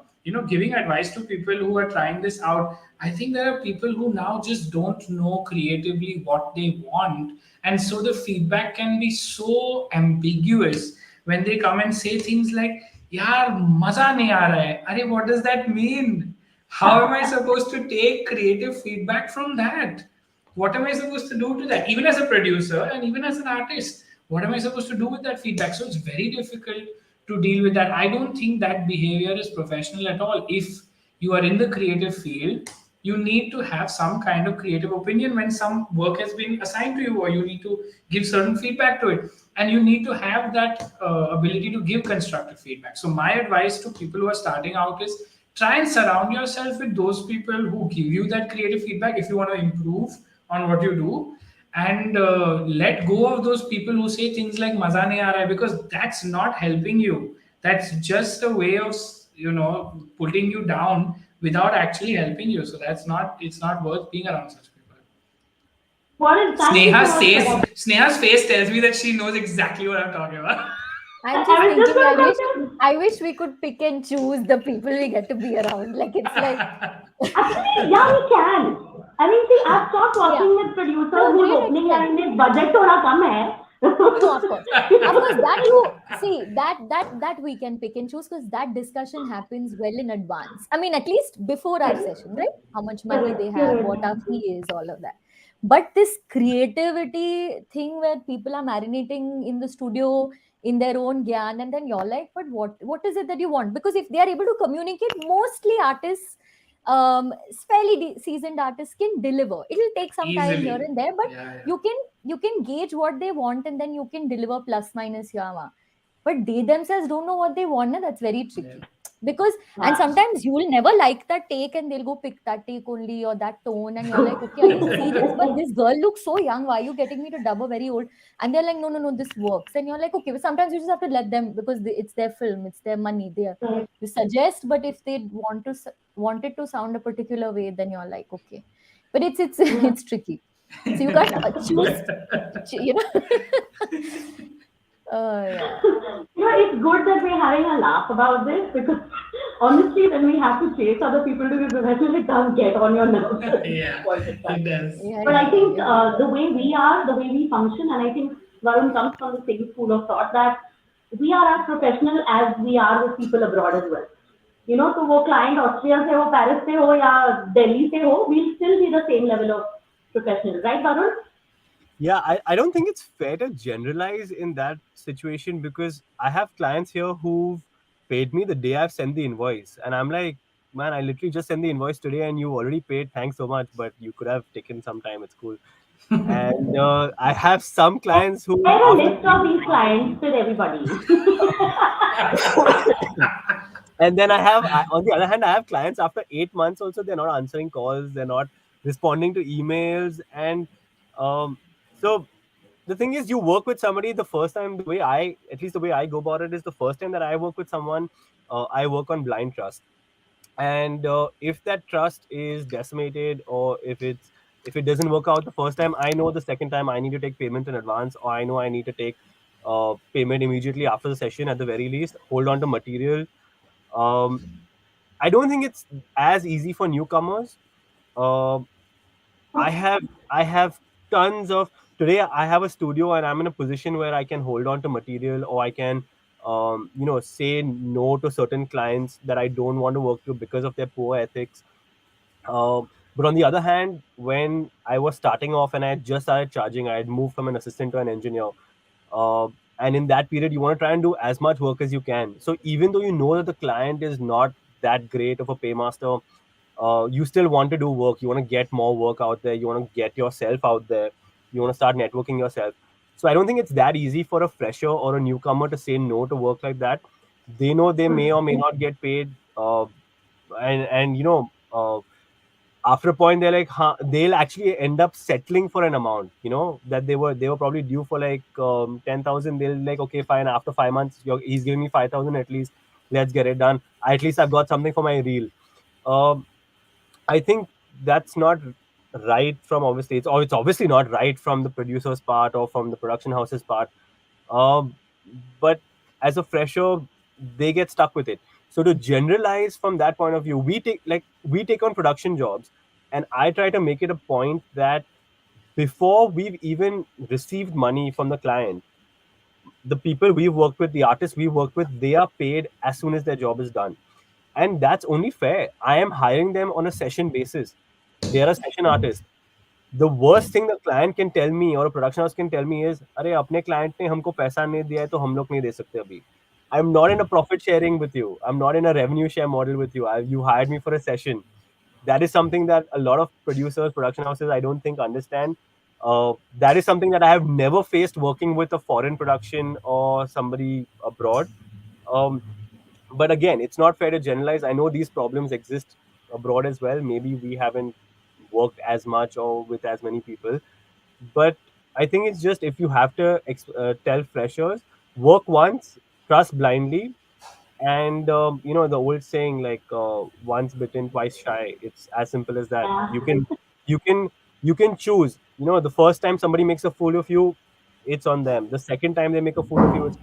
giving advice to people who are trying this out, I think there are people who now just don't know creatively what they want, and so the feedback can be so ambiguous when they come and say things like, "Yaar, maza nahi aa raha hai." Arey, what does that mean? How am I supposed to take creative feedback from that? What am I supposed to do to that? Even as a producer and even as an artist, what am I supposed to do with that feedback? So it's very difficult to deal with that. I don't think that behavior is professional at all. If you are in the creative field, you need to have some kind of creative opinion when some work has been assigned to you, or you need to give certain feedback to it, and you need to have that ability to give constructive feedback. So my advice to people who are starting out is, try and surround yourself with those people who give you that creative feedback if you want to improve on what you do, and let go of those people who say things like maza nahi aa raha hai, because that's not helping you. That's just a way of putting you down without actually helping you. So it's not worth being around such people. Sneha's face tells me that she knows exactly what I'm talking about. I'm just thinking, I wish we could pick and choose the people we get to be around. Like, it's like actually, yeah, we can. I mean, see, I've stopped working with producers whose opening line is budget thoda kam hai. No, of course, that you see that we can pick and choose, because that discussion happens well in advance. I mean, at least before our session, right? How much money they have, what our fee is, all of that. But this creativity thing where people are marinating in the studio in their own gyan, and then you're like, but what is it that you want? Because if they are able to communicate, mostly artists, fairly seasoned artists can deliver. It'll take some time here and there, but you can gauge what they want, and then you can deliver plus minus yama. But they themselves don't know what they want, and that's very tricky. Because and sometimes you will never like that take, and they'll go pick that take only or that tone, and you're like, okay, are you serious? But this girl looks so young, why are you getting me to dub a very old? And they're like, no, this works. And you're like, okay, but sometimes you just have to let them, because it's their film, it's their money. You suggest, but if they want it to sound a particular way, then you're like, okay. But it's tricky. So you can't choose, you know. Yeah. It's good that we're having a laugh about this, because honestly, when we have to chase other people to be professional, it does get on your nerves. Yeah, it does. But I think the way we function, and I think Varun comes from the same school of thought, that we are as professional as we are with people abroad as well. तो वो client Austria से हो, Paris से हो या Delhi से हो, we'll still be the same level of professional, right, Varun? Yeah, I don't think it's fair to generalize in that situation, because I have clients here who've paid me the day I've sent the invoice. And I'm like, man, I literally just sent the invoice today and you already paid. Thanks so much. But you could have taken some time. It's cool. And I have some clients who, Share a after list of these clients with everybody. and then on the other hand, I have clients after 8 months also, they're not answering calls, they're not responding to emails. And so the thing is, you work with somebody the first time, at least the way I go about it, is the first time that I work with someone, I work on blind trust. And if that trust is decimated, or if it doesn't work out the first time, I know the second time I need to take payment in advance, or I know I need to take payment immediately after the session, at the very least hold on to material. um, I don't think it's as easy for newcomers. uh, I have tons of today. I have a studio and I'm in a position where I can hold on to material, or I can say no to certain clients that I don't want to work with because of their poor ethics. But on the other hand, when I was starting off and I had just started charging, I had moved from an assistant to an engineer. Uh, and in that period, you want to try and do as much work as you can. So even though you know that the client is not that great of a paymaster, you still want to do work. You want to get more work out there. You want to get yourself out there. You want to start networking yourself. So I don't think it's that easy for a fresher or a newcomer to say no to work like that. They know they may or may not get paid. And after a point, they're like, huh, they'll actually end up settling for an amount, that they were probably due for like 10,000. They'll like, okay, fine. After 5 months, he's giving me 5,000 at least. Let's get it done. At least I've got something for my reel. Um, I think that's not right from, obviously, it's obviously not right from the producer's part or from the production house's part. Um, but as a fresher, they get stuck with it. So to generalize from that point of view, we take on production jobs, and I try to make it a point that before we've even received money from the client, the people we've worked with, the artists we've worked with, they are paid as soon as their job is done. And that's only fair. I am hiring them on a session basis. They're a session artist. The worst thing the client can tell me or a production house can tell me is, अरे अपने client ने हमको पैसा नहीं दिया है तो हम लोग नहीं दे सकते अभी. I'm not in a profit sharing with you. I'm not in a revenue share model with you. You hired me for a session. That is something that a lot of producers, production houses, I don't think understand. That is something that I have never faced working with a foreign production or somebody abroad. Um, but again, it's not fair to generalize. I know these problems exist abroad as well. Maybe we haven't worked as much or with as many people, but I think it's just, if you have to tell freshers, work once, trust blindly. And the old saying, like, once bitten twice shy. It's as simple as that. Yeah. You can choose. The first time somebody makes a fool of you, it's on them. The second time they make a fool of you, it's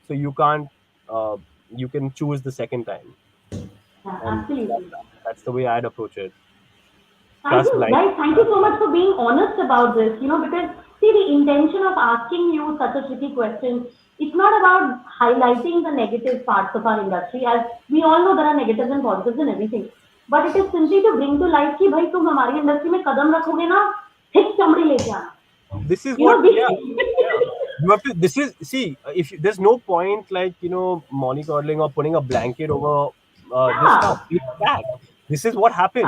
so you can't uh, you can choose the second time. Yeah, And absolutely. that's the way I'd approach it. Thank Trust you, blind. guys. Thank you so much for being honest about this. Because see, the intention of asking you such a tricky question, it's not about highlighting the negative parts of our industry, as we all know there are negatives and positives in everything. But it is simply to bring to light कि भाई तुम हमारी industry में कदम रखोगे ना, ठीक चमड़ी लेके आना. This is You know, what, this. yeah. You have to. This is, see. If there's no point, like, mollycoddling or putting a blanket over this stuff. Yeah, It's fact. This is what happens,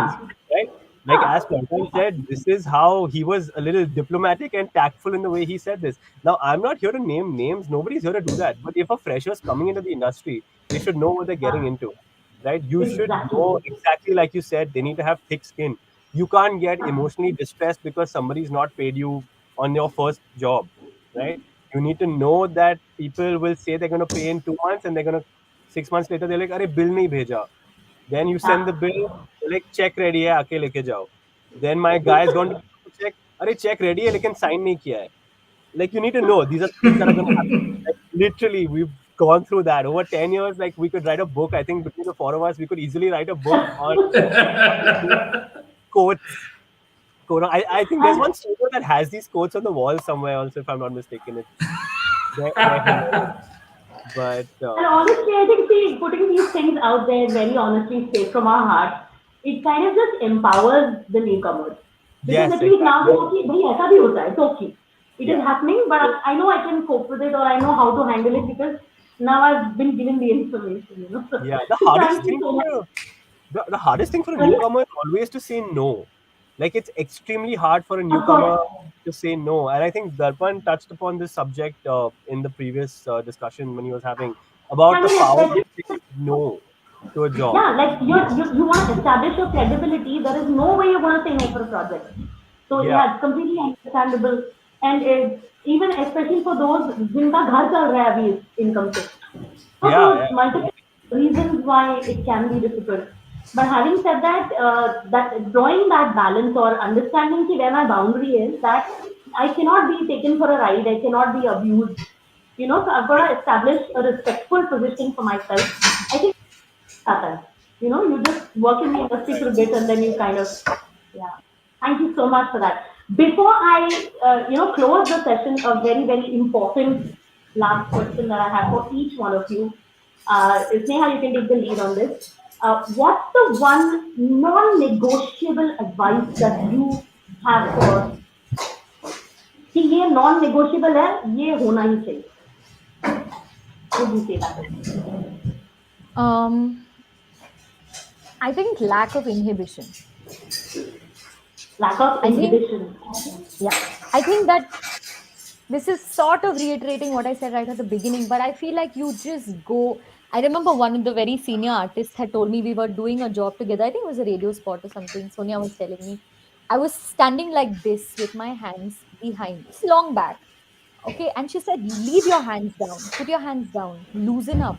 right? Like, yeah, as Plantain said, this is how he was a little diplomatic and tactful in the way he said this. Now, I'm not here to name names. Nobody's here to do that. But if a fresher's coming into the industry, they should know what they're getting into, right? You should know exactly. exactly, like you said. They need to have thick skin. You can't get emotionally distressed because somebody's not paid you on your first job, right? You need to know that people will say they're going to pay in 2 months, and they're going to 6 months later they're like, "Arey bill nahi bheja." Then you send Yeah, the bill, they're like, "Check ready hai, aake leke jao." Then my guy's gone to check, "Arey check ready hai, lekin sign nahi kiya hai." Like, you need to know these are things that are going to happen. Like, literally, we've gone through that over 10 years. Like, we could write a book. I think between the four of us, we could easily write a book on quotes. I think there's and one studio that has these quotes on the wall somewhere also, if I'm not mistaken. They're hilarious. But And honestly, I think see, putting these things out there very honestly, straight from our hearts, it kind of just empowers the newcomers. Because yes, at least now they exactly. okay, bhai, aisa bhi hota hai, it's okay. It is Yeah, happening, but I know I can cope with it or I know how to handle it because now I've been given the information, you know. yeah. The So hardest thank you thing so much. for the hardest thing for a Sorry? newcomer is always to say no. Like it's extremely hard for a Of course. newcomer to say no, and I think Darpan touched upon this subject in the previous discussion when he was having about I the mean, power of especially saying no to a job. yeah, like you want to establish your credibility. There is no way you're going to say no for a project. So Yeah, yeah, it's completely understandable, and even especially for those जिनका घर चल रहा है अभी इस income से. Of yeah, course, multiple reasons why it can be difficult. But having said that, that drawing that balance or understanding where my boundary is, that I cannot be taken for a ride, I cannot be abused. You know, so I've got to establish a respectful position for myself. I think happen. You know, you just work in the industry for a bit and then you kind of, yeah. Thank you so much for that. Before I, close the session, a very, very important last question that I have for each one of you. Sneha, you can take the lead on this. What's the one non-negotiable advice that you have for कि ये non-negotiable है, ये होना ही चाहिए? Would you say that is? I think lack of inhibition. Lack of I think, inhibition. yeah, I think that this is sort of reiterating what I said right at the beginning, but I feel like you just go. I remember one of the very senior artists had told me we were doing a job together. I think it was a radio spot or something. Sonia was telling me. I was standing like this with my hands behind, just long back. Okay. And she said, leave your hands down, put your hands down, loosen up.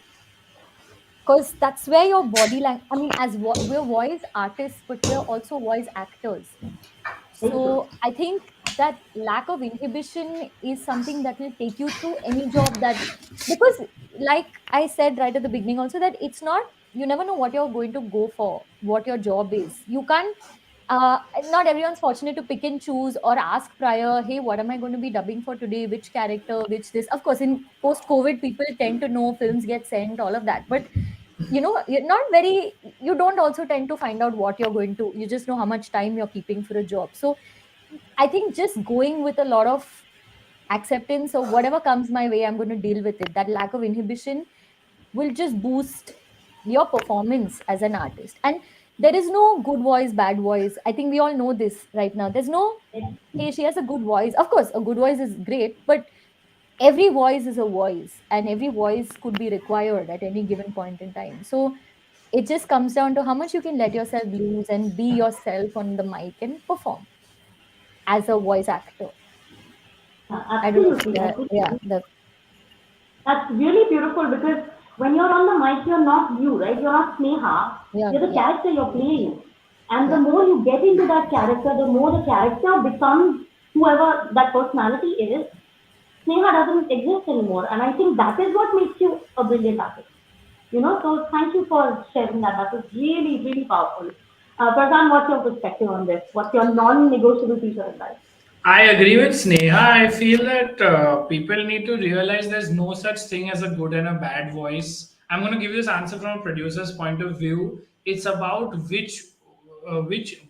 Because that's where your body language, I mean, we're voice artists, but we're also voice actors. So I think that lack of inhibition is something that will take you through any job that, because like I said right at the beginning also, that it's not, you never know what you're going to go for, what your job is. You can't, not everyone's fortunate to pick and choose or ask prior, hey, what am I going to be dubbing for today? Which character, which this? Of course, in post COVID, people tend to know, films get sent, all of that. But you're not very, you don't also tend to find out what you're going to, you just know how much time you're keeping for a job. So I think just going with a lot of acceptance of whatever comes my way, I'm going to deal with it. That lack of inhibition will just boost your performance as an artist. And there is no good voice, bad voice. I think we all know this right now. There's no, hey, she has a good voice. Of course, a good voice is great, but every voice is a voice and every voice could be required at any given point in time. So it just comes down to how much you can let yourself loose and be yourself on the mic and perform as a voice actor. I don't know. Absolutely. I think Yeah, that's really beautiful because when you're on the mic, you're not you, right? You're not Sneha. yeah, You're the yeah, character you're playing. And the yeah. more you get into that character, the more the character becomes whoever that personality is. Sneha doesn't exist anymore. And I think that is what makes you a brilliant artist. You know, so thank you for sharing that. That was really, really powerful. Pradhan, what's your perspective on this? What's your non-negotiable piece of advice? I agree with Sneha. I feel that people need to realize there's no such thing as a good and a bad voice. I'm going to give you this answer from a producer's point of view. It's about which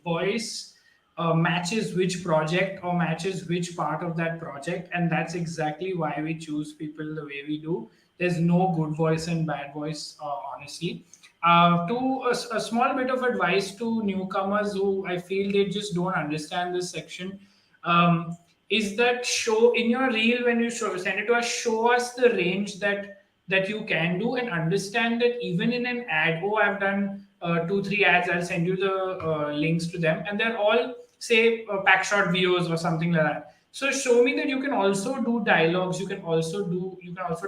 voice matches which project or matches which part of that project, and that's exactly why we choose people the way we do. There's no good voice and bad voice, honestly. A small bit of advice to newcomers who I feel they just don't understand this section, is that show in your reel when you send it to us, show us the range that you can do, and understand that even in an ad, oh, I've done 2 3 ads, I'll send you the links to them, and they're all say pack shot videos or something like that. So show me that you can also do dialogues, you can also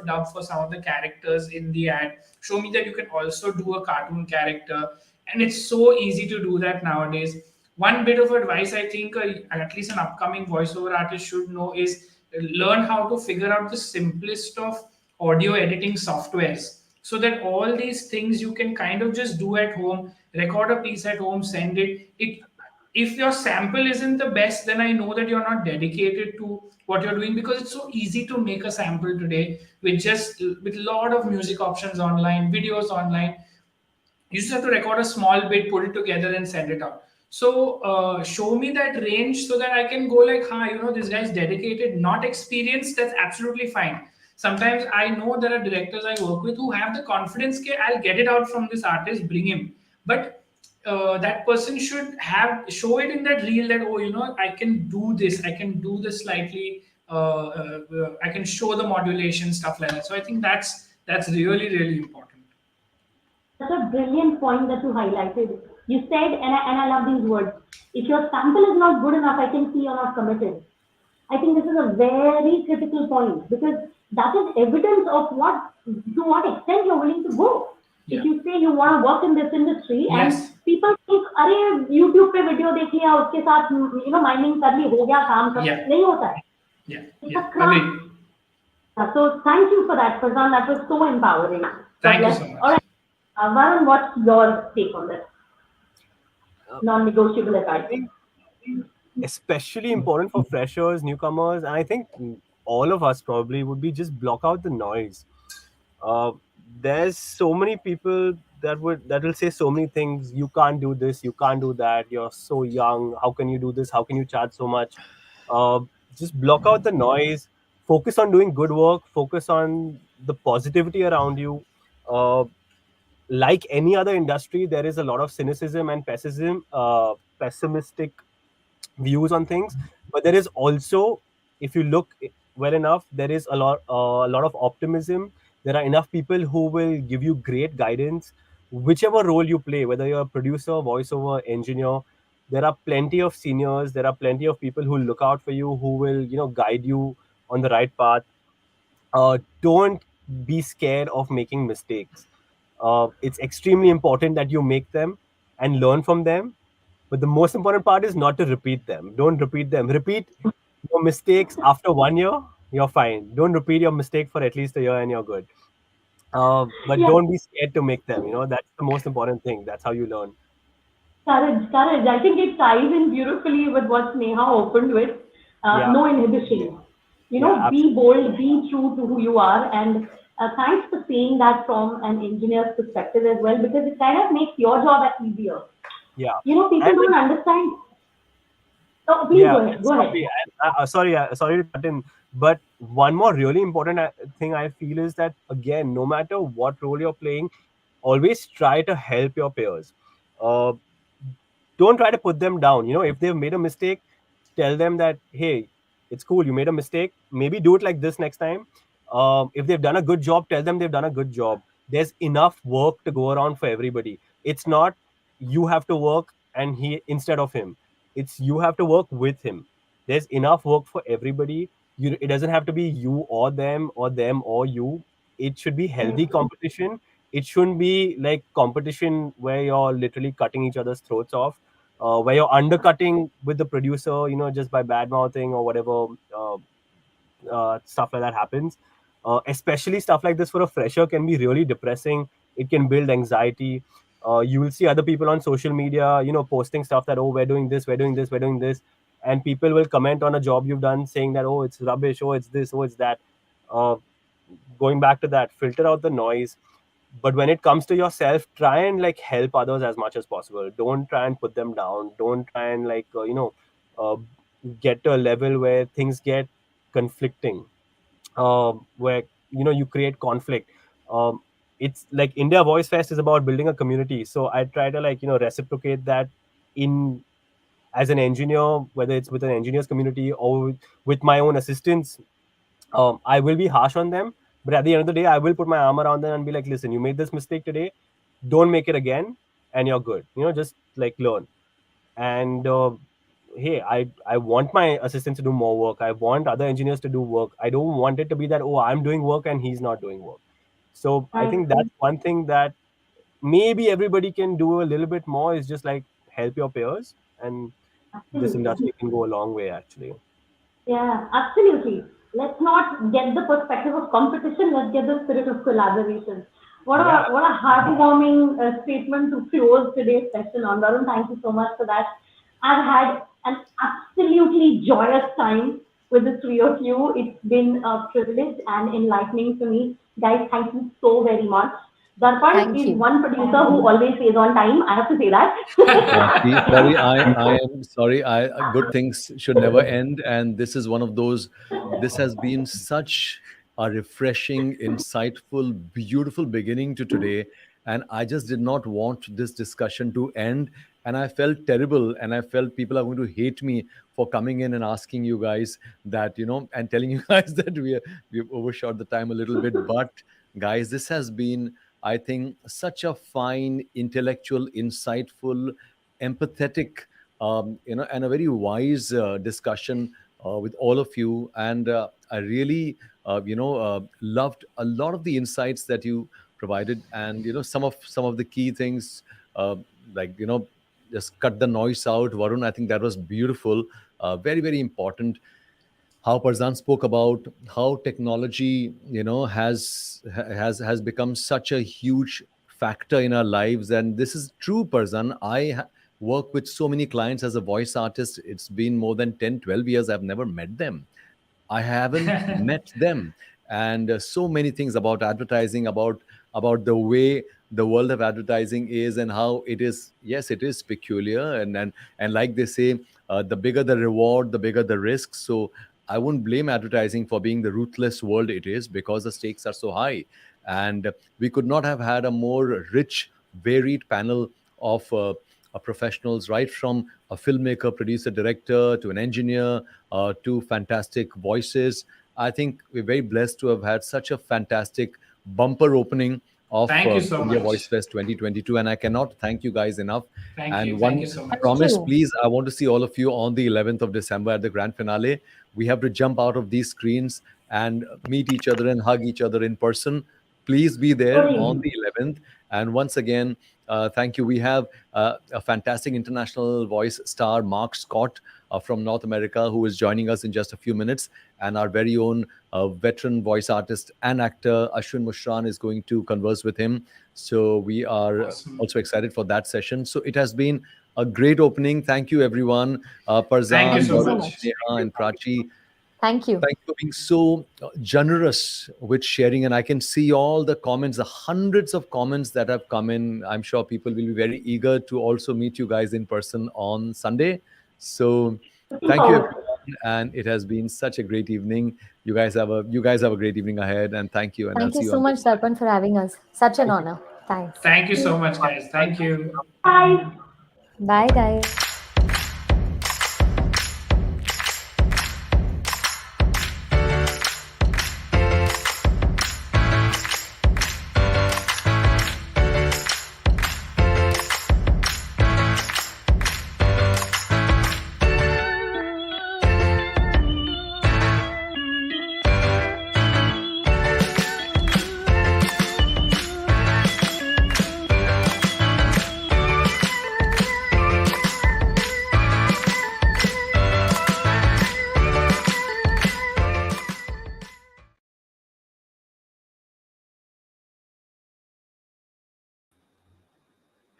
dub for some of the characters in the ad. Show me that you can also do a cartoon character, and it's so easy to do that nowadays. One bit of advice I think at least an upcoming voiceover artist should know is learn how to figure out the simplest of audio editing softwares, so that all these things you can kind of just do at home, record a piece at home, send it. if your sample isn't the best, then I know that you're not dedicated to what you're doing, because it's so easy to make a sample today with a lot of music options online, videos online. You just have to record a small bit, put it together, and send it out. So show me that range so that I can go like, this guy's dedicated, not experienced. That's absolutely fine. Sometimes I know there are directors I work with who have the confidence that I'll get it out from this artist, bring him. But that person should show it in that reel that, I can do this, I can do this slightly, I can show the modulation, stuff like that. So I think that's really, really important. Such a brilliant point that you highlighted. You said, and I love these words, if your sample is not good enough, I can see you're not committed. I think this is a very critical point, because that is evidence of to what extent you're willing to go. Yeah. If you say you want to work in this industry, Yes. and people think, अरे YouTube पे video देख लिया, उसके साथ mining कर ली, हो गया काम, सब Yeah. नहीं होता है. Yeah. It's Yeah. a craft. Agreed. So thank you for that, Farzan. That was so empowering. Thank you God so bless. much. All right, Varun, what's your take on this? Non-negotiable I advice. think especially important for freshers, newcomers, and I think all of us probably would be just block out the noise. There's so many people that will say so many things. You can't do this, you can't do that, you're so young, how can you do this, how can you charge so much? Just block out the noise, focus on doing good work, focus on the positivity around you. Like any other industry, there is a lot of cynicism and pessimistic views on things, but there is also, if you look well enough, there is a lot of optimism. There are enough people who will give you great guidance, whichever role you play, whether you're a producer, voiceover, engineer. There are plenty of seniors, there are plenty of people who look out for you, who will guide you on the right path. Don't be scared of making mistakes. It's extremely important that you make them and learn from them. But the most important part is not to repeat them. Don't repeat them. Repeat your mistakes after 1 year, you're fine. Don't repeat your mistake for at least a year and you're good. But Yeah. don't be scared to make them. That's the most important thing. That's how you learn. Courage. I think it ties in beautifully with what Sneha opened with. Yeah. No inhibition. Yeah, Be bold, be true to who you are. And thanks for saying that from an engineer's perspective as well, because it kind of makes your job easier. Yeah. People And don't understand. Oh, please yeah, go ahead. Go ahead. sorry to cut in, but one more really important thing I feel is that, again, no matter what role you're playing, always try to help your peers. Don't try to put them down. If they've made a mistake, tell them that, hey, it's cool, you made a mistake, maybe do it like this next time. If they've done a good job, tell them they've done a good job. There's enough work to go around for everybody. It's not you have to work and he instead of him. It's you have to work with him. There's enough work for everybody. It doesn't have to be you or them or you. It should be healthy competition. It shouldn't be like competition where you're literally cutting each other's throats off, where you're undercutting with the producer, just by bad mouthing or whatever stuff like that happens. Especially stuff like this for a fresher can be really depressing. It can build anxiety. You will see other people on social media, posting stuff that, oh, we're doing this, and people will comment on a job you've done saying that, oh, it's rubbish, oh, it's this, oh, it's that. Going back to that, filter out the noise. But when it comes to yourself, try and help others as much as possible. Don't try and put them down. Don't try and get to a level where things get conflicting, where you create conflict. It's like India Voice Fest is about building a community, so I try to reciprocate that in as an engineer, whether it's with an engineers community or with my own assistants. I will be harsh on them, but at the end of the day, I will put my arm around them and be like, listen, you made this mistake today, don't make it again, and you're good. Just learn. And hey, I want my assistants to do more work. I want other engineers to do work. I don't want it to be that, oh, I'm doing work and he's not doing work. So I think that's one thing that maybe everybody can do a little bit more, is just help your peers, and this industry can go a long way, actually. Yeah, absolutely. Let's not get the perspective of competition. Let's get the spirit of collaboration. What a heartwarming statement to close today's session on. Varun, thank you so much for that. I've had an absolutely joyous time with the three of you. It's been a privilege and enlightening to me. Guys, thank you so very much. Darpan Thank is you. one producer who always stays on time. I have to say that. Sorry, I am sorry. Good things should never end, and this is one of those. This has been such a refreshing, insightful, beautiful beginning to today, and I just did not want this discussion to end. And I felt terrible, and I felt people are going to hate me for coming in and asking you guys that, and telling you guys that we've overshot the time a little bit. But guys, this has been, I think, such a fine, intellectual, insightful, empathetic, and a very wise discussion with all of you. And I really, loved a lot of the insights that you provided, and some of the key things, uh, like just cut the noise out, Varun. I think that was beautiful, very very important, how Parzan spoke about how technology, has become such a huge factor in our lives. And this is true, Parzan. Work with so many clients as a voice artist. It's been more than 10, 12 years. I've never met them. I haven't met them. And so many things about advertising, about the way the world of advertising is, and how it is. Yes, it is peculiar, and like they say, the bigger the reward, the bigger the risk. So I won't blame advertising for being the ruthless world it is, because the stakes are so high. And we could not have had a more rich, varied panel of professionals, right from a filmmaker, producer, director, to an engineer, to fantastic voices. I think we're very blessed to have had such a fantastic bumper opening of Thank you so India Voice much. Fest 2022, and I cannot thank you guys enough. Thank And you. Thank one you so much. Thank promise, you. please, I want to see all of you on the 11th of December at the grand finale. We have to jump out of these screens and meet each other and hug each other in person. Please be there on Surely. the 11th. And once again, thank you. We have a fantastic international voice star, Mark Scott, from North America, who is joining us in just a few minutes. And our very own veteran voice artist and actor, Ashwin Mushran, is going to converse with him. So we are Awesome. also excited for that session. So it has been a great opening. Thank you, everyone. Thank you Parzan, Thank you so so Varun, much. much. Neha, and Prachi. Thank you. Thank you for being so generous with sharing. And I can see all the comments, the hundreds of comments that have come in. I'm sure people will be very eager to also meet you guys in person on Sunday. So Looking thank you, forward. everyone. And it has been such a great evening. You guys have a great evening ahead. And thank you. And I'll Thank you see you so on the much, Darpan, for having us. Such an Thank you. honor. Thanks. Thank you so much, guys. Thank you. Bye. Bye, guys.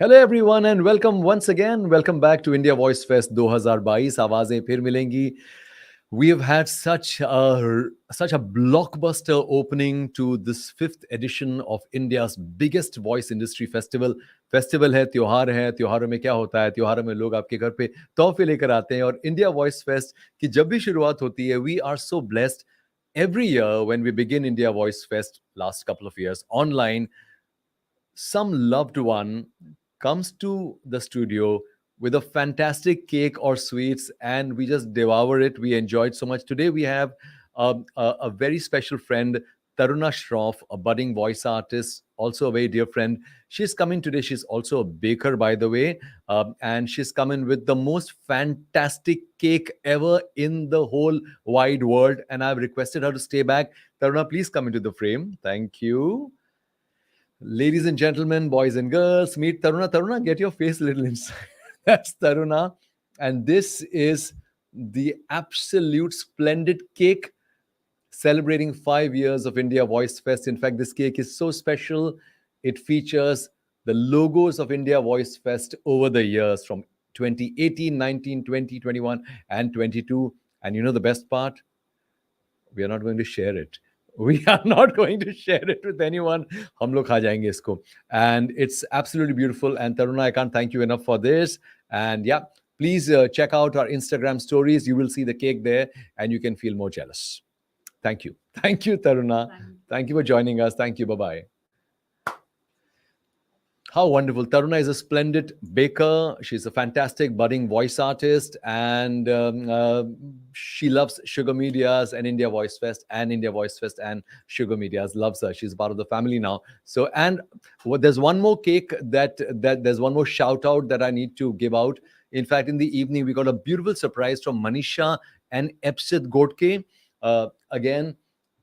Hello everyone and welcome once again. Welcome back to India Voice Fest 2022. आवाजें फिर मिलेंगी. We have had such a blockbuster opening to this fifth edition of India's biggest voice industry festival. Festival है, त्योहार है. त्योहारों में क्या होता है? त्योहारों में लोग आपके घर पे तोहफे लेकर आते हैं. और इंडिया वॉइस फेस्ट की जब भी शुरुआत होती है, we are so blessed every year when we begin India Voice Fest last couple of years online. Some loved one comes to the studio with a fantastic cake or sweets, and we just devour it. We enjoy it so much. Today, we have a very special friend, Taruna Shroff, a budding voice artist, also a very dear friend. She's coming today. She's also a baker, by the way, and she's coming with the most fantastic cake ever in the whole wide world. And I've requested her to stay back. Taruna, please come into the frame. Thank you. Ladies and gentlemen, boys and girls, meet Taruna. Taruna, get your face a little inside. That's Taruna. And this is the absolute splendid cake celebrating 5 years of India Voice Fest. In fact, this cake is so special. It features the logos of India Voice Fest over the years, from 2018, 19, 20, 21, and 22. And you know the best part? We are not going to share it. We are not going to share it with anyone. हम लोग खा जाएंगे इसको. And it's absolutely beautiful. And Taruna, I can't thank you enough for this. And yeah, please check out our Instagram stories. You will see the cake there and you can feel more jealous. Thank you. Thank you, Taruna. Thank you for joining us. Thank you. Bye-bye. How wonderful. Taruna is a splendid baker. She's a fantastic budding voice artist. And she loves Sugar Mediaz and India Voice Fest and Sugar Mediaz loves her. She's part of the family now. So, and there's one more cake that there's one more shout out that I need to give out. In fact, in the evening, we got a beautiful surprise from Manisha and Epsit Godke. Again,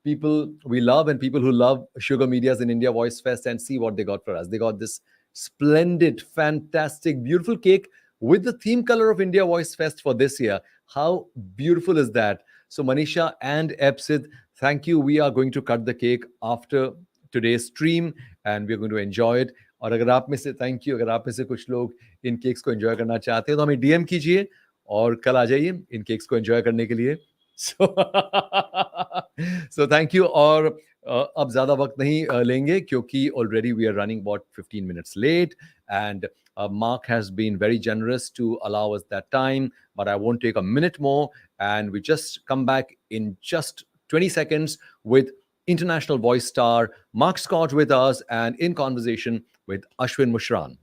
people we love and people who love Sugar Mediaz and India Voice Fest, and see what they got for us. They got this splendid, fantastic, beautiful cake with the theme color of India Voice Fest for this year. How beautiful is that? So Manisha and Epsid, thank you. We are going to cut the cake after today's stream and we're going to enjoy it. और अगर आप में से thank you, अगर आप में से कुछ लोग इन केक्स को एंजॉय करना चाहते हैं तो हमें डीएम कीजिए और कल आ जाइए इन केक्स को एंजॉय करने के लिए. So thank you. और अब ज़्यादा वक्त नहीं लेंगे क्योंकि already we are running about 15 minutes late and Mark has been very generous to allow us that time, but I won't take a minute more and we just come back in just 20 seconds with international voice star Mark Scott with us and in conversation with Ashwin Mushran.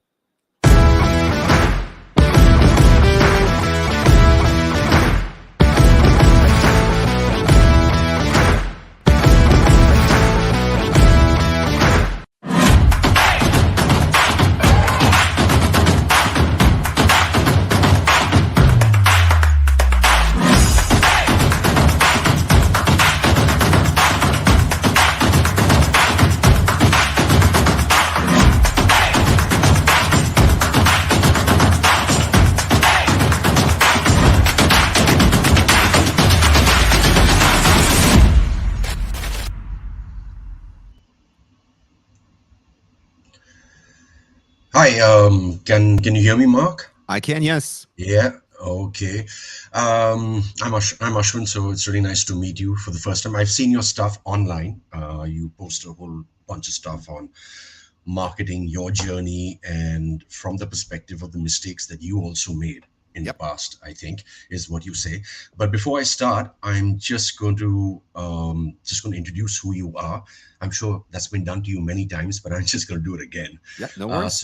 Hi, can you hear me, Mark? I can, yes. Yeah, okay. I'm Ashwin, so it's really nice to meet you for the first time. I've seen your stuff online. You post a whole bunch of stuff on marketing, your journey, and from the perspective of the mistakes that you also made in the past, I think, is what you say. But before I start, I'm just going to introduce who you are. I'm sure that's been done to you many times, but I'm just going to do it again. Yeah, no worries.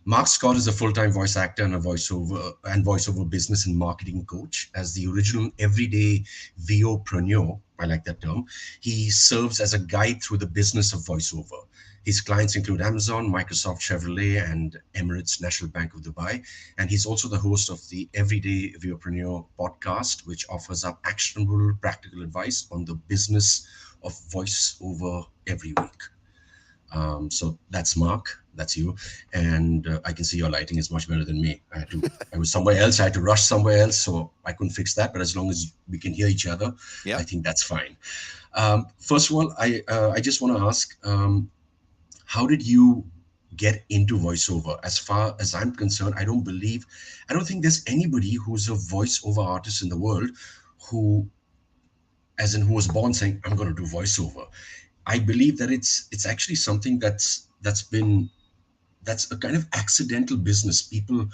Mark Scott is a full-time voice actor and a voiceover business and marketing coach. As the original everyday VOpreneur, I like that term, he serves as a guide through the business of voiceover. His clients include Amazon, Microsoft, Chevrolet, and Emirates National Bank of Dubai. And he's also the host of the Everyday VOpreneur podcast, which offers up actionable, practical advice on the business of voiceover every week. So that's Mark, that's you. And I can see your lighting is much better than me. I was somewhere else, I had to rush somewhere else, so I couldn't fix that. But as long as we can hear each other, I think that's fine. First of all, I just want to ask, how did you get into voiceover? As far as I'm concerned, I don't think there's anybody who's a voiceover artist in the world who was born saying, I'm going to do voiceover. I believe that it's actually something that's a kind of accidental business. People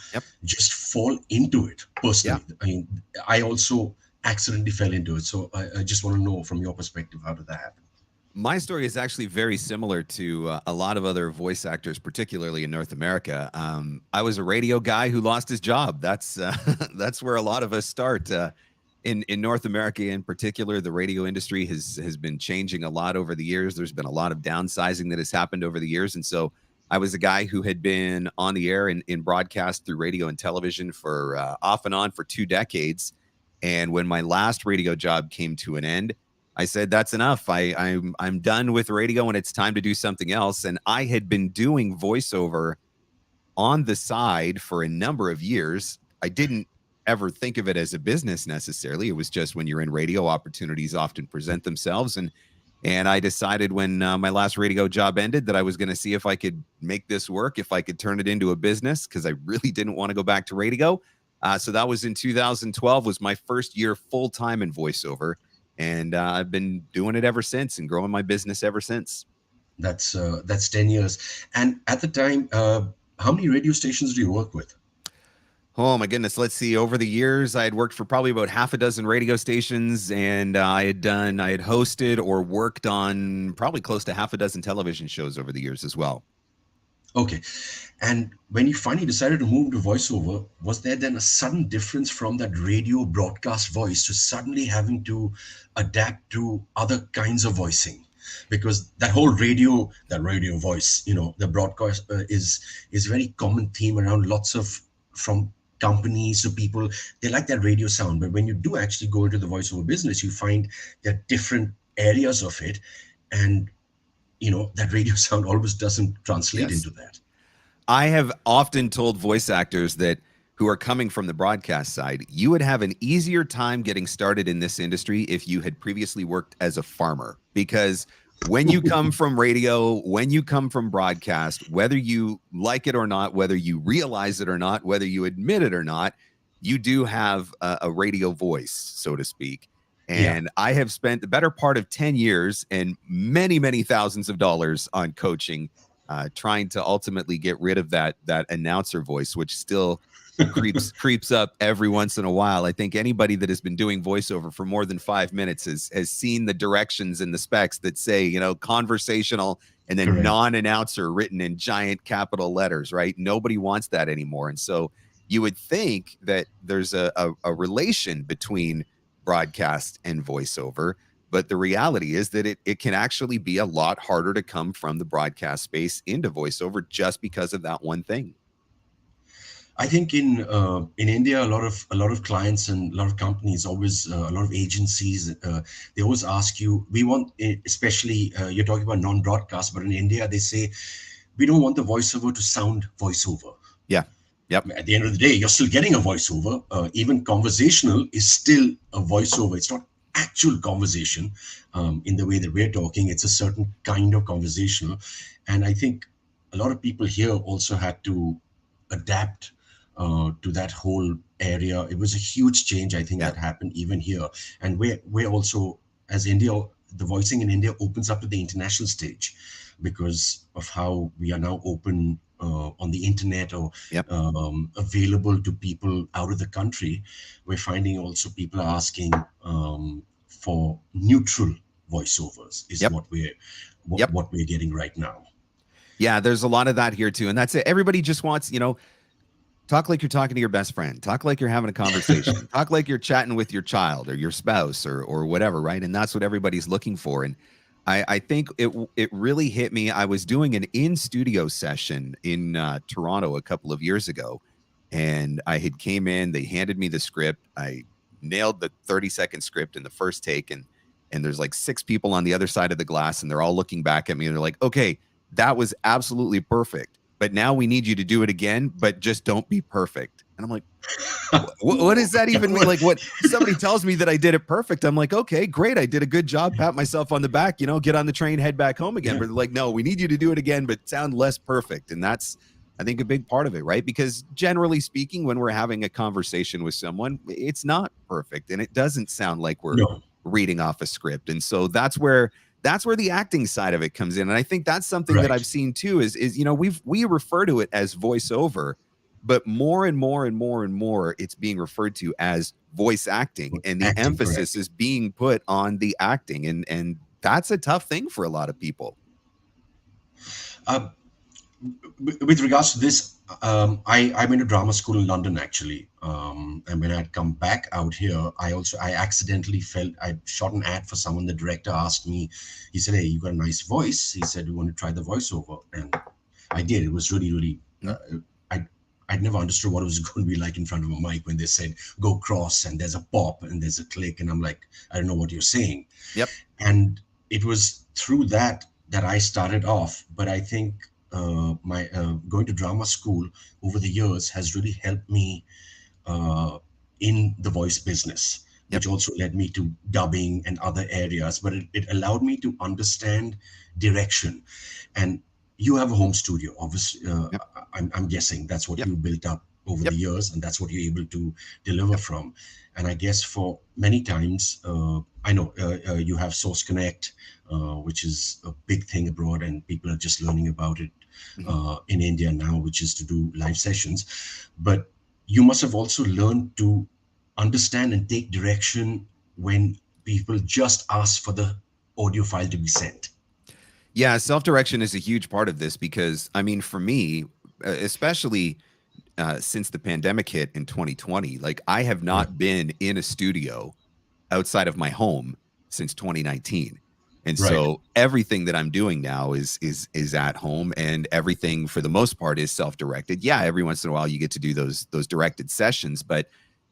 just fall into it personally. I mean, I also accidentally fell into it. So I just want to know from your perspective, how did that happen? My story is actually very similar to a lot of other voice actors, particularly in North America. I was a radio guy who lost his job. That's where a lot of us start. In North America in particular, the radio industry has been changing a lot over the years. There's been a lot of downsizing that has happened over the years. And so I was a guy who had been on the air in broadcast through radio and television for off and on for 2 decades. And when my last radio job came to an end, I said, that's enough. I'm done with radio and it's time to do something else. And I had been doing voiceover on the side for a number of years. I didn't ever think of it as a business necessarily. It was just when you're in radio, opportunities often present themselves. And And I decided when my last radio job ended that I was going to see if I could make this work, if I could turn it into a business, because I really didn't want to go back to radio. So that was in 2012, was my first year full-time in voiceover. And I've been doing it ever since and growing my business ever since. That's 10 years. And at the time, how many radio stations do you work with? Oh my goodness. Let's see. Over the years, I had worked for probably about half a dozen radio stations, and I had hosted or worked on probably close to half a dozen television shows over the years as well. Okay. And when you finally decided to move to voiceover, was there then a sudden difference from that radio broadcast voice to suddenly having to adapt to other kinds of voicing? Because that whole radio voice, the broadcast is a very common theme around lots of, from companies to people, they like that radio sound. But when you do actually go into the voiceover business, you find there are different areas of it. And, that radio sound always doesn't translate into that. I have often told voice actors that who are coming from the broadcast side, you would have an easier time getting started in this industry if you had previously worked as a farmer. Because when you come from radio, when you come from broadcast, whether you like it or not, whether you realize it or not, whether you admit it or not, you do have a radio voice, so to speak. And I have spent the better part of 10 years and many, many thousands of dollars on coaching, trying to ultimately get rid of that announcer voice, which still creeps up every once in a while. I think anybody that has been doing voiceover for more than 5 minutes has seen the directions and the specs that say, conversational and then non-announcer written in giant capital letters, right? Nobody wants that anymore. And so you would think that there's a relation between broadcast and voiceover, but the reality is that it can actually be a lot harder to come from the broadcast space into voiceover just because of that one thing. I think in India, a lot of clients and a lot of companies always, a lot of agencies, they always ask you, we want, especially you're talking about non-broadcast, but in India, they say, we don't want the voiceover to sound voiceover. Yeah. Yep. At the end of the day, you're still getting a voiceover. Even conversational is still a voiceover. It's not actual conversation in the way that we're talking. It's a certain kind of conversational. And I think a lot of people here also had to adapt to that whole area. It was a huge change, I think, that happened even here. And we're also, as India, the voicing in India opens up to the international stage because of how we are now open on the internet or available to people out of the country. We're finding also people are asking for neutral voiceovers is what we're getting right now. Yeah, there's a lot of that here too. And that's it. Everybody just wants, talk like you're talking to your best friend. Talk like you're having a conversation. Talk like you're chatting with your child or your spouse or whatever, right? And that's what everybody's looking for. And I think it really hit me. I was doing an in-studio session in Toronto a couple of years ago, and I had came in. They handed me the script. I nailed the 30-second script in the first take, and there's like 6 people on the other side of the glass, and they're all looking back at me, and they're like, "Okay, that was absolutely perfect. But now we need you to do it again, but just don't be perfect." And I'm like, what does that even mean? Like, what somebody tells me that I did it perfect. I'm like, okay, great. I did a good job. Pat myself on the back, get on the train, head back home again. But they're like, no, we need you to do it again, but sound less perfect. And that's, I think, a big part of it, right? Because generally speaking, when we're having a conversation with someone, it's not perfect. And it doesn't sound like we're reading off a script. And so that's where the acting side of it comes in. And I think that's something that I've seen too is we refer to it as voiceover, but more and more and more and more it's being referred to as voice acting, and the emphasis is being put on the acting, and that's a tough thing for a lot of people. With regards to this, I went to drama school in London actually, and when I'd come back out here, I accidentally felt I shot an ad for someone. The director asked me, he said, "Hey, you got a nice voice." He said, "You want to try the voiceover?" And I did. It was really I'd never understood what it was going to be like in front of a mic when they said go cross and there's a pop and there's a click, and I'm like, I don't know what you're saying. Yep. And it was through that I started off. But I think my going to drama school over the years has really helped me in the voice business, which also led me to dubbing and other areas, but it allowed me to understand direction. And you have a home studio, obviously. I'm guessing that's what you built up over the years, and that's what you're able to deliver from. And I guess for many times, I know you have Source Connect, which is a big thing abroad, and people are just learning about it in India now, which is to do live sessions. But you must have also learned to understand and take direction when people just ask for the audio file to be sent. Yeah, self-direction is a huge part of this because, I mean, for me, especially since the pandemic hit in 2020, like I have not been in a studio outside of my home since 2019. And so everything that I'm doing now is at home, and everything for the most part is self-directed. Yeah, every once in a while you get to do those directed sessions, but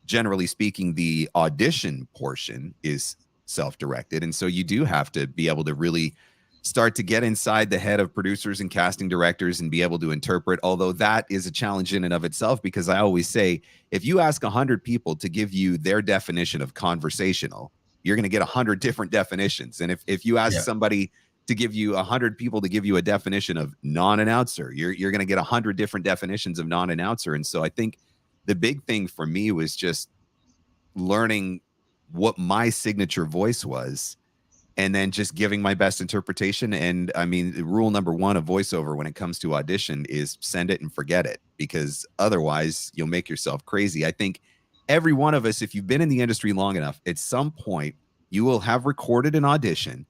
generally speaking, the audition portion is self-directed. And so you do have to be able to really start to get inside the head of producers and casting directors and be able to interpret, although that is a challenge in and of itself, because I always say, if you ask 100 people to give you their definition of conversational, you're going to get 100 different definitions. And if you ask somebody to give you 100 people to give you a definition of non-announcer, you're going to get 100 different definitions of non-announcer. And so I think the big thing for me was just learning what my signature voice was, and then just giving my best interpretation. And I mean, rule number one of voiceover when it comes to audition is send it and forget it, because otherwise you'll make yourself crazy. I think every one of us, if you've been in the industry long enough, at some point you will have recorded an audition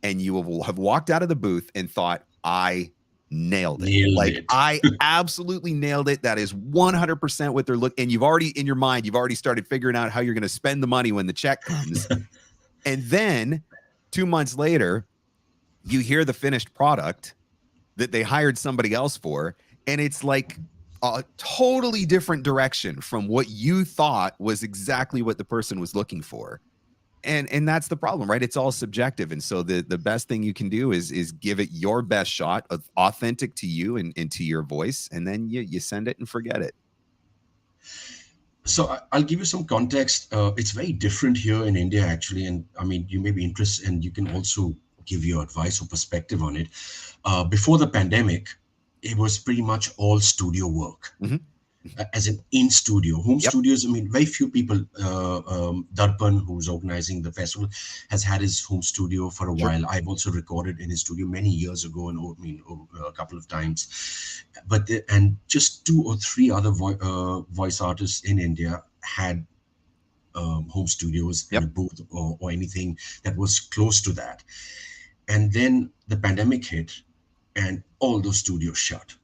and you will have walked out of the booth and thought, I nailed it. I absolutely nailed it. That is 100% what they're looking. And you've already, in your mind, you've already started figuring out how you're going to spend the money when the check comes. And then 2 months later, you hear the finished product that they hired somebody else for, and it's like a totally different direction from what you thought was exactly what the person was looking for. And that's the problem, right? It's all subjective. And so the best thing you can do is give it your best shot, of authentic to you and to your voice, and then you send it and forget it. So I'll give you some context. It's very different here in India, actually. And I mean, you may be interested, and you can also give your advice or perspective on it. Before the pandemic, it was pretty much all studio work, as in studio. Home studios, I mean, very few people. Darrpan, who's organizing the festival, has had his home studio for a while. I've also recorded in his studio many years ago, and I mean, a couple of times. But and just 2 or 3 other voice artists in India had home studios in a booth or anything that was close to that. And then the pandemic hit, and all those studios shut.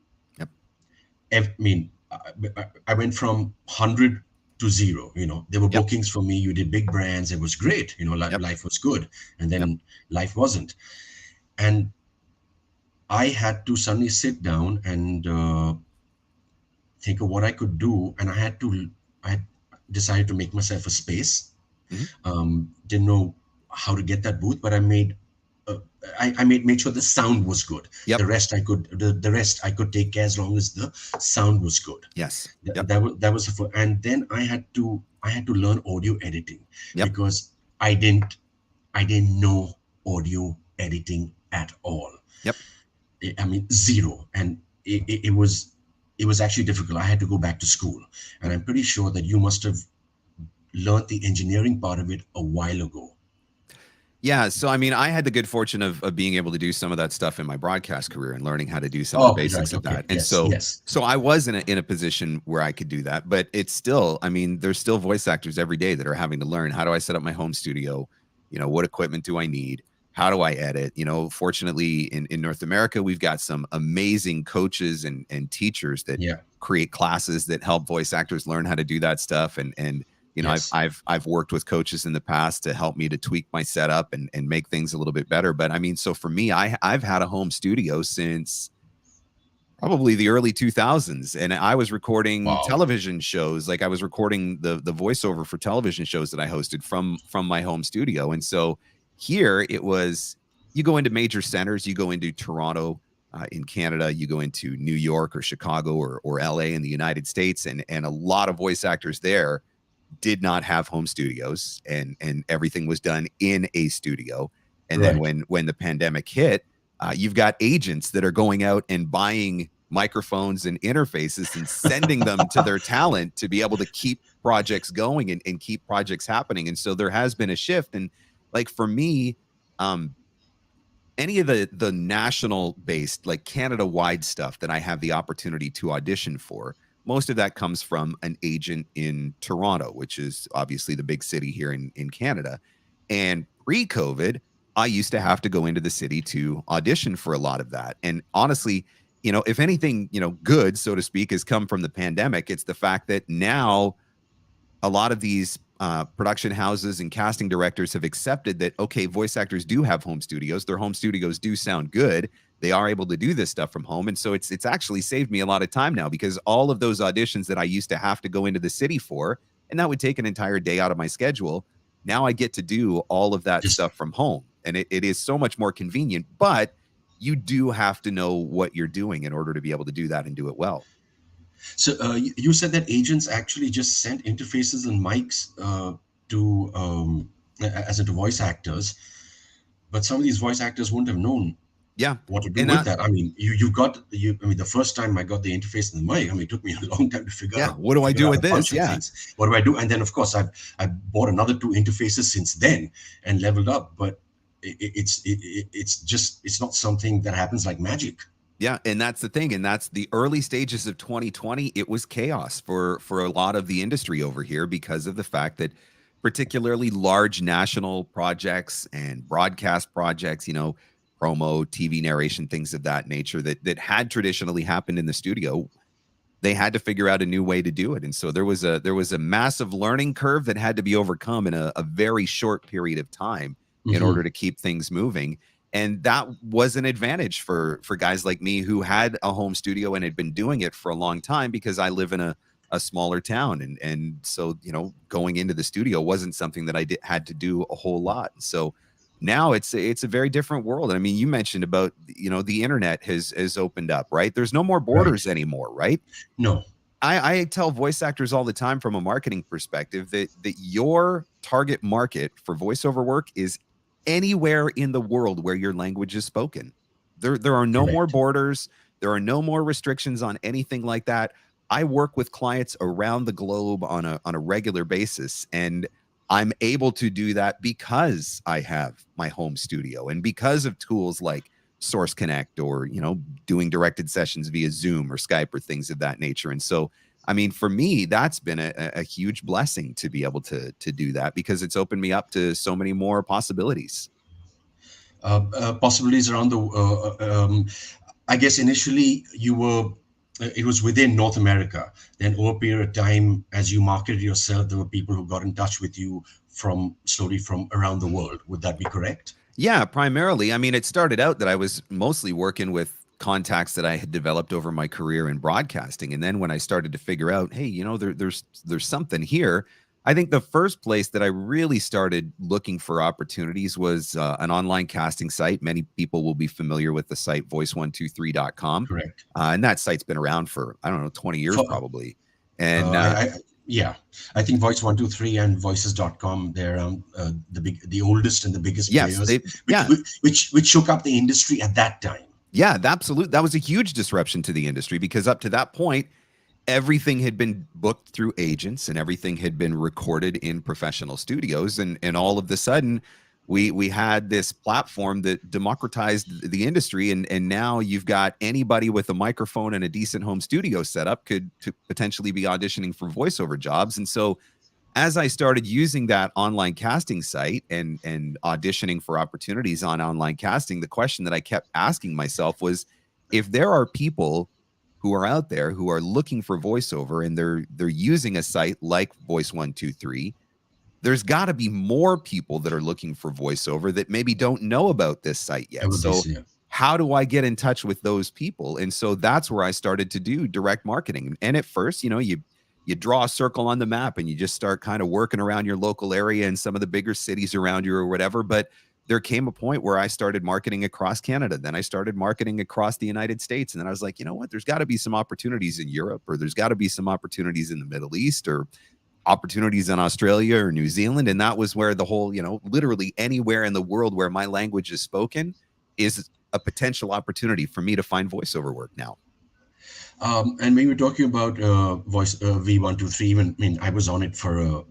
I mean, I went from 100 to 0. You know, there were bookings for me. You did big brands. It was great. You know, life was good. And then life wasn't. And I had to suddenly sit down and think of what I could do. And I decided to make myself a space. Didn't know how to get that booth, but I made sure the sound was good. The rest I could take care as long as the sound was good. That was and then I had to learn audio editing because I didn't know audio editing at all. I mean, zero. And it was actually difficult. I had to go back to school, and I'm pretty sure that you must have learned the engineering part of it a while ago. Yeah, so I mean, I had the good fortune of being able to do some of that stuff in my broadcast career and learning how to do some of the basics of that. And so I was in a position where I could do that, but it's still, I mean, there's still voice actors every day that are having to learn, how do I set up my home studio? You know, what equipment do I need? How do I edit? You know, fortunately in North America, we've got some amazing coaches and teachers that create classes that help voice actors learn how to do that stuff. And you know, I've worked with coaches in the past to help me to tweak my setup and make things a little bit better. But I mean, so for me, I've had a home studio since probably the early 2000s, and I was recording television shows. Like I was recording the voiceover for television shows that I hosted from my home studio. And so here it was, you go into major centers, you go into Toronto in Canada, you go into New York or Chicago or LA in the United States, and a lot of voice actors there did not have home studios, and everything was done in a studio. And Right. then when the pandemic hit, you've got agents that are going out and buying microphones and interfaces and sending them to their talent to be able to keep projects going and keep projects happening. And so there has been a shift. And like for me, any of the national based, like Canada wide stuff that I have the opportunity to audition for, most of that comes from an agent in Toronto, which is obviously the big city here in Canada. And pre-COVID, I used to have to go into the city to audition for a lot of that. And honestly, if anything, good, so to speak, has come from the pandemic, it's the fact that now a lot of these production houses and casting directors have accepted that, okay, voice actors do have home studios. Their home studios do sound good. They are able to do this stuff from home. And so it's actually saved me a lot of time now, because all of those auditions that I used to have to go into the city for, and that would take an entire day out of my schedule, now I get to do all of that stuff from home. And it is so much more convenient, but you do have to know what you're doing in order to be able to do that and do it well. So you said that agents actually just sent interfaces and mics to voice actors, but some of these voice actors wouldn't have known what to do with that. I mean, the first time I got the interface and the mic, it took me a long time to figure out. What do I do with this? What do I do? And then of course I bought another 2 interfaces since then and leveled up, but it's not something that happens like magic. Yeah, and that's the thing, and that's the early stages of 2020. It was chaos for a lot of the industry over here, because of the fact that particularly large national projects and broadcast projects, promo, TV narration, things of that nature that had traditionally happened in the studio, they had to figure out a new way to do it. And so there was a massive learning curve that had to be overcome in a very short period of time in order to keep things moving. And that was an advantage for guys like me who had a home studio and had been doing it for a long time, because I live in a smaller town. And so, going into the studio wasn't something that I had to do a whole lot. So now it's a very different world. I mean, you mentioned about, the internet has opened up, right? There's no more borders anymore, right? No. I tell voice actors all the time from a marketing perspective that your target market for voiceover work is anywhere in the world where your language is spoken. There are no more borders. There are no more restrictions on anything like that. I work with clients around the globe on a regular basis, and I'm able to do that because I have my home studio and because of tools like Source Connect, or doing directed sessions via Zoom or Skype or things of that nature. And so, I mean, for me, that's been a huge blessing to be able to do that, because it's opened me up to so many more possibilities. Possibilities around I guess initially it was within North America. Then over a period of time, as you marketed yourself, there were people who got in touch with you slowly from around the world. Would that be correct? Yeah, primarily. I mean, it started out that I was mostly working with contacts that I had developed over my career in broadcasting. And then when I started to figure out, hey, there's something here, I think the first place that I really started looking for opportunities was an online casting site. Many people will be familiar with the site voice123.com. Correct. And that site's been around for, 20 years probably. And I think Voice123 and Voices.com, they're the oldest and the biggest players, which shook up the industry at that time. Yeah, absolutely. That was a huge disruption to the industry, because up to that point, everything had been booked through agents and everything had been recorded in professional studios. And all of a sudden, we had this platform that democratized the industry. And now you've got anybody with a microphone and a decent home studio setup could potentially be auditioning for voiceover jobs. And so as I started using that online casting site and auditioning for opportunities on online casting, the question that I kept asking myself was, if there are people who are out there who are looking for voiceover and they're using a site like Voice123, there's got to be more people that are looking for voiceover that maybe don't know about this site yet. So how do I get in touch with those people? And so that's where I started to do direct marketing. And at first, you draw a circle on the map and you just start kind of working around your local area and some of the bigger cities around you or whatever. But there came a point where I started marketing across Canada. Then I started marketing across the United States. And then I was like, you know what, there's got to be some opportunities in Europe, or there's got to be some opportunities in the Middle East, or opportunities in Australia or New Zealand. And that was where the whole, literally anywhere in the world where my language is spoken is a potential opportunity for me to find voiceover work now. And when we were talking about voice V123, even I was on it for a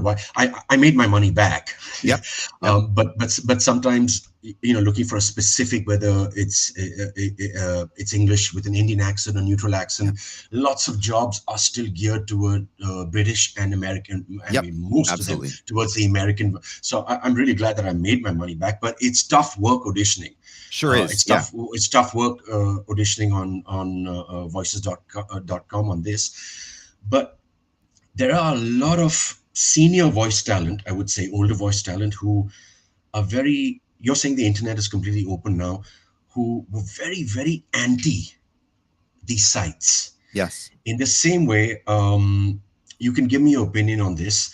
while. I made my money back. Yep. But sometimes looking for a specific, whether it's English with an Indian accent or neutral accent, lots of jobs are still geared toward British and American. Most absolutely. of them towards the American. So I'm really glad that I made my money back. But it's tough work auditioning. Sure is. It's tough. It's tough work auditioning on voices.com on this, but there are a lot of senior voice talent, I would say older voice talent, who are very. You're saying the internet is completely open now, who were very, very anti these sites. Yes. In the same way, you can give me your opinion on this.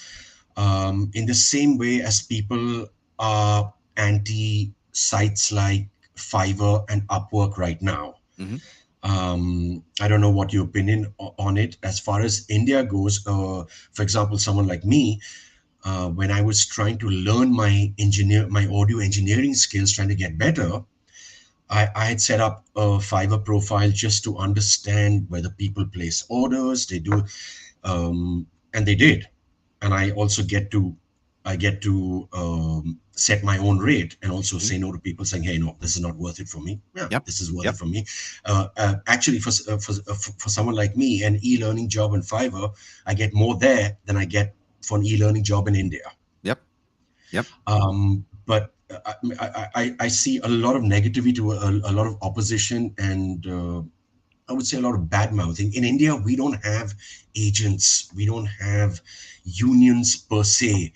In the same way as people are anti sites like Fiverr and Upwork right now. Mm-hmm. I don't know what your opinion on it. As far as India goes, for example, someone like me, when I was trying to learn my audio engineering skills, trying to get better, I had set up a Fiverr profile just to understand whether people place orders, they do, and they did. And I also get to set my own rate and also say no to people saying, hey, no, this is not worth it for me. This is worth it for me. Actually, for someone like me, an e-learning job in Fiverr, I get more there than I get for an e-learning job in India. Yep. But I see a lot of negativity to a lot of opposition and I would say a lot of bad mouthing. In India, we don't have agents. We don't have unions per se.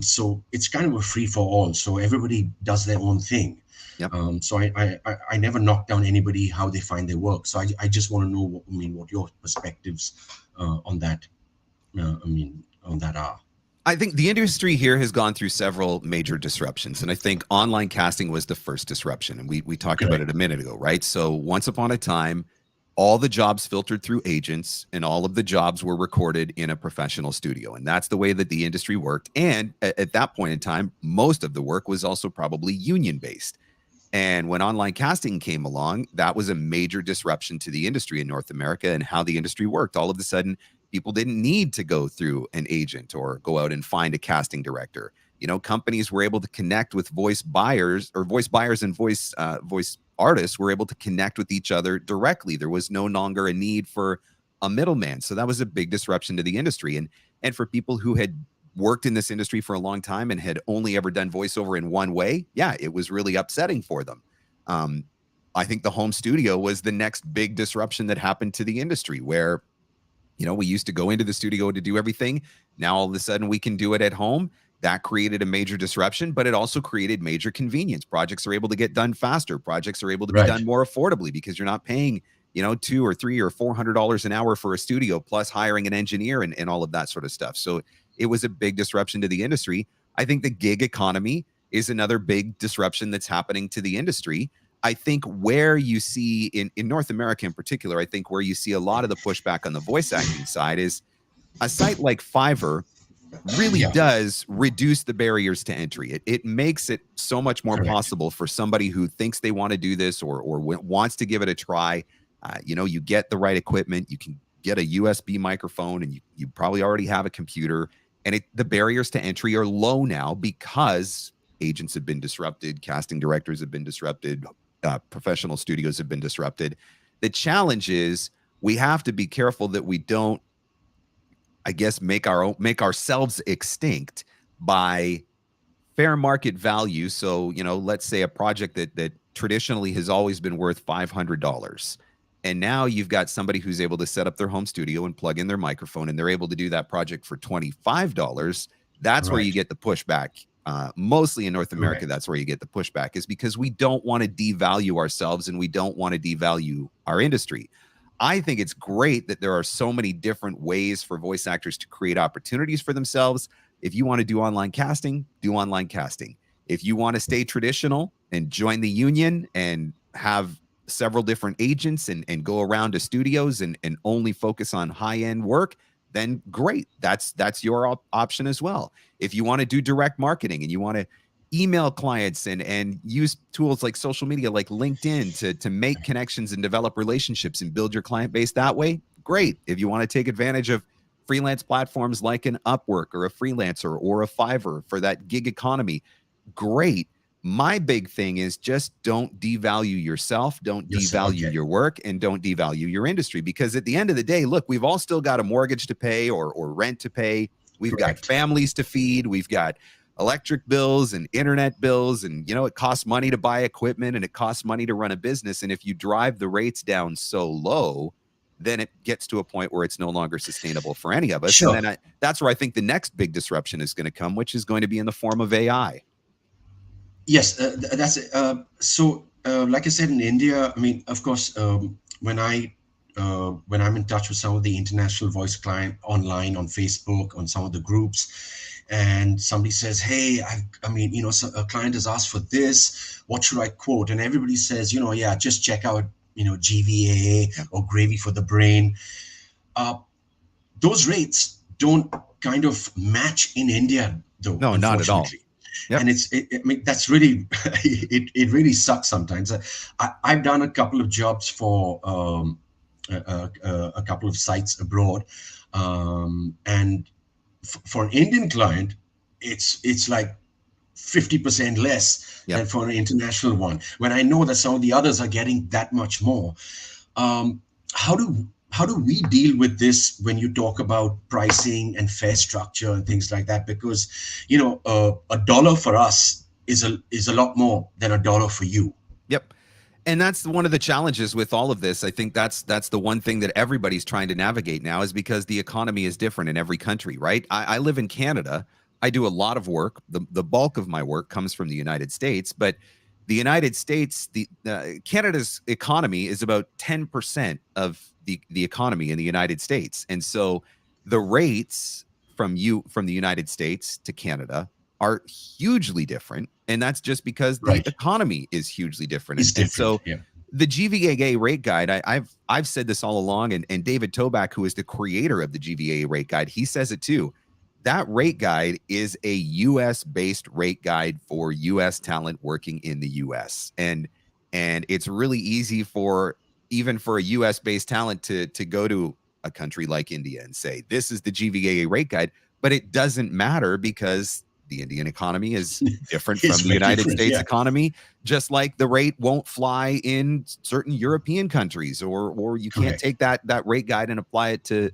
So it's kind of a free for all. So everybody does their own thing. Yep. So I never knock down anybody how they find their work. So I just want to know what your perspectives on that are. I think the industry here has gone through several major disruptions, and I think online casting was the first disruption, and we talked about it a minute ago, right? So once upon a time, all the jobs filtered through agents, and all of the jobs were recorded in a professional studio, and that's the way that the industry worked. And at that point in time, most of the work was also probably union-based. And when online casting came along, that was a major disruption to the industry in North America and how the industry worked. All of a sudden, people didn't need to go through an agent or go out and find a casting director. Companies were able to connect with voice buyers and voice artists were able to connect with each other directly. There was no longer a need for a middleman. So that was a big disruption to the industry. And for people who had worked in this industry for a long time and had only ever done voiceover in one way, it was really upsetting for them. I think the home studio was the next big disruption that happened to the industry, where we used to go into the studio to do everything. Now, all of a sudden, we can do it at home. That created a major disruption, but it also created major convenience. Projects are able to get done faster. Projects are able to be done more affordably because you're not paying, $200 or $300 or $400 an hour for a studio, plus hiring an engineer and all of that sort of stuff. So it was a big disruption to the industry. I think the gig economy is another big disruption that's happening to the industry. I think where you see in North America in particular, I think where you see a lot of the pushback on the voice acting side is a site like Fiverr really does reduce the barriers to entry. It makes it so much more possible for somebody who thinks they want to do this or wants to give it a try. You get the right equipment, you can get a USB microphone, and you probably already have a computer. And the barriers to entry are low now because agents have been disrupted, casting directors have been disrupted, professional studios have been disrupted. The challenge is we have to be careful that we don't, I guess, make ourselves extinct by fair market value. So, let's say a project that traditionally has always been worth $500. And now you've got somebody who's able to set up their home studio and plug in their microphone, and they're able to do that project for $25. That's where you get the pushback. Mostly in North America, that's where you get the pushback, is because we don't want to devalue ourselves and we don't want to devalue our industry. I think it's great that there are so many different ways for voice actors to create opportunities for themselves. If you want to do online casting, do online casting. If you want to stay traditional and join the union and have several different agents and go around to studios and only focus on high-end work, then great. That's your option as well. If you want to do direct marketing and you want to email clients and use tools like social media, like LinkedIn to make connections and develop relationships and build your client base that way, great. If you want to take advantage of freelance platforms like an Upwork or a Freelancer or a Fiverr for that gig economy, great. My big thing is just don't devalue yourself, don't devalue your work, and don't devalue your industry. Because at the end of the day, look, we've all still got a mortgage to pay or rent to pay. We've got families to feed. We've got electric bills and internet bills. And, it costs money to buy equipment and it costs money to run a business. And if you drive the rates down so low, then it gets to a point where it's no longer sustainable for any of us. Sure. And then that's where I think the next big disruption is going to come, which is going to be in the form of AI. Yes, that's it. So, like I said, in India, I mean, of course, when I'm in touch with some of the international voice client online on Facebook, on some of the groups, and somebody says, "Hey, so a client has asked for this. What should I quote?" And everybody says, "Yeah, just check out, GVA or Gravy for the Brain." Those rates don't kind of match in India, though. No, not at all. Yep. And that's really, it really sucks sometimes. I've done a couple of jobs for a couple of sites abroad. And for an Indian client, it's like 50% less than for an international one. When I know that some of the others are getting that much more. How do we deal with this when you talk about pricing and fare structure and things like that? Because, $1 for us is a lot more than $1 for you. Yep. And that's one of the challenges with all of this. I think that's the one thing that everybody's trying to navigate now, is because the economy is different in every country, right? I live in Canada. I do a lot of work. The bulk of my work comes from the United States, but the United States, Canada's economy is about 10% of the economy in the United States. And so the rates from the United States to Canada are hugely different. And that's just because the economy is hugely different. And so the GVAA rate guide, I've said this all along, and David Toback, who is the creator of the GVAA rate guide, he says it too. That rate guide is a US-based rate guide for US talent working in the US. And it's really easy even for a US-based talent to go to a country like India and say, this is the GVAA rate guide, but it doesn't matter because the Indian economy is different from the United States economy, just like the rate won't fly in certain European countries, or you can't take that rate guide and apply it to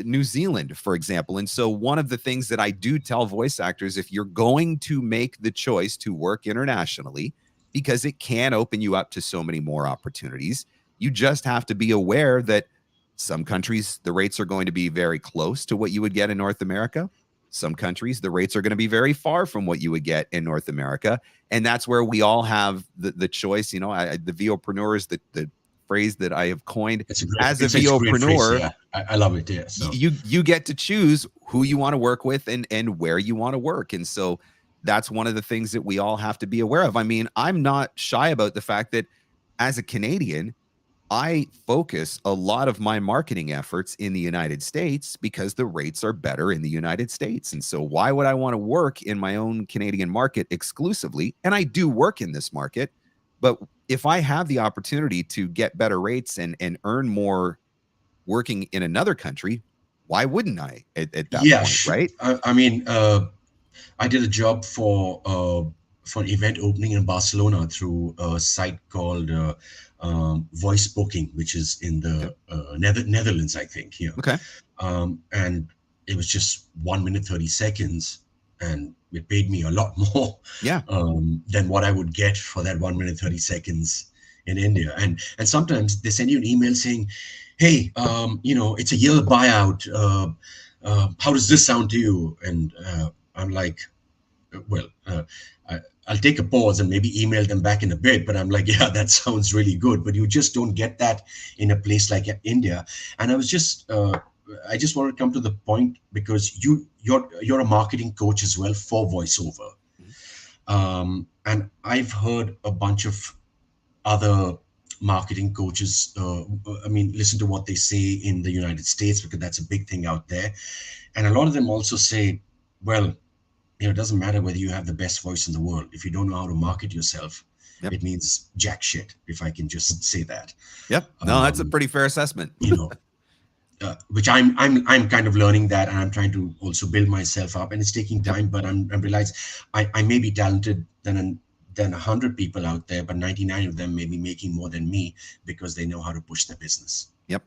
New Zealand, for example. And so one of the things that I do tell voice actors, if you're going to make the choice to work internationally, because it can open you up to so many more opportunities, you just have to be aware that some countries, the rates are going to be very close to what you would get in North America. Some countries, the rates are going to be very far from what you would get in North America. And that's where we all have the choice. The VOpreneur is the phrase that I have coined as a VOpreneur. I love it. Yeah. So. You get to choose who you want to work with and where you want to work. And so that's one of the things that we all have to be aware of. I mean, I'm not shy about the fact that as a Canadian, I focus a lot of my marketing efforts in the United States because the rates are better in the United States. And so why would I want to work in my own Canadian market exclusively? And I do work in this market, but if I have the opportunity to get better rates and earn more working in another country, why wouldn't I at that point, right? I mean, I did a job for an event opening in Barcelona through a site called Voice Booking, which is in the Netherlands, I think. Here. Okay. And it was just 1 minute 30 seconds, and it paid me a lot more than what I would get for that 1 minute 30 seconds in India. And sometimes they send you an email saying, "Hey, it's a year buyout. How does this sound to you?" And I'm like, well, I'll take a pause and maybe email them back in a bit, but I'm like, yeah, that sounds really good. But you just don't get that in a place like India. And I was just, I just want to come to the point, because you're a marketing coach as well for voiceover. And I've heard a bunch of other marketing coaches, listen to what they say in the United States, because that's a big thing out there. And a lot of them also say, well, it doesn't matter whether you have the best voice in the world. If you don't know how to market yourself, it means jack shit, if I can just say that. Yep. No, that's a pretty fair assessment. Which I'm kind of learning that, and I'm trying to also build myself up, and it's taking time, but I'm realized I may be talented than 100 people out there, but 99 of them may be making more than me because they know how to push their business. Yep.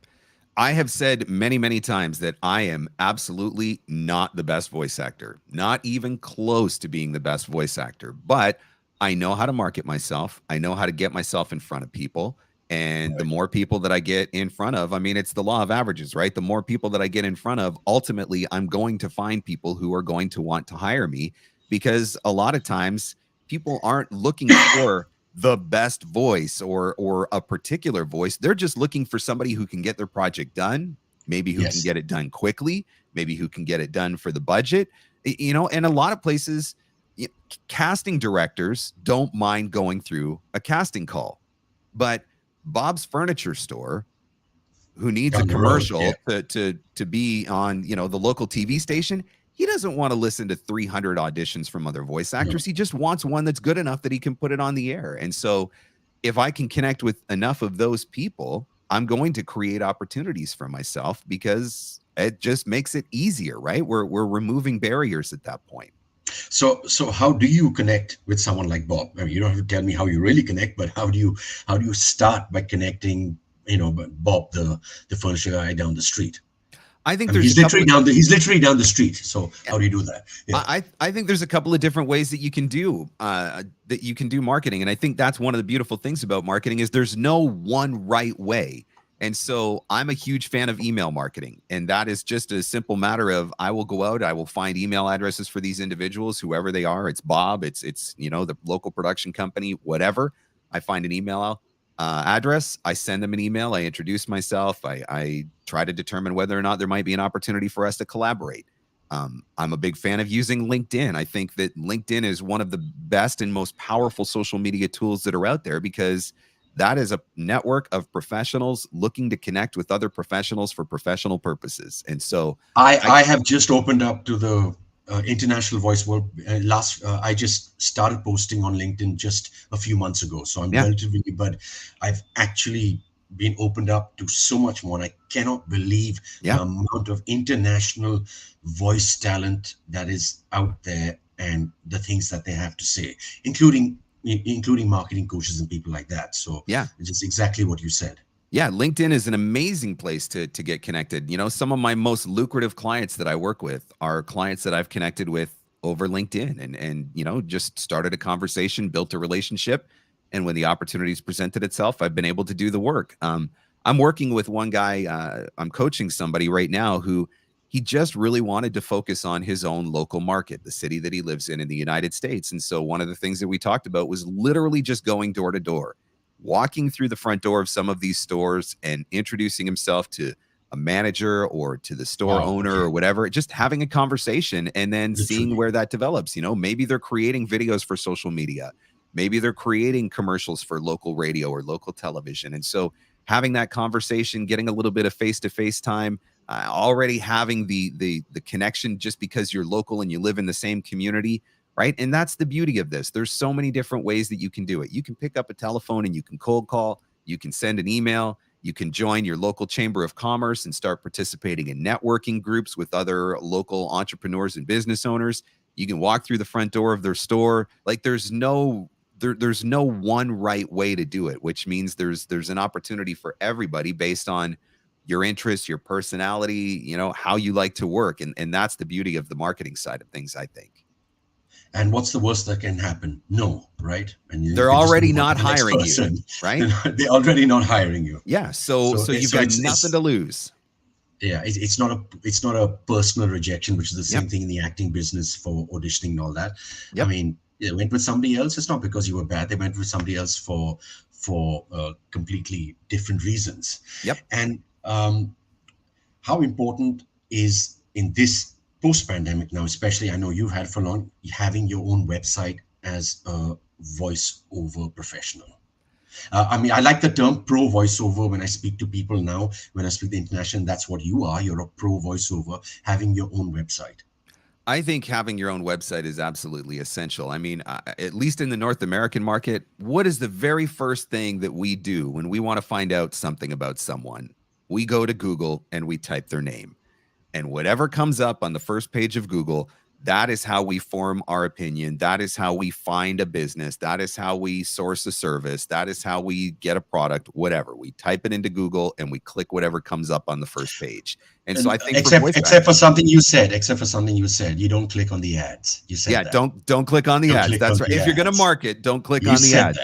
I have said many, many times that I am absolutely not the best voice actor, not even close to being the best voice actor, but I know how to market myself. I know how to get myself in front of people. And the more people that I get in front of, I mean, it's the law of averages, right? The more people that I get in front of, ultimately, I'm going to find people who are going to want to hire me, because a lot of times people aren't looking for the best voice or a particular voice. They're just looking for somebody who can get their project done, maybe who can get it done quickly, maybe who can get it done for the budget, and a lot of places, casting directors don't mind going through a casting call, but Bob's Furniture Store, who needs a commercial to be on, the local TV station, he doesn't want to listen to 300 auditions from other voice actors. He just wants one that's good enough that he can put it on the air. And so if I can connect with enough of those people, I'm going to create opportunities for myself, because it just makes it easier, right? We're removing barriers at that point. So how do you connect with someone like Bob? I mean, you don't have to tell me how you really connect, but how do you start by connecting, Bob, the furniture guy down the street? I think he's literally down the street. So how do you do that? Yeah. I think there's a couple of different ways that you can do marketing, and I think that's one of the beautiful things about marketing is there's no one right way. And so I'm a huge fan of email marketing, and that is just a simple matter of I will go out, I will find email addresses for these individuals, whoever they are. It's Bob, it's the local production company, whatever. I find an email address, I send them an email, I introduce myself, I try to determine whether or not there might be an opportunity for us to collaborate. I'm a big fan of using LinkedIn. I think that LinkedIn is one of the best and most powerful social media tools that are out there, because that is a network of professionals looking to connect with other professionals for professional purposes. And so I have just opened up to the international voice world. I just started posting on LinkedIn just a few months ago. So I'm relatively, but I've actually been opened up to so much more. And I cannot believe the amount of international voice talent that is out there and the things that they have to say, including marketing coaches and people like that. So it's just exactly what you said. Yeah, LinkedIn is an amazing place to get connected. Some of my most lucrative clients that I work with are clients that I've connected with over LinkedIn and just started a conversation, built a relationship. And when the opportunities presented itself, I've been able to do the work. I'm working with one guy, I'm coaching somebody right now who he just really wanted to focus on his own local market, the city that he lives in the United States. And so one of the things that we talked about was literally just going door to door, walking through the front door of some of these stores and introducing himself to a manager or to the store owner or whatever, just having a conversation and then seeing where that develops. Maybe they're creating videos for social media. Maybe they're creating commercials for local radio or local television. And so having that conversation, getting a little bit of face-to-face time, already having the connection just because you're local and you live in the same community, right? And that's the beauty of this. There's so many different ways that you can do it. You can pick up a telephone and you can cold call, you can send an email, you can join your local chamber of commerce and start participating in networking groups with other local entrepreneurs and business owners. You can walk through the front door of their store. Like there's no one right way to do it, which means there's an opportunity for everybody based on your interests, your personality, how you like to work. And that's the beauty of the marketing side of things, I think. And what's the worst that can happen? No, right? And they're already not hiring you, right? They're already not hiring you. Yeah. So you've got nothing to lose. Yeah, it's not a personal rejection, which is the same thing in the acting business for auditioning and all that. I mean, they went with somebody else. It's not because you were bad. They went with somebody else for completely different reasons. Yep. And how important is in this post-pandemic now, especially I know you've had for long, having your own website as a voiceover professional. I mean, I like the term pro voiceover when I speak to people now. When I speak to international, that's what you are. You're a pro voiceover, having your own website. I think having your own website is absolutely essential. I mean, at least in the North American market, what is the very first thing that we do when we want to find out something about someone? We go to Google and we type their name. And whatever comes up on the first page of Google, that is how we form our opinion. That is how we find a business. That is how we source a service. That is how we get a product, whatever. We type it into Google and we click whatever comes up on the first page. And so I think except for something you said, you don't click on the ads. You said that. don't click on the ads. That's right. If you're going to market, don't click on the ads.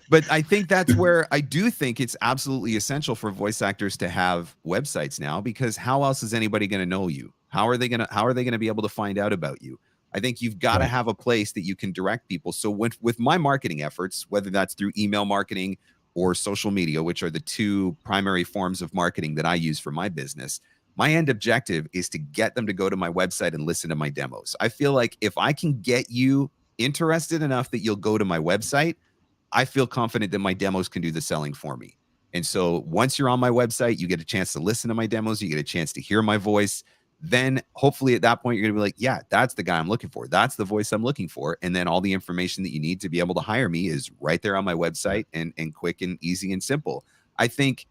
But I think that's where I do think it's absolutely essential for voice actors to have websites now, because how else is anybody going to know you? How are they going to be able to find out about you? I think you've got to have a place that you can direct people. So with my marketing efforts, whether that's through email marketing or social media, which are the two primary forms of marketing that I use for my business, my end objective is to get them to go to my website and listen to my demos. I feel like if I can get you interested enough that you'll go to my website, I feel confident that my demos can do the selling for me. And so once you're on my website, you get a chance to listen to my demos, you get a chance to hear my voice. Then hopefully at that point, you're going to be like, yeah, that's the guy I'm looking for. That's the voice I'm looking for. And then all the information that you need to be able to hire me is right there on my website, and quick and easy and simple. I think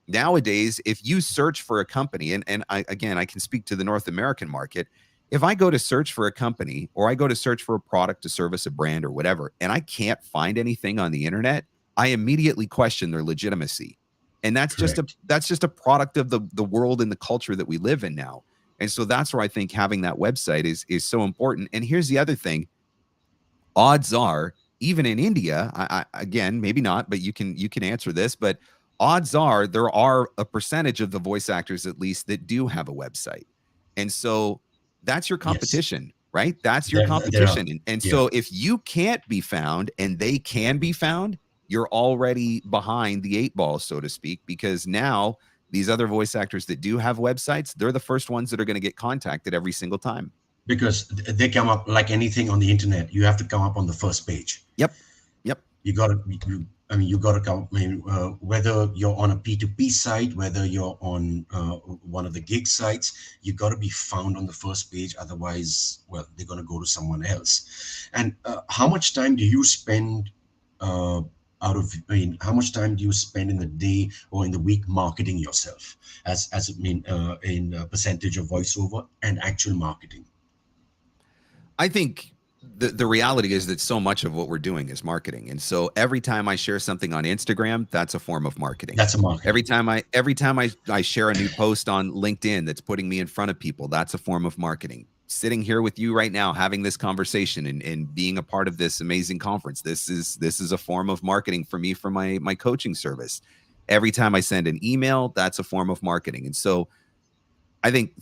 nowadays, if you search for a company, and I can speak to the North American market. If I go to search for a company, or I go to search for a product, a service, a brand, or whatever, and I can't find anything on the internet, I immediately question their legitimacy. And that's just a product of the world and the culture that we live in now. And so that's where I think having that website is so important. And here's the other thing. Odds are, even in India, I again, maybe not, but you can answer this, but odds are there are a percentage of the voice actors, at least, that do have a website. And so that's your competition, right? That's your competition. And so if you can't be found and they can be found, you're already behind the 8 ball, so to speak, because now these other voice actors that do have websites, they're the first ones that are going to get contacted every single time. Because they come up like anything on the internet. You have to come up on the first page. Yep. You got to come. Whether you're on a P2P site, whether you're on one of the gig sites, you got to be found on the first page. Otherwise, well, they're going to go to someone else. And how much time do you spend how much time do you spend in the day or in the week marketing yourself in a percentage of voiceover and actual marketing? I think the reality is that so much of what we're doing is marketing. And so every time I share something on Instagram, that's a form of marketing. That's a marketing. Every time I share a new post on LinkedIn that's putting me in front of people, that's a form of marketing. Sitting here with you right now, having this conversation and being a part of this amazing conference, this is a form of marketing for me for my coaching service. Every time I send an email, that's a form of marketing. And so I think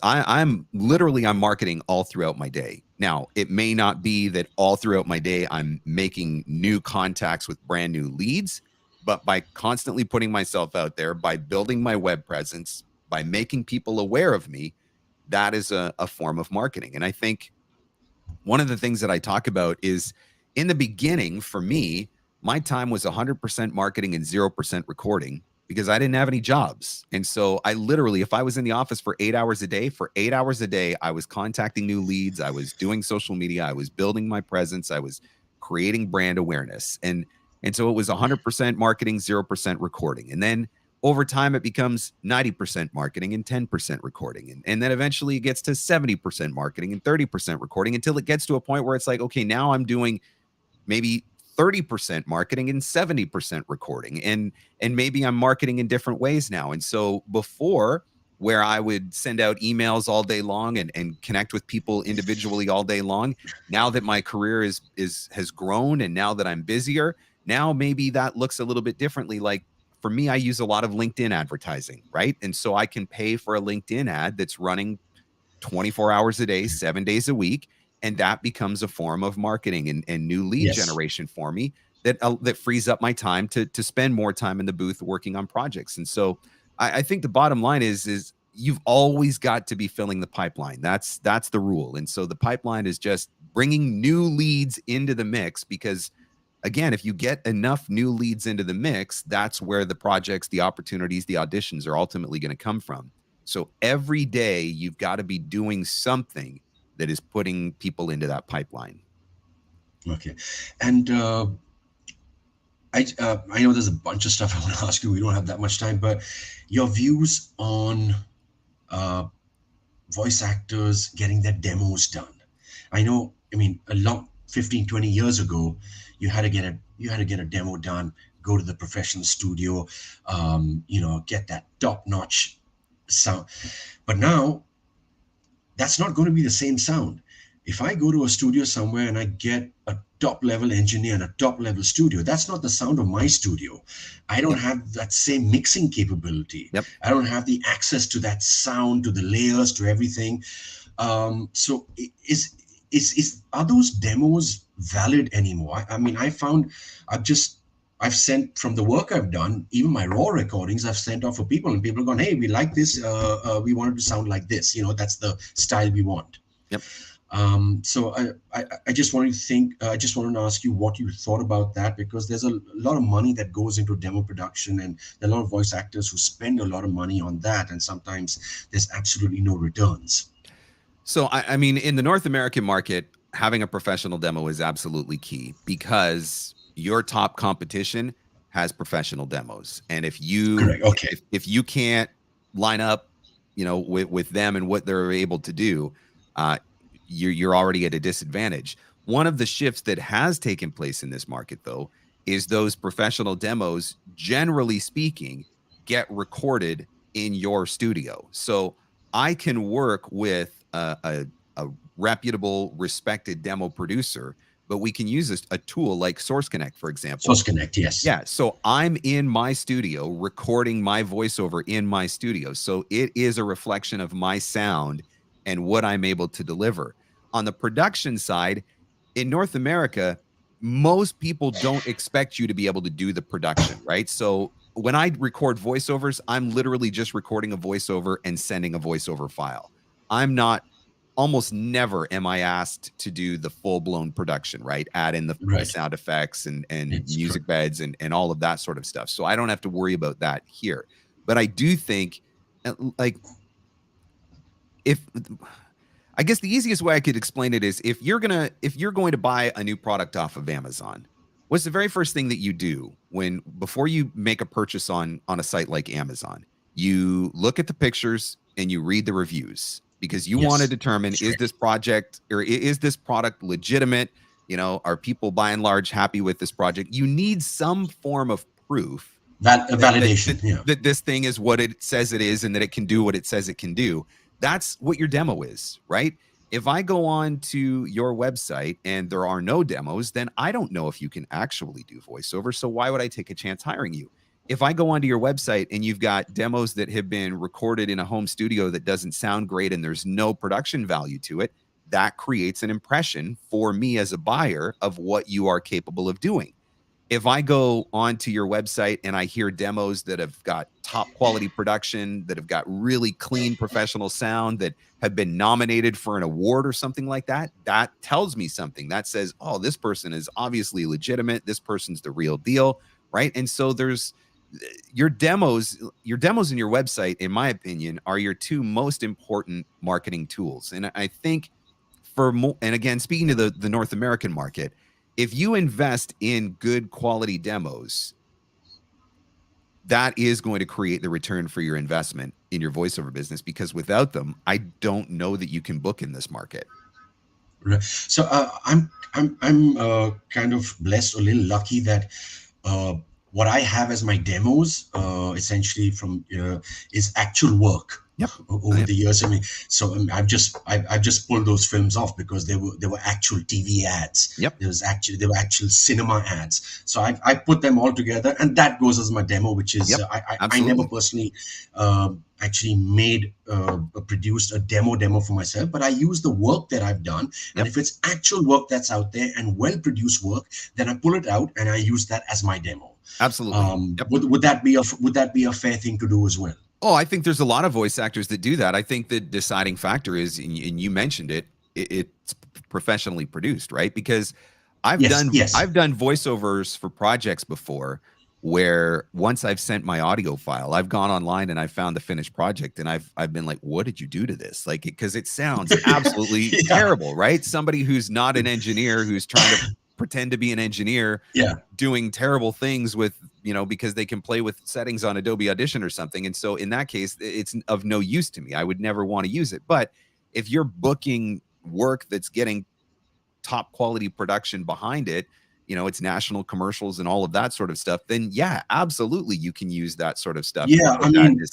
I'm marketing all throughout my day. Now, it may not be that all throughout my day I'm making new contacts with brand new leads, but by constantly putting myself out there, by building my web presence, by making people aware of me, that is a form of marketing. And I think one of the things that I talk about is, in the beginning, for me, my time was 100% marketing and 0% recording, because I didn't have any jobs. And so I literally, if I was in the office for 8 hours a day, I was contacting new leads. I was doing social media. I was building my presence. I was creating brand awareness. And so it was 100% marketing, 0% recording. And then over time, it becomes 90% marketing and 10% recording. And then eventually it gets to 70% marketing and 30% recording, until it gets to a point where it's like, okay, now I'm doing maybe 30% marketing and 70% recording. And maybe I'm marketing in different ways now. And so before, where I would send out emails all day long and connect with people individually all day long, now that my career has grown and now that I'm busier, now maybe that looks a little bit differently. Like for me, I use a lot of LinkedIn advertising, right? And so I can pay for a LinkedIn ad that's running 24 hours a day, 7 days a week. And that becomes a form of marketing and new lead generation for me that frees up my time to spend more time in the booth working on projects. And so I think the bottom line is you've always got to be filling the pipeline. That's the rule. And so the pipeline is just bringing new leads into the mix, because again, if you get enough new leads into the mix, that's where the projects, the opportunities, the auditions are ultimately going to come from. So every day you've got to be doing something that is putting people into that pipeline. Okay. And I know there's a bunch of stuff I want to ask you. We don't have that much time, but your views on voice actors getting their demos done. I know, I mean, a long 15, 20 years ago, you had to get a demo done, go to the professional studio, get that top-notch sound. But now that's not going to be the same sound. If I go to a studio somewhere and I get a top level engineer in a top level studio, that's not the sound of my studio. I don't have that same mixing capability. I don't have the access to that sound, to the layers, to everything. So are those demos valid anymore? I mean, I've sent from the work I've done, even my raw recordings I've sent off for people, and people have gone, hey, we like this. We want it to sound like this. That's the style we want. So I just wanted to ask you what you thought about that, because there's a lot of money that goes into demo production, and there are a lot of voice actors who spend a lot of money on that, and sometimes there's absolutely no returns. So, I mean, in the North American market, having a professional demo is absolutely key, because your top competition has professional demos. And if you if you can't line up, with them and what they're able to do, you're already at a disadvantage. One of the shifts that has taken place in this market, though, is those professional demos, generally speaking, get recorded in your studio. So I can work with a reputable, respected demo producer, but we can use a tool like Source Connect, for example. Source Connect, yes. Yeah. So I'm in my studio recording my voiceover in my studio. So it is a reflection of my sound and what I'm able to deliver. On the production side, in North America, most people don't expect you to be able to do the production, right? So when I record voiceovers, I'm literally just recording a voiceover and sending a voiceover file. Almost never am I asked to do the full-blown production, right? Add in the sound effects and music beds and all of that sort of stuff. So I don't have to worry about that here. But I do think, I guess the easiest way I could explain it is, if you're going to buy a new product off of Amazon, what's the very first thing that you do before you make a purchase on a site like Amazon? You look at the pictures and you read the reviews, because you want to determine, is this project or is this product legitimate? Are people by and large happy with this project? You need some form of proof, validation, that this thing is what it says it is and that it can do what it says it can do. That's what your demo is, right? If I go on to your website and there are no demos, then I don't know if you can actually do voiceover. So why would I take a chance hiring you? If I go onto your website and you've got demos that have been recorded in a home studio that doesn't sound great and there's no production value to it, that creates an impression for me as a buyer of what you are capable of doing. If I go onto your website and I hear demos that have got top quality production, that have got really clean professional sound, that have been nominated for an award or something like that, that tells me something. That says, oh, this person is obviously legitimate. This person's the real deal, right? And so there's your demos and your website, in my opinion, are your two most important marketing tools. And I think and again, speaking to the North American market, if you invest in good quality demos, that is going to create the return for your investment in your voiceover business, because without them, I don't know that you can book in this market. Right. So I'm kind of blessed, or a little lucky, that what I have as my demos, essentially is actual work. Over the years. I mean, so I've just pulled those films off because they were actual TV ads. They were actual cinema ads. So I put them all together, and that goes as my demo, which is I never personally actually produced a demo for myself, but I use the work that I've done, and if it's actual work that's out there and well produced work, then I pull it out and I use that as my demo. Absolutely. Would that be a fair thing to do as well? Oh, I think there's a lot of voice actors that do that. I think the deciding factor is, and you mentioned it, it's professionally produced, right? Because I've Yes, done yes. I've done voiceovers for projects before where once I've sent my audio file, I've gone online and I found the finished project and I've been like, what did you do to this? Like, because it sounds absolutely Yeah. terrible, right? Somebody who's not an engineer, who's trying to pretend to be an engineer, Yeah. doing terrible things with, because they can play with settings on Adobe Audition or something. And so in that case, it's of no use to me. I would never want to use it. But if you're booking work that's getting top quality production behind it, it's national commercials and all of that sort of stuff, then yeah, absolutely you can use that sort of stuff. Yeah, and put that as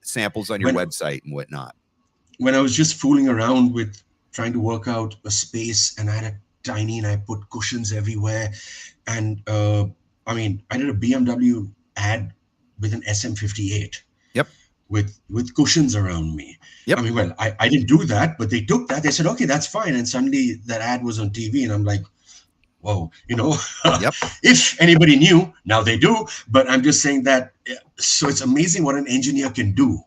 samples on your website and whatnot. When I was just fooling around with trying to work out a space, and I had a tiny, and I put cushions everywhere, and I did a BMW ad with an SM58. Yep. With cushions around me. Yep. I didn't do that, but they took that. They said, okay, that's fine. And suddenly that ad was on TV, and I'm like, whoa, Yep. If anybody knew, now they do. But I'm just saying that. So it's amazing what an engineer can do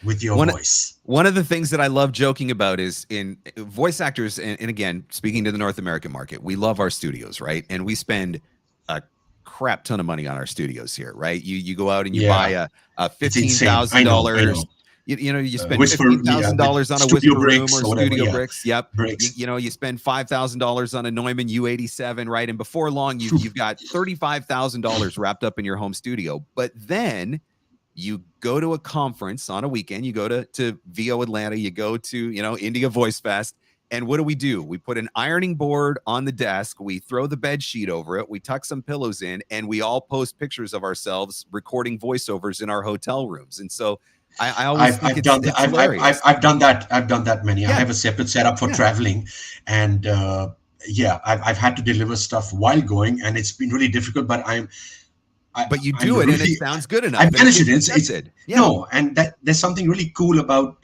with your voice. One of the things that I love joking about is in voice actors, and again, speaking to the North American market, we love our studios, right? And we spend a crap ton of money on our studios here, right? You go out and you buy a $15,000. You spend $15,000 on a Whisper Room or Studio Bricks. Yep. Bricks. You spend $5,000 on a Neumann U87, right? And before long, you've got $35,000 wrapped up in your home studio. But then you go to a conference on a weekend. You go to VO Atlanta. You go to India Voice Fest. And what do? We put an ironing board on the desk. We throw the bed sheet over it. We tuck some pillows in, and we all post pictures of ourselves recording voiceovers in our hotel rooms. And so I always think I've done that. I've done that many. Yeah. I have a separate setup for traveling, and I've had to deliver stuff while going, and it's been really difficult. But But you do it, and it sounds good enough. I manage it. It's No, and there's something really cool about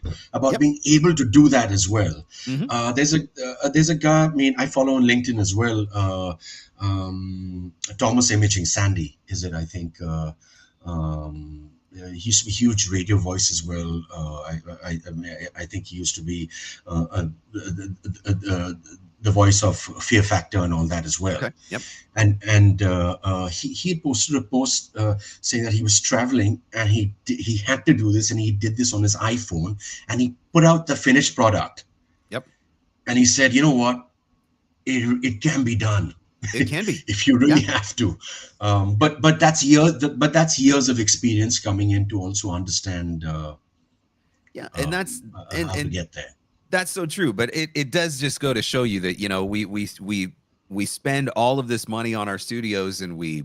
being able to do that as well. Mm-hmm. There's a guy. I follow on LinkedIn as well. Thomas Imaging, Sandy, is it? I think. He used to be huge radio voice as well. I think he used to be the voice of Fear Factor and all that as well. Okay. Yep. And he posted a post saying that he was traveling and he had to do this, and he did this on his iPhone, and he put out the finished product. Yep. And he said, you know what, it can be done. It can be if you really have to. But that's years of experience coming in to also understand. And that's how to get there. That's so true, but it does just go to show you that we spend all of this money on our studios, and we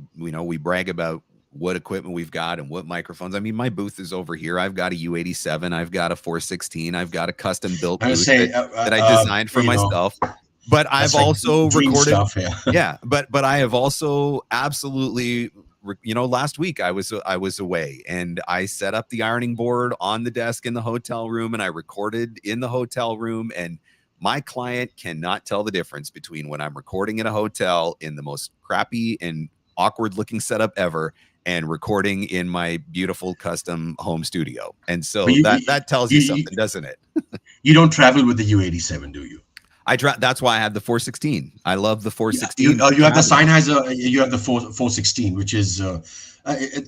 brag about what equipment we've got and what microphones. My booth is over here. I've got a U87, I've got a 416, I've got a custom built booth that I designed for myself. But I've also recorded stuff, but I have also absolutely. Last week I was away, and I set up the ironing board on the desk in the hotel room, and I recorded in the hotel room. And my client cannot tell the difference between when I'm recording in a hotel in the most crappy and awkward looking setup ever and recording in my beautiful custom home studio. And so that tells you something, doesn't it? You don't travel with the U87, do you? That's why I have the 416. I love the 416. You have the Sennheiser. You have the 416, which is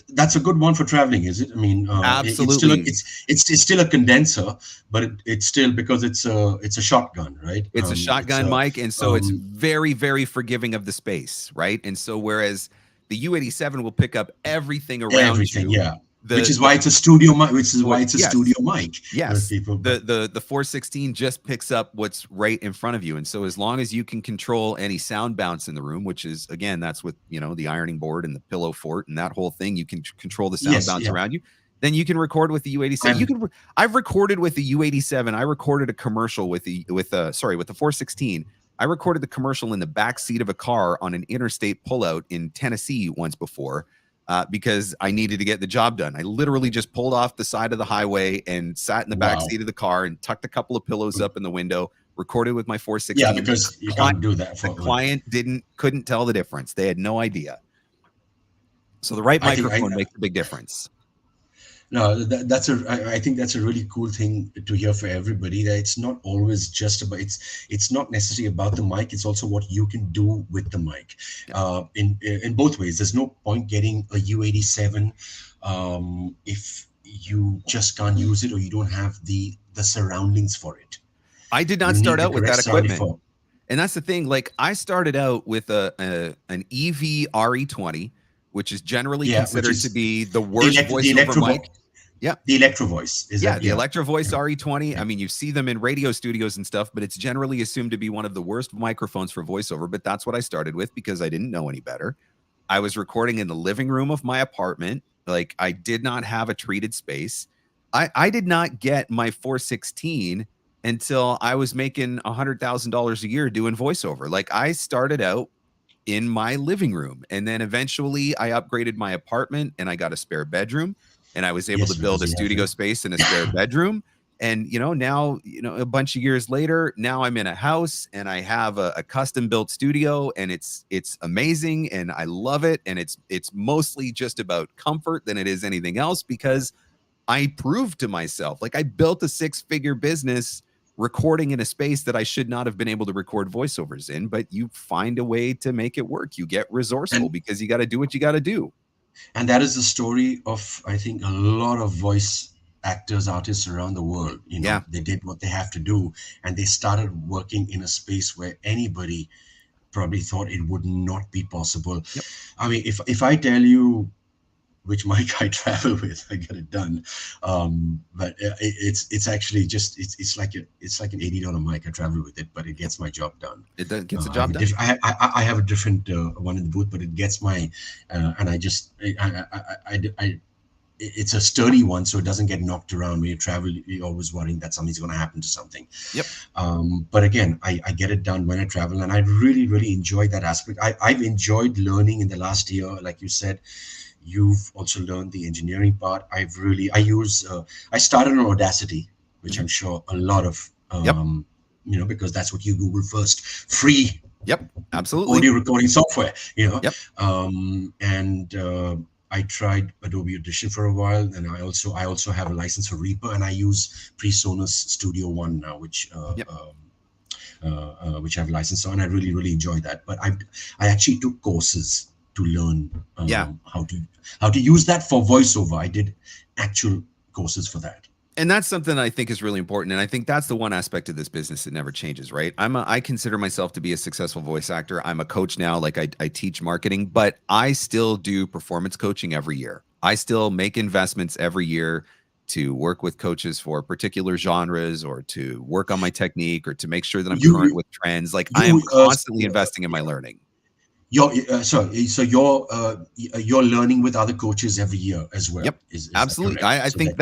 that's a good one for traveling, is it? Absolutely. It's still a condenser, but it's still, because it's a shotgun, right? It's a shotgun mic, and so it's very, very forgiving of the space, right? And so whereas the U87 will pick up everything around you. Yeah. Which is why it's a studio mic. Studio mic. Yes. The 416 just picks up what's right in front of you, and so as long as you can control any sound bounce in the room, which is, again, that's with the ironing board and the pillow fort and that whole thing, you can control the sound bounce around you. Then you can record with the U87. I've recorded with the U87. I recorded a commercial with the 416. I recorded the commercial in the back seat of a car on an interstate pullout in Tennessee once before. Because I needed to get the job done. I literally just pulled off the side of the highway and sat in the back seat of the car and tucked a couple of pillows up in the window, recorded with my 416. Yeah, because you can't do that. The client couldn't tell the difference. They had no idea. So the right microphone makes a big difference. No, I think that's a really cool thing to hear for everybody, that it's not always just about, it's not necessarily about the mic. It's also what you can do with the mic, in both ways. There's no point getting a U87 if you just can't use it, or you don't have the surroundings for it. I did not You start need the out with correct that sound equipment. for. And that's the thing. Like, I started out with an EV RE20, which is generally Yeah, which considered is to be the the worst voiceover mic. Yeah. The Electro Voice. Is Yeah, that, the yeah. Electro Voice Yeah. RE20. Yeah. I mean, you see them in radio studios and stuff, but it's generally assumed to be one of the worst microphones for voiceover. But that's what I started with because I didn't know any better. I was recording in the living room of my apartment. Like, I did not have a treated space. I did not get my 416 until I was making $100,000 a year doing voiceover. Like, I started out in my living room, and then eventually I upgraded my apartment and I got a spare bedroom, and I was able Yes, to build a because you have studio it. space in a spare bedroom. And now, a bunch of years later, now I'm in a house and I have a custom built studio, and it's amazing and I love it. And it's mostly just about comfort than it is anything else, because I proved to myself, like, I built a 6-figure business recording in a space that I should not have been able to record voiceovers in, but you find a way to make it work. You get resourceful because you got to do what you got to do. And that is the story of, I think, a lot of voice actors, artists around the world. Yeah. They did what they have to do, and they started working in a space where anybody probably thought it would not be possible. Yep. I mean, if I tell you which mic I travel with, I get it done. But it's actually just it's like an $80 mic. I travel with it, but it gets my job done. It gets the job done. I have a different one in the booth, but it gets my and I just I it's a sturdy one, so it doesn't get knocked around. When you travel, you're always worrying that something's going to happen to something. Yep. But again, I get it done when I travel, and I really, really enjoyed that aspect. I've enjoyed learning in the last year, like you said. You've also learned the engineering part. I started on Audacity, which I'm sure a lot of, because that's what you Google first. Free. Yep, absolutely. Audio recording software, Yep. I tried Adobe Audition for a while, and I also have a license for Reaper, and I use PreSonus Studio One now, which I have license on. I really, really enjoy that. But I actually took courses to learn how to use that for voiceover. I did actual courses for that. And that's something I think is really important. And I think that's the one aspect of this business that never changes, right? I consider myself to be a successful voice actor. I'm a coach now, like I teach marketing, but I still do performance coaching every year. I still make investments every year to work with coaches for particular genres, or to work on my technique, or to make sure that I'm current with trends. Like, I am constantly investing in my learning. So you're learning with other coaches every year as well. Yep, absolutely. I think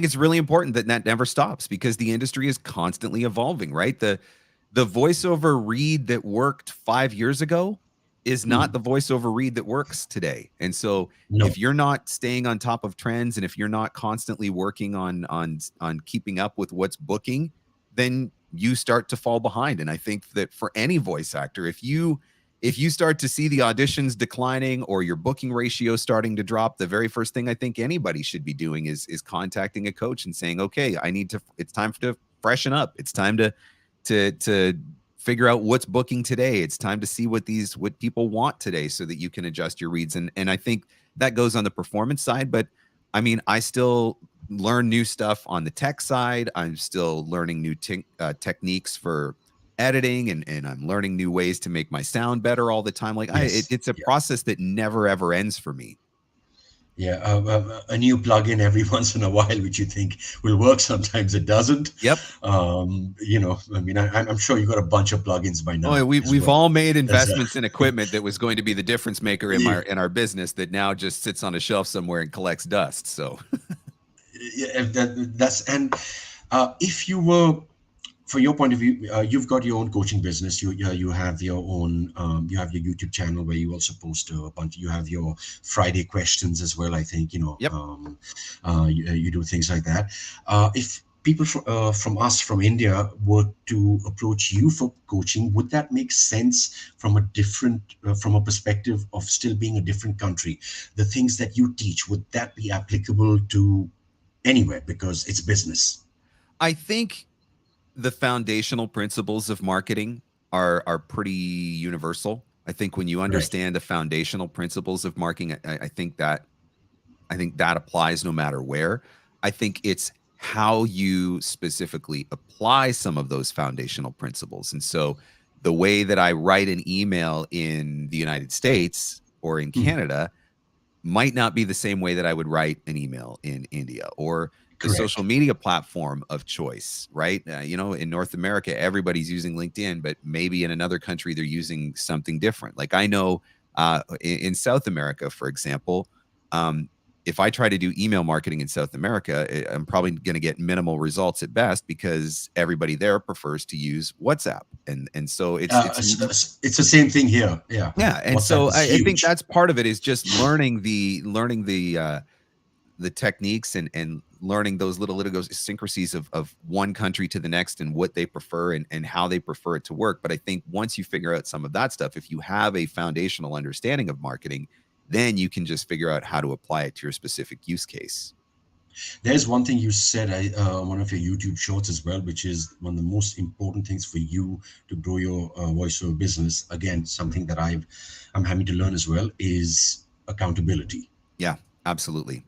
it's really important that never stops, because the industry is constantly evolving, right? The voiceover read that worked 5 years ago is not the voiceover read that works today. And so if you're not staying on top of trends, and if you're not constantly working on keeping up with what's booking, then you start to fall behind. And I think that for any voice actor, if you start to see the auditions declining, or your booking ratio starting to drop, the very first thing I think anybody should be doing is contacting a coach and saying, okay, it's time to freshen up. It's time to figure out what's booking today. It's time to see what people want today, so that you can adjust your reads. And I think that goes on the performance side, but I mean, I still learn new stuff on the tech side. I'm still learning new techniques for editing, and I'm learning new ways to make my sound better all the time. Like, it's a process that never ever ends for me. Yeah, a new plugin every once in a while, which you think will work, sometimes it doesn't. Yep. I mean, I'm sure you got a bunch of plugins by now. Oh, we've all made investments in equipment that was going to be the difference maker in our business, that now just sits on a shelf somewhere and collects dust. So, if you were, from your point of view, you've got your own coaching business. You have your own. You have your YouTube channel where you also post a bunch. You have your Friday questions as well. I think you do things like that. If people from India were to approach you for coaching, would that make sense from a perspective of still being a different country? The things that you teach, would that be applicable to anywhere because it's business. I think the foundational principles of marketing are pretty universal. I think when you understand the foundational principles of marketing, I think that applies no matter where. I think it's how you specifically apply some of those foundational principles. And so the way that I write an email in the United States or in Canada might not be the same way that I would write an email in India, or the social media platform of choice, right? You know, in North America, everybody's using LinkedIn, but maybe in another country, they're using something different. Like I know in South America, for example, if I try to do email marketing in South America, I'm probably going to get minimal results at best because everybody there prefers to use WhatsApp, and so it's the same thing here. Yeah, and WhatsApp so is I think huge. that's part of it, is just learning the techniques and learning those little idiosyncrasies of one country to the next and what they prefer and how they prefer it to work. But I think once you figure out some of that stuff, if you have a foundational understanding of marketing, then you can just figure out how to apply it to your specific use case. There's one thing you said on one of your YouTube shorts as well, which is one of the most important things for you to grow your voiceover business. Again, something that I'm having to learn as well is accountability. Yeah, absolutely.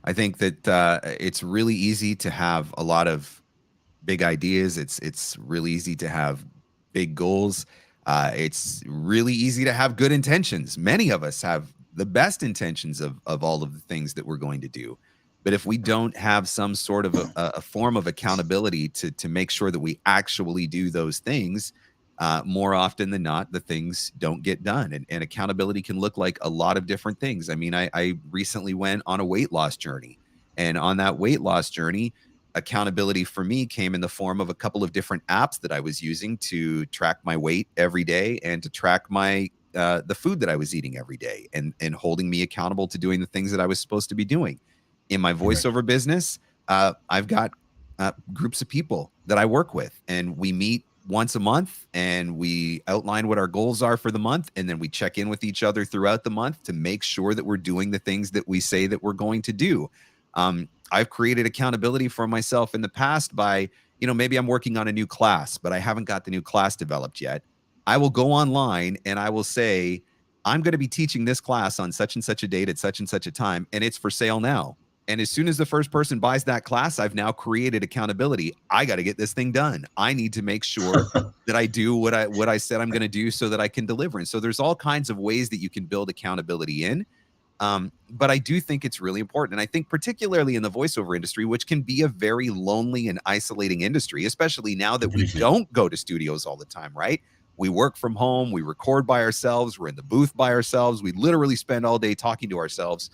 I think that it's really easy to have a lot of big ideas. It's really easy to have big goals. It's really easy to have good intentions. Many of us have the best intentions of all of the things that we're going to do. But if we don't have some sort of a form of accountability to make sure that we actually do those things, more often than not, the things don't get done. And accountability can look like a lot of different things. I mean, I recently went on a weight loss journey. And on that weight loss journey, accountability for me came in the form of a couple of different apps that I was using to track my weight every day and to track my the food that I was eating every day, and holding me accountable to doing the things that I was supposed to be doing. In my voiceover business, I've got groups of people that I work with, and we meet once a month and we outline what our goals are for the month, and then we check in with each other throughout the month to make sure that we're doing the things that we say that we're going to do. I've created accountability for myself in the past by, maybe I'm working on a new class, but I haven't got the new class developed yet. I will go online and I will say, I'm going to be teaching this class on such and such a date at such and such a time, and it's for sale now. And as soon as the first person buys that class, I've now created accountability. I got to get this thing done. I need to make sure that I do what I said I'm going to do so that I can deliver. And so there's all kinds of ways that you can build accountability in. But I do think it's really important. And I think particularly in the voiceover industry, which can be a very lonely and isolating industry, especially now that we don't go to studios all the time, right? We work from home, we record by ourselves, we're in the booth by ourselves, we literally spend all day talking to ourselves.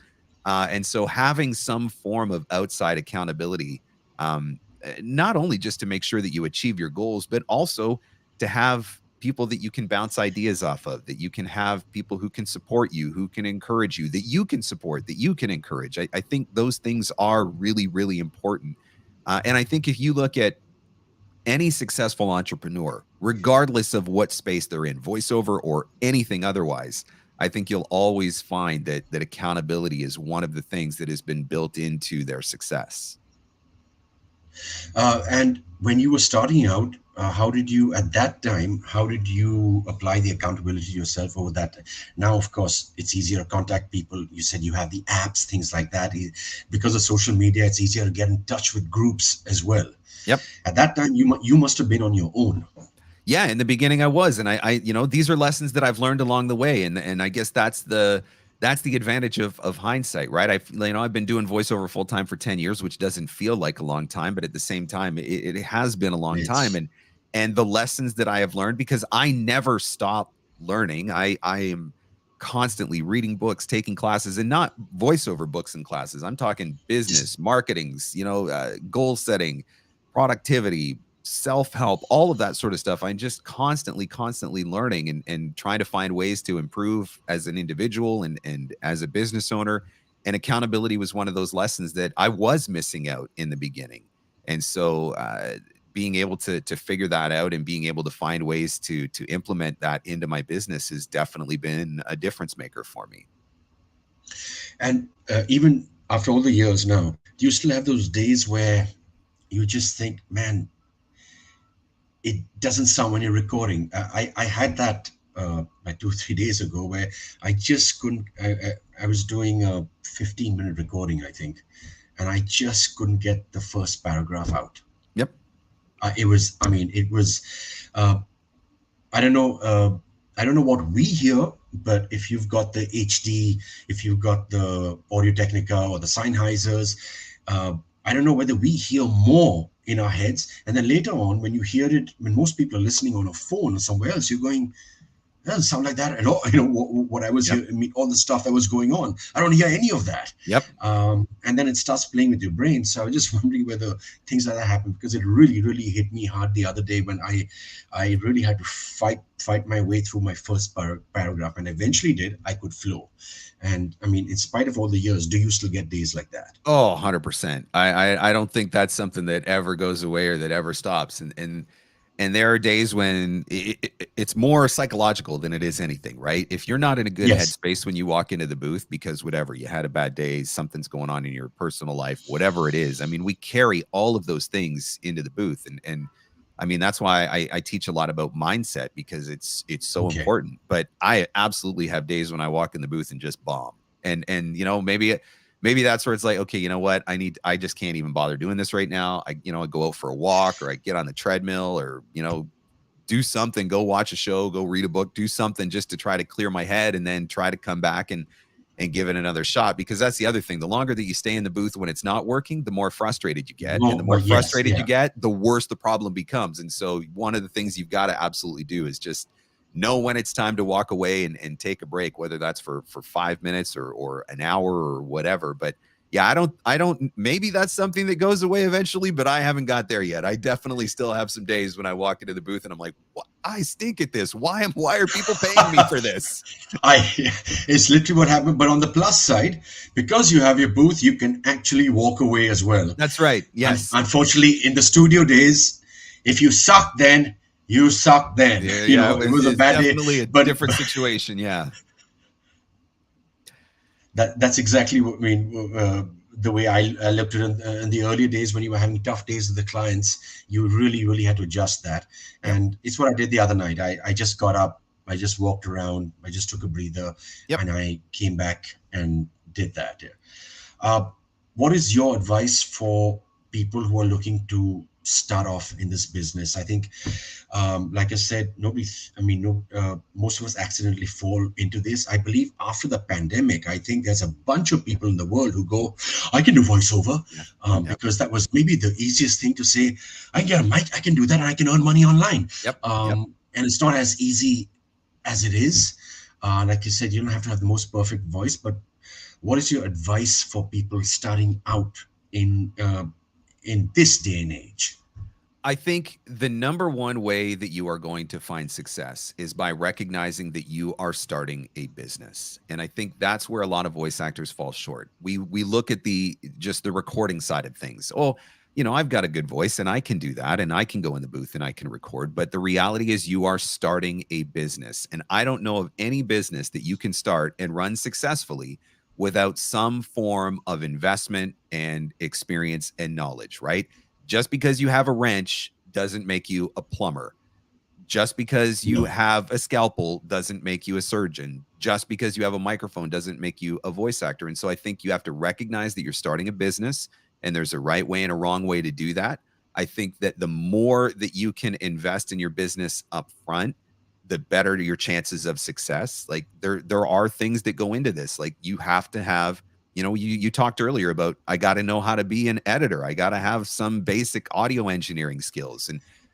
And so having some form of outside accountability, not only just to make sure that you achieve your goals, but also to have people that you can bounce ideas off of, that you can have people who can support you, who can encourage you, that you can support, that you can encourage. I think those things are really, really important. And I think if you look at any successful entrepreneur, regardless of what space they're in, voiceover or anything otherwise, I think you'll always find that accountability is one of the things that has been built into their success. And when you were starting out, how did you apply the accountability yourself over that? Now, of course, it's easier to contact people. You said you have the apps, things like that. Because of social media, it's easier to get in touch with groups as well. Yep. At that time, you must have been on your own. Yeah, in the beginning I was, and I these are lessons that I've learned along the way, and I guess that's the advantage of hindsight, right? I've been doing voiceover full time for 10 years, which doesn't feel like a long time, but at the same time, it has been a long time, and the lessons that I have learned, because I never stop learning. I am constantly reading books, taking classes, and not voiceover books and classes. I'm talking business, marketing, goal setting, productivity, self-help, all of that sort of stuff. I'm just constantly learning and trying to find ways to improve as an individual and as a business owner. And accountability was one of those lessons that I was missing out in the beginning. And so being able to figure that out and being able to find ways to implement that into my business has definitely been a difference maker for me. And even after all the years now, do you still have those days where you just think, man, it doesn't sound when you're recording? I had that like 2-3 days ago where I just couldn't. I was doing a 15-minute recording, I think, and I just couldn't get the first paragraph out. Yep. It was. I mean, it was. I don't know. I don't know what we hear, but if you've got the HD, if you've got the Audio Technica or the Sennheisers, I don't know whether we hear more in our heads. And then later on, when you hear it, when most people are listening on a phone or somewhere else, you're going, that doesn't sound like that at all. You know, what I was hearing, I mean, all the stuff that was going on, I don't hear any of that. Yep. And then it starts playing with your brain. So I was just wondering whether things like that happen, because it really, really hit me hard the other day when I really had to fight my way through my first paragraph, and eventually did. I could flow. And I mean, in spite of all the years, do you still get days like that? Oh, 100%. I don't think that's something that ever goes away or that ever stops. And there are days when it's more psychological than it is anything, right? If you're not in a good headspace when you walk into the booth because whatever, you had a bad day, something's going on in your personal life, whatever it is. I mean, we carry all of those things into the booth. And I mean, that's why I teach a lot about mindset, because it's so important. But I absolutely have days when I walk in the booth and just bomb. And you know, maybe that's where it's like, okay, you know what? I just can't even bother doing this right now. I go out for a walk, or I get on the treadmill, or, do something, go watch a show, go read a book, do something just to try to clear my head, and then try to come back and give it another shot. Because that's the other thing. The longer that you stay in the booth when it's not working, the more frustrated you get. And the more frustrated you get, the worse the problem becomes. And so one of the things you've got to absolutely do is just know when it's time to walk away and take a break, whether that's for 5 minutes or an hour or whatever. But yeah, I don't, maybe that's something that goes away eventually, but I haven't got there yet. I definitely still have some days when I walk into the booth and I'm like, I stink at this. Why are people paying me for this? It's literally what happened. But on the plus side, because you have your booth, you can actually walk away as well. That's right. Yes. Unfortunately, in the studio days, if you suck then, you suck then. Yeah, it was a bad day. Definitely a different situation. Yeah. That's exactly what I mean. The way I looked at it in the earlier days, when you were having tough days with the clients, you really, really had to adjust that. And it's what I did the other night. I just got up, I just walked around, I just took a breather, and I came back and did that. What is your advice for people who are looking to start off in this business? I think, like I said, most of us accidentally fall into this. I believe after the pandemic, I think there's a bunch of people in the world who go, I can do voiceover, because that was maybe the easiest thing to say. I can get a mic, I can do that, and I can earn money online. And it's not as easy as it is. Like you said, you don't have to have the most perfect voice, but what is your advice for people starting out in this day and age? I think the number one way that you are going to find success is by recognizing that you are starting a business. And I think that's where a lot of voice actors fall short. We look at just the recording side of things. Oh, I've got a good voice and I can do that, and I can go in the booth and I can record. But the reality is you are starting a business. And I don't know of any business that you can start and run successfully without some form of investment and experience and knowledge, right? Just because you have a wrench doesn't make you a plumber. Just because you have a scalpel doesn't make you a surgeon. Just because you have a microphone doesn't make you a voice actor. And so I think you have to recognize that you're starting a business, and there's a right way and a wrong way to do that. I think that the more that you can invest in your business up front, the better your chances of success. Like there are things that go into this. Like you have to have, you talked earlier about, I got to know how to be an editor. I got to have some basic audio engineering skills,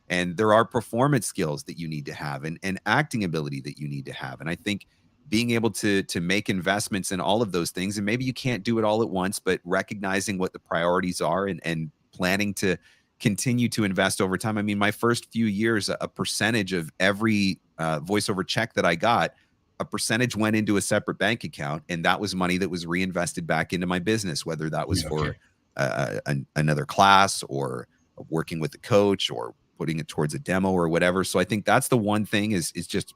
and there are performance skills that you need to have, and acting ability that you need to have. And I think being able to make investments in all of those things, and maybe you can't do it all at once, but recognizing what the priorities are and planning to continue to invest over time. I mean, my first few years, a percentage of every voiceover check that I got, a percentage went into a separate bank account, and that was money that was reinvested back into my business, whether that was for another class, or working with the coach, or putting it towards a demo or whatever. So I think that's the one thing is just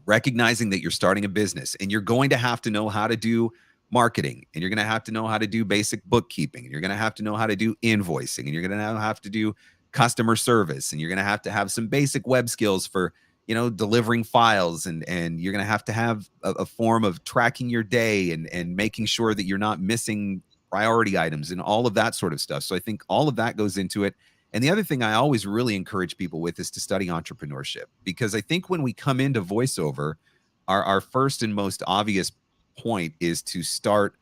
recognizing that you're starting a business, and you're going to have to know how to do marketing, and you're going to have to know how to do basic bookkeeping, and you're going to have to know how to do invoicing, and you're going to have to do customer service, and you're going to have some basic web skills for, you know, delivering files, and you're going to have a form of tracking your day and making sure that you're not missing priority items and all of that sort of stuff. So I think all of that goes into it. And the other thing I always really encourage people with is to study entrepreneurship, because I think when we come into voiceover, our first and most obvious point is to start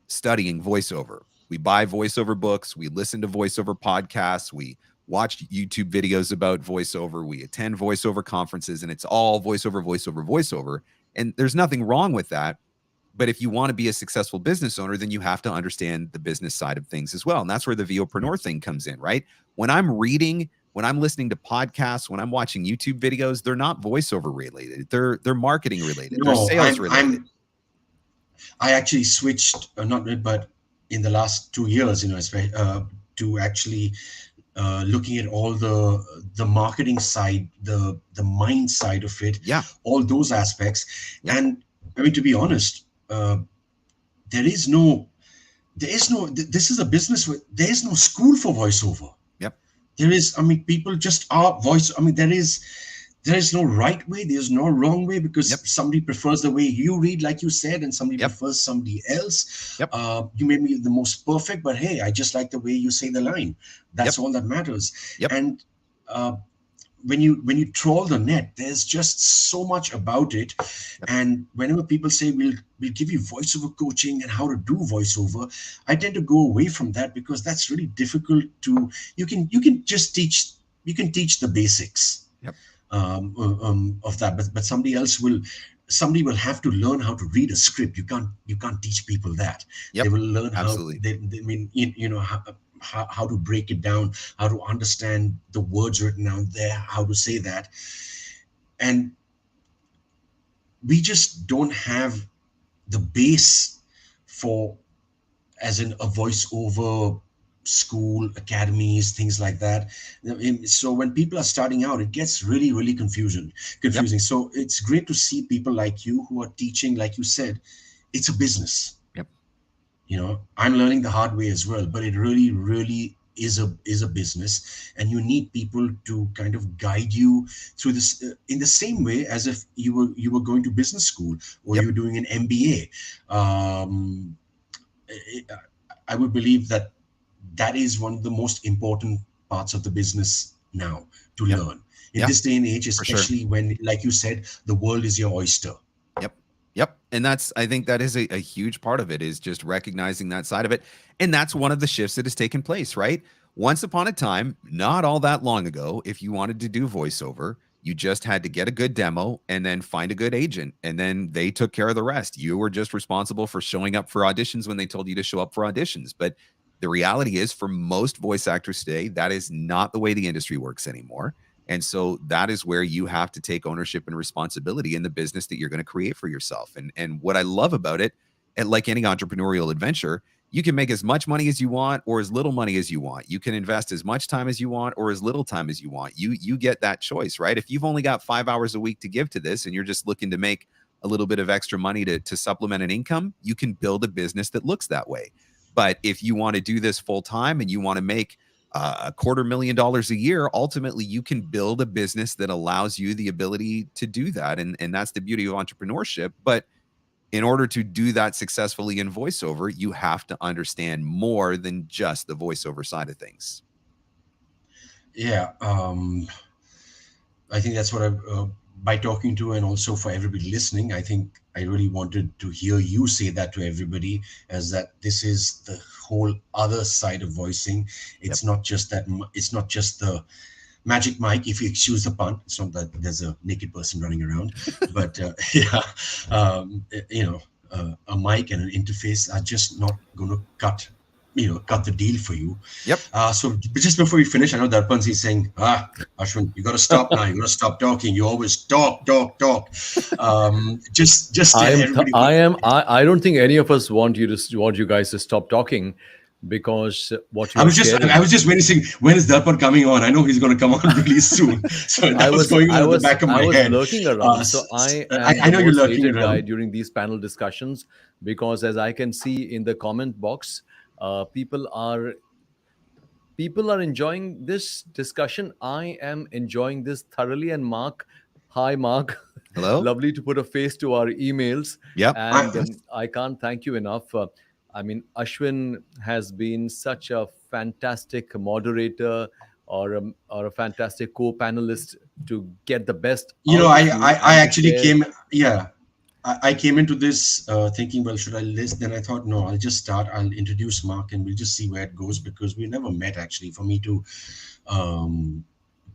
studying voiceover. We buy voiceover books, we listen to voiceover podcasts, we watch YouTube videos about voiceover, we attend voiceover conferences, and it's all voiceover, voiceover, voiceover. And there's nothing wrong with that. But if you want to be a successful business owner, then you have to understand the business side of things as well. And that's where the VOpreneur thing comes in, right? When I'm reading, when I'm listening to podcasts, when I'm watching YouTube videos, they're not voiceover related. They're marketing related. No, they're sales related. I actually switched, but in the last 2 years, you know, to actually looking at all the marketing side, the mind side of it, all those aspects. And I mean, to be honest, this is a business where there is no school for voiceover. There is, I mean, people just are voice. I mean, there is no right way. There's no wrong way, because somebody prefers the way you read, like you said, and somebody prefers somebody else. You may be the most perfect, but hey, I just like the way you say the line. That's all that matters. And when you trawl the net, there's just so much about it. And whenever people say we'll give you voiceover coaching and how to do voiceover, I tend to go away from that, because that's really difficult to. You can just teach. You can teach the basics of that, but somebody will have to learn how to read a script. You can't teach people that. They will learn how. I mean, you know. How to break it down, how to understand the words written down there, how to say that. And we just don't have the base for, as in a voiceover school, academies, things like that. So when people are starting out, it gets really, really confusing. So it's great to see people like you who are teaching, like you said, it's a business. You know, I'm learning the hard way as well, but it really, really is a business, and you need people to kind of guide you through this in the same way as if you were going to business school or you were doing an MBA. I would believe that is one of the most important parts of the business now to learn in this day and age, especially when, like you said, the world is your oyster. Yep. And I think that is a huge part of it, is just recognizing that side of it. And that's one of the shifts that has taken place, right? Once upon a time, not all that long ago, if you wanted to do voiceover, you just had to get a good demo and then find a good agent, and then they took care of the rest. You were just responsible for showing up for auditions when they told you to show up for auditions. But the reality is, for most voice actors today, that is not the way the industry works anymore. And so that is where you have to take ownership and responsibility in the business that you're going to create for yourself. And what I love about it, and like any entrepreneurial adventure, you can make as much money as you want or as little money as you want. You can invest as much time as you want or as little time as you want. You get that choice, right? If you've only got 5 hours a week to give to this and you're just looking to make a little bit of extra money to supplement an income, you can build a business that looks that way. But if you want to do this full time and you want to make $250,000 a year, ultimately you can build a business that allows you the ability to do that. And that's the beauty of entrepreneurship. But in order to do that successfully in voiceover, you have to understand more than just the voiceover side of things. Yeah. I think that's what by talking to, and also for everybody listening, I think I really wanted to hear you say that to everybody, as that this is the whole other side of voicing. It's not just that. It's not just the magic mic, if you excuse the pun. It's not that there's a naked person running around, but a mic and an interface are just not going to cut the deal for you. So just before we finish, I know Darrpan is saying, Ashwin, you got to stop now. You got to stop talking. You always talk. Just I don't think any of us want you guys to stop talking. because what you I are was just sharing. I was just waiting. When is Darpan coming on? I know he's going to come on really soon. So that was going on at the back of my head. lurking around. So I am I the know you're most lurking hated guy around. during these panel discussions, because as I can see in the comment box, people are enjoying this discussion. I am enjoying this thoroughly. And Mark, hi Mark. Hello. Lovely to put a face to our emails. Yep. And I can't thank you enough. I mean, Ashwin has been such a fantastic moderator, or a fantastic co-panelist to get the best You know, out of I, you I, I and to actually share. came, yeah, I came into this thinking, well, should I list? Then I thought, no, I'll just start. I'll introduce Mark and we'll just see where it goes, because we never met actually. For me to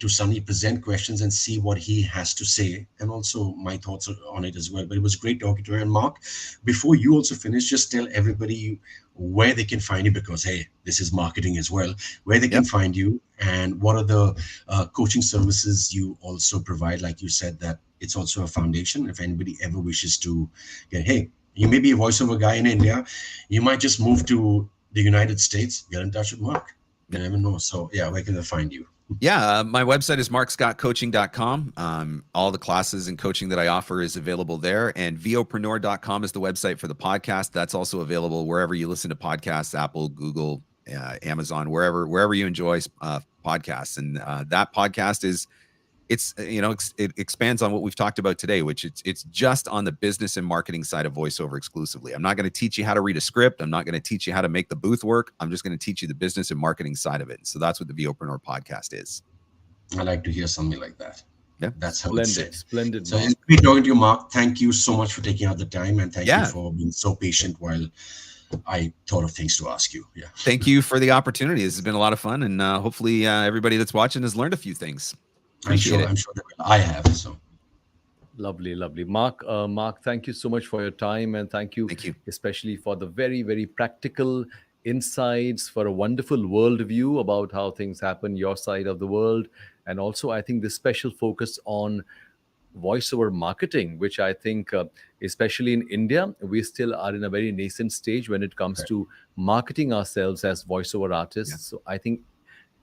suddenly present questions and see what he has to say, and also my thoughts on it as well. But it was great talking to her. And Mark, before you also finish, just tell everybody where they can find you, because hey, this is marketing as well, where they can find you, and what are the coaching services you also provide. Like you said, that it's also a foundation. If anybody ever wishes to get, hey, you may be a voiceover guy in India, you might just move to the United States, get in touch with Mark. You never know. So yeah, where can they find you? Yeah, my website is markscottcoaching.com. All the classes and coaching that I offer is available there. And vopreneur.com is the website for the podcast. That's also available wherever you listen to podcasts, Apple, Google, Amazon, wherever you enjoy podcasts. And that podcast it expands on what we've talked about today, which it's just on the business and marketing side of voiceover exclusively. I'm not going to teach you how to read a script. I'm not going to teach you how to make the booth work. I'm just going to teach you the business and marketing side of it. So that's what the VOpreneur podcast is. I like to hear something like that. Yeah, that's how it's said. Splendid. So it's great talking to you, Mark. Thank you so much for taking out the time, and thank you for being so patient while I thought of things to ask you. Yeah. Thank you for the opportunity. This has been a lot of fun, and hopefully everybody that's watching has learned a few things. I'm sure that I have. So lovely. Mark, thank you so much for your time, and thank you especially for the very, very practical insights, for a wonderful worldview about how things happen your side of the world. And also, I think this special focus on voiceover marketing, which I think, especially in India, we still are in a very nascent stage when it comes to marketing ourselves as voiceover artists. So I think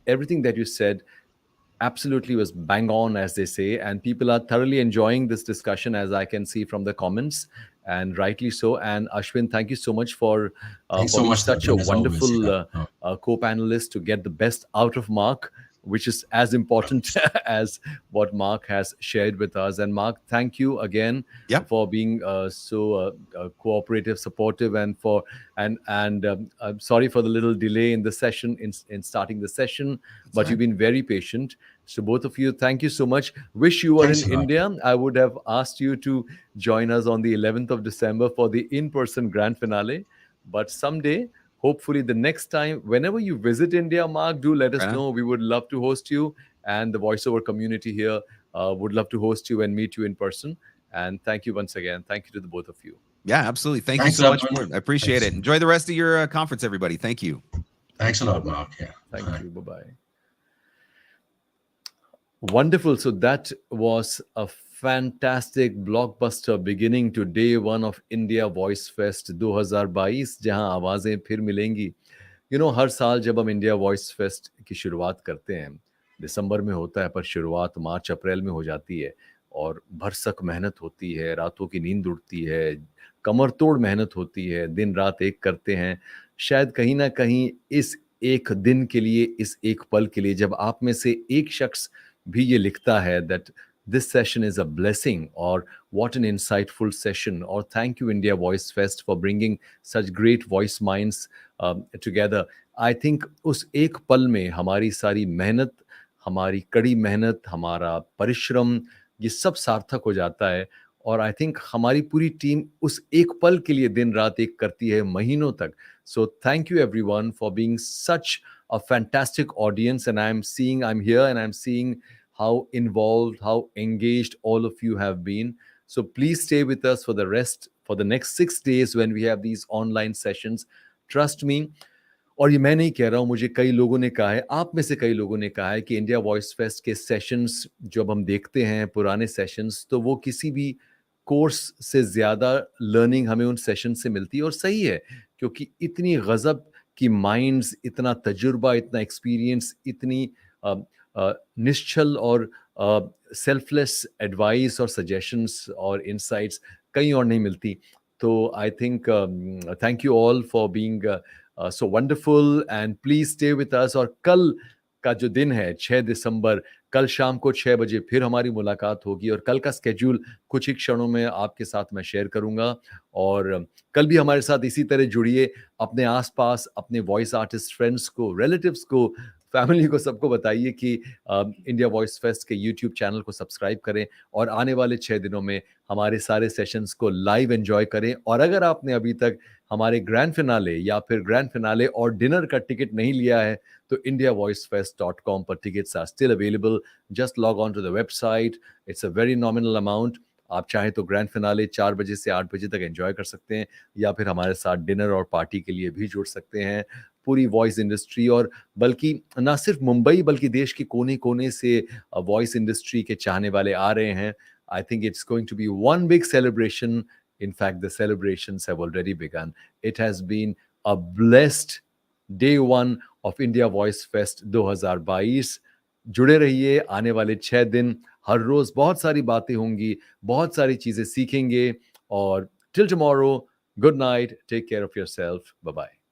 everything that you said absolutely was bang on, as they say, and people are thoroughly enjoying this discussion, as I can see from the comments, and rightly so. And Ashwin, thank you so much for being such a wonderful co-panelist to get the best out of Mark, which is as important as what Mark has shared with us. And Mark, thank you again for being so cooperative, supportive, and I'm sorry for the little delay in the session, in starting the session, but you've been very patient. So both of you, thank you so much. Wish you were in India. I would have asked you to join us on the 11th of December for the in-person grand finale, but someday, hopefully the next time, whenever you visit India, Mark, do let us know. We would love to host you, and the voiceover community here would love to host you and meet you in person. And thank you once again. Thank you to the both of you. Yeah, absolutely. Thank you so much. I appreciate it. Enjoy the rest of your conference, everybody. Thank you. Thanks a lot, Mark. Yeah. Thank you. Bye-bye. Wonderful. So that was a fantastic blockbuster beginning to day one of India Voice Fest 2022, जहां आवाजें फिर मिलेंगी. हर साल जब हम India Voice Fest की शुरुआत करते हैं, दिसंबर में होता है, पर शुरुआत मार्च अप्रैल में हो जाती है, और भरसक मेहनत होती है, रातों की नींद उड़ती है, कमर तोड़ मेहनत होती है, दिन रात एक करते हैं, शायद कहीं ना कहीं इस एक दिन के लिए, इस एक पल के लिए, जब आप में से एक शख्स भी ये लिखता है that this session is a blessing, or what an insightful session, or thank you India Voice Fest for bringing such great voice minds together. I think उस एक पल में हमारी सारी मेहनत, हमारी कड़ी मेहनत, हमारा परिश्रम, ये सब सार्थक हो जाता है. और आई थिंक हमारी पूरी टीम उस एक पल के लिए दिन रात एक करती है, महीनों तक. So thank you everyone for being such a fantastic audience, and I'm here and I'm seeing how involved, how engaged all of you have been. So please stay with us for the next 6 days when we have these online sessions. Trust me. और ये मैं नहीं कह रहा हूँ, मुझे कई लोगों ने कहा है, आप में से कई लोगों ने कहा है कि इंडिया वॉइस फेस्ट के सेशंस जब हम देखते हैं, पुराने सेशंस, तो वो किसी भी कोर्स से ज़्यादा लर्निंग हमें उन सेशन से मिलती है. और सही है, क्योंकि इतनी गज़ब कि माइंड्स, इतना तजुर्बा, इतना एक्सपीरियंस, इतनी निश्चल और सेल्फलेस एडवाइस और सजेशंस और इंसाइट्स कहीं और नहीं मिलती. तो I think thank you all for being so wonderful and please stay with us. और कल का जो दिन है 6 दिसंबर, कल शाम को 6 बजे फिर हमारी मुलाकात होगी और कल का स्केड्यूल कुछ ही क्षणों में आपके साथ मैं शेयर करूंगा. और कल भी हमारे साथ इसी तरह जुड़िए. अपने आसपास अपने वॉइस आर्टिस्ट फ्रेंड्स को, रिलेटिव्स को, फैमिली को, सबको बताइए कि इंडिया वॉइस फेस्ट के यूट्यूब चैनल को सब्सक्राइब करें और आने वाले 6 दिनों में हमारे सारे सेशंस को लाइव एंजॉय करें. और अगर आपने अभी तक हमारे ग्रैंड फिनाले या फिर ग्रैंड फिनाले और डिनर का टिकट नहीं लिया है तो indiavoicefest.com पर tickets are still available. Just log on to the website. It's a very nominal amount. आप चाहें तो ग्रैंड फिनाले 4 बजे से 8 बजे तक एंजॉय कर सकते हैं या फिर हमारे साथ डिनर और पार्टी के लिए भी जुड़ सकते हैं. पूरी वॉइस इंडस्ट्री और बल्कि ना सिर्फ मुंबई बल्कि देश के कोने कोने से वॉइस इंडस्ट्री के चाहने वाले आ रहे हैं. I think it's going to be one big celebration. In fact, the celebrations have already begun. It has been a blessed day one of India Voice Fest 2022. जुड़े रहिए. आने वाले 6 दिन हर रोज बहुत सारी बातें होंगी, बहुत सारी चीजें सीखेंगे. और till tomorrow, good night, take care of yourself, bye bye.